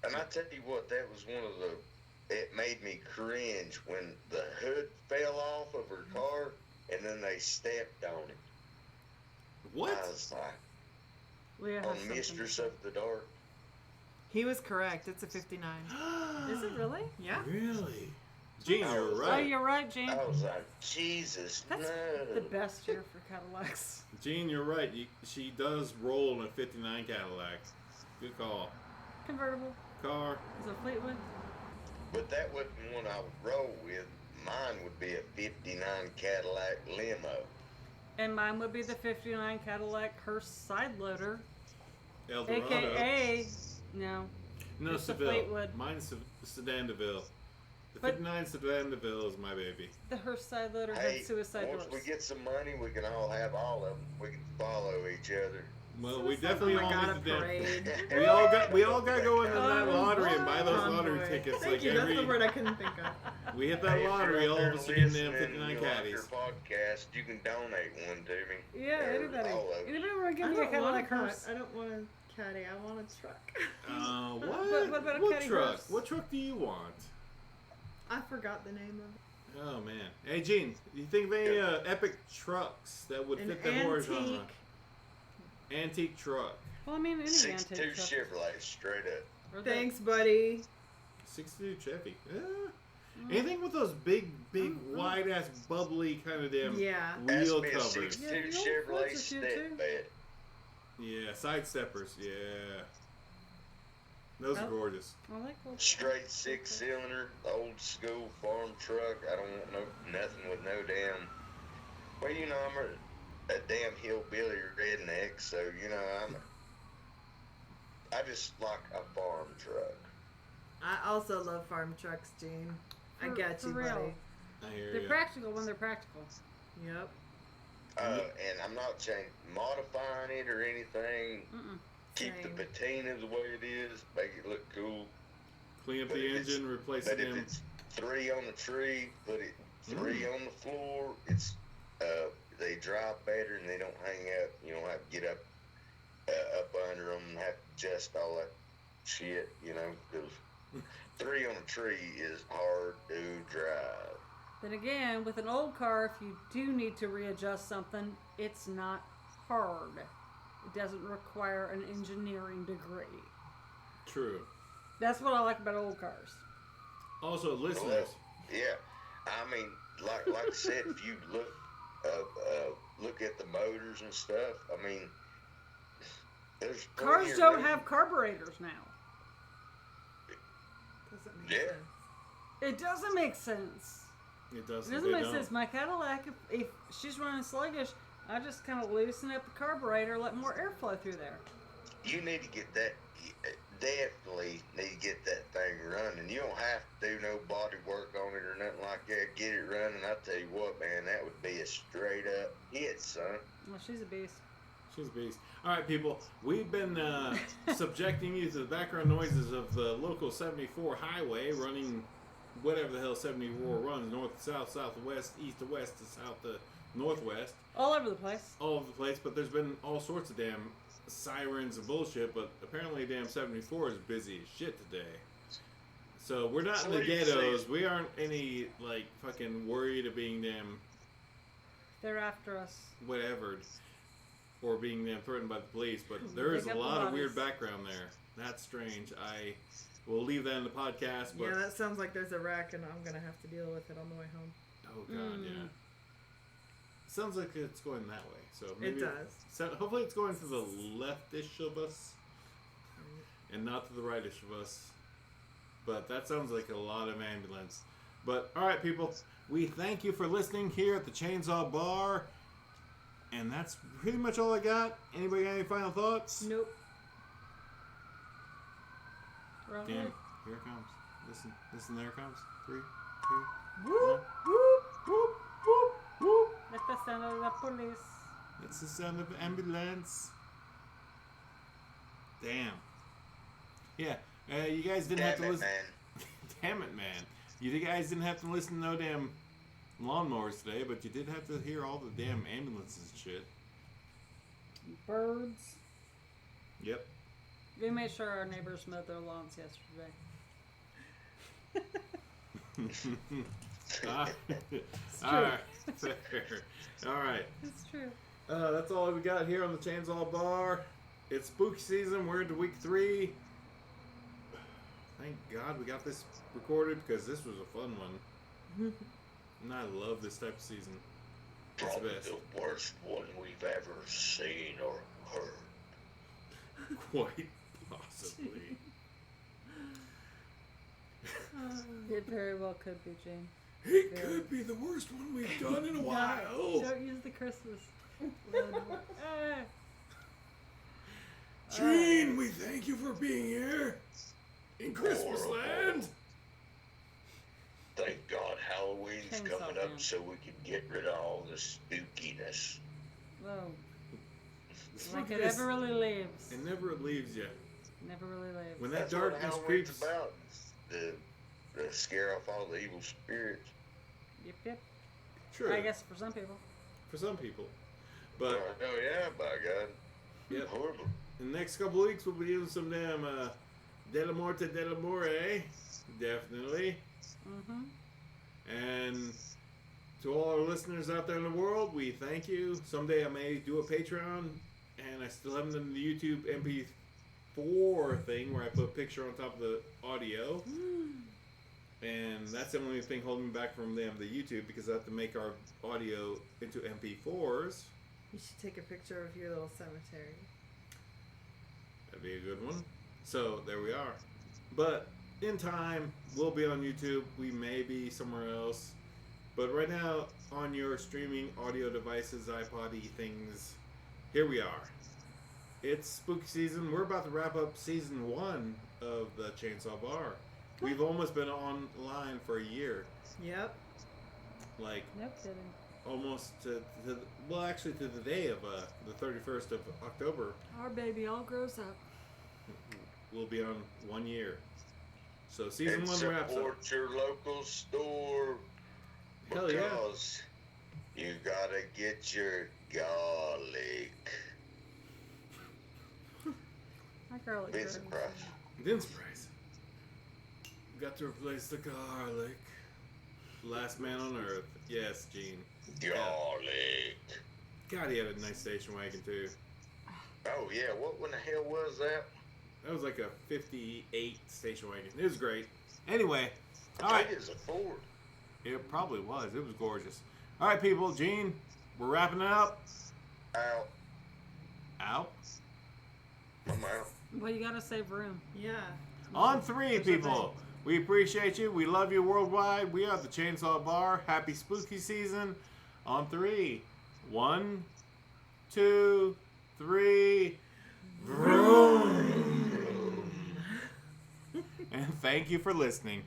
And I tell you what, that was one of the. It made me cringe when the hood fell off of her car and then they stepped on it. What? I was like, Leah has on something. Mistress of the Dark. He was correct. It's a 59. Is it really? Yeah. Really? Gene, Oh, you're Oh, right. you're right, Gene. I was like, Jesus, That's no. the best year for Cadillacs. Gene, you're right. She does roll in a 59 Cadillac. Good call. Convertible. Car. Is it Fleetwood? But that wasn't one I would roll with. Mine would be a 59 Cadillac limo. And mine would be the 59 Cadillac hearse side loader. Eldorado. AKA, no. No, it's a Seville. Fleetwood. Mine's Sedan DeVille. The But- 59 Sedan DeVille is my baby. The hearse side loader Hey, had suicide once doors. we get some money, we can all have all of them. We can follow each other. Well, we Suicide- definitely Oh my all god, a need to parade. we all got to go into that Oh, lottery and buy those Convoy. lottery tickets. Thank like you. every That's the word I couldn't think of. we hit that Hey, if lottery, you're all out of us there are getting them listening 59 and you like caddies. your podcast, you can donate one to me. Yeah, Or anybody. all of it. Anybody want to I give me a don't want Cadillac hearse? I don't want a caddy. I want a truck. What? What about a What caddy truck? horse? What truck do you want? I forgot the name of it. Oh man. Hey Gene, you think of any epic trucks that would An fit the horror genre? antique. Antique truck. Well, I mean, any 62 antique truck. Chevrolet, straight up. Or the- Thanks, buddy. 62 Chevy. Anything with those big, wide ass, bubbly kind of damn Yeah. wheel Ask me a covers. 62 Yeah, the old Chevrolet Fords are cute, too. step bed. Yeah, side steppers. Yeah. Those are Oh. gorgeous. I like old Straight 6-cylinder, old school farm truck. I don't want nothing with no damn. Well, you know, I'm a damn hillbilly redneck, so you know I just like a farm truck. I also love farm trucks, Gene. I For- get for you, real. buddy. I hear They're you. practical when they're practical. Yep. And I'm not modifying it or anything. Mm-mm. Keep the Same. patina the way it is, make it look cool. Clean up But the if it's- engine, replace But if them. it's 3 on the tree, put it 3 on the floor, it's they dry better and they don't hang up. You don't have to get up under them and have to adjust all that shit, you know, because 3 on a tree is hard to drive. Then again, with an old car, if you do need to readjust something, it's not hard. It doesn't require an engineering degree. True. That's what I like about old cars. Also, listeners. Yeah, I mean, like I said, if you look at the motors and stuff, I mean, there's plenty Cars of don't room. have carburetors now. Doesn't make Yeah. sense. It doesn't make sense. It doesn't. It doesn't they make don't. sense. My Cadillac, if she's running sluggish, I just kind of loosen up the carburetor, let more airflow through there. You need to get that. Definitely need to get that thing running. You don't have to do no body work on it or nothing like that. Get it running. I tell you what, man, that would be a straight up hit, son. Well, she's a beast. She's a beast. All right, people. We've been subjecting you to the background noises of the local 74 highway running whatever the hell 74 runs, north to south, south to west, east to west to south to northwest, All over the place. all over the place. But there's been all sorts of damn sirens and bullshit, but apparently damn 74 is busy as shit today. So we're not in the ghettos. We aren't any, like, fucking worried of being damn They're after us. whatever, or being damn threatened by the police, but there is Pick a up the lot of weird bodies. background there. That's strange. I will leave that in the podcast, but Yeah, that sounds like there's a wreck, and I'm gonna have to deal with it on the way home. oh god, yeah. Sounds like it's going that way. So It maybe does. So hopefully it's going to the leftish of us and not to the rightish of us. But that sounds like a lot of ambulance. But all right, people, we thank you for listening here at the Chainsaw Bar, and that's pretty much all I got. Anybody got any final thoughts? Nope. Wrong Damn, way. here it comes. Listen, there it comes. 3, 2, Whoop, 1. whoop, whoop, whoop, whoop. That's the sound of the police. That's the sound of ambulance. Damn. Yeah. You guys didn't have to listen. Man. Damn it, man. You guys didn't have to listen to no damn lawnmowers today, but you did have to hear all the damn ambulances and shit. Birds. Yep. We made sure our neighbors mowed their lawns yesterday. All right. Fair. All right. It's true. That's all we got here on the Chainsaw Bar. It's spooky season. We're into week 3. Thank God we got this recorded because this was a fun one. And I love this type of season. It's the Probably best. the worst one we've ever seen or heard. Quite possibly. It very well could be, Jane. It could be the worst one we've done in a while. Don't use the Christmas one. Gene, we thank you for being here in Christmas land. Thank God Halloween's Chainsaw coming Man. up so we can get rid of all the spookiness. Whoa. It's Like like it this. never really leaves. It never leaves you. Never really leaves. When that That's what darkness Halloween's creeps. about. The scare off all the evil spirits. Yep. True. I guess for some people. For some people. But Oh yeah, by God. yep. Horrible. In the next couple of weeks, we'll be doing some damn Della Morte Della More. Definitely. Mm-hmm. And to all our listeners out there in the world, we thank you. Someday I may do a Patreon, and I still haven't done the YouTube MP4 thing where I put a picture on top of the audio. And that's the only thing holding me back from the YouTube, because I have to make our audio into MP4s. You should take a picture of your little cemetery. That'd be a good one. So there we are. But in time, we'll be on YouTube. We may be somewhere else. But right now, on your streaming audio devices, iPod-y things, here we are. It's spooky season. We're about to wrap up season 1 of the Chainsaw Bar. We've almost been online for a year. Yep. Like, No kidding. almost to the day of the 31st of October. Our baby all grows up. We'll be on 1 year. So season And 1 wraps up. support your local store. Hell yeah. Because you gotta get your garlic. My garlic. Vincent burns. Price. Vince Price. Got to replace the garlic. Last man on earth. Yes, Gene. Garlic. God, he had a nice station wagon too. Oh yeah, what in the hell was that? That was like a 58 station wagon. It was great. Anyway, all right. It is a Ford. It probably was. It was gorgeous. All right, people. Gene, we're wrapping it up. Out. Out. I'm out. Well, you gotta save room. Yeah. On 3, people. We appreciate you. We love you worldwide. We are the Chainsaw Bar. Happy spooky season. On 3. 1, 2, 3. Vroom. And thank you for listening.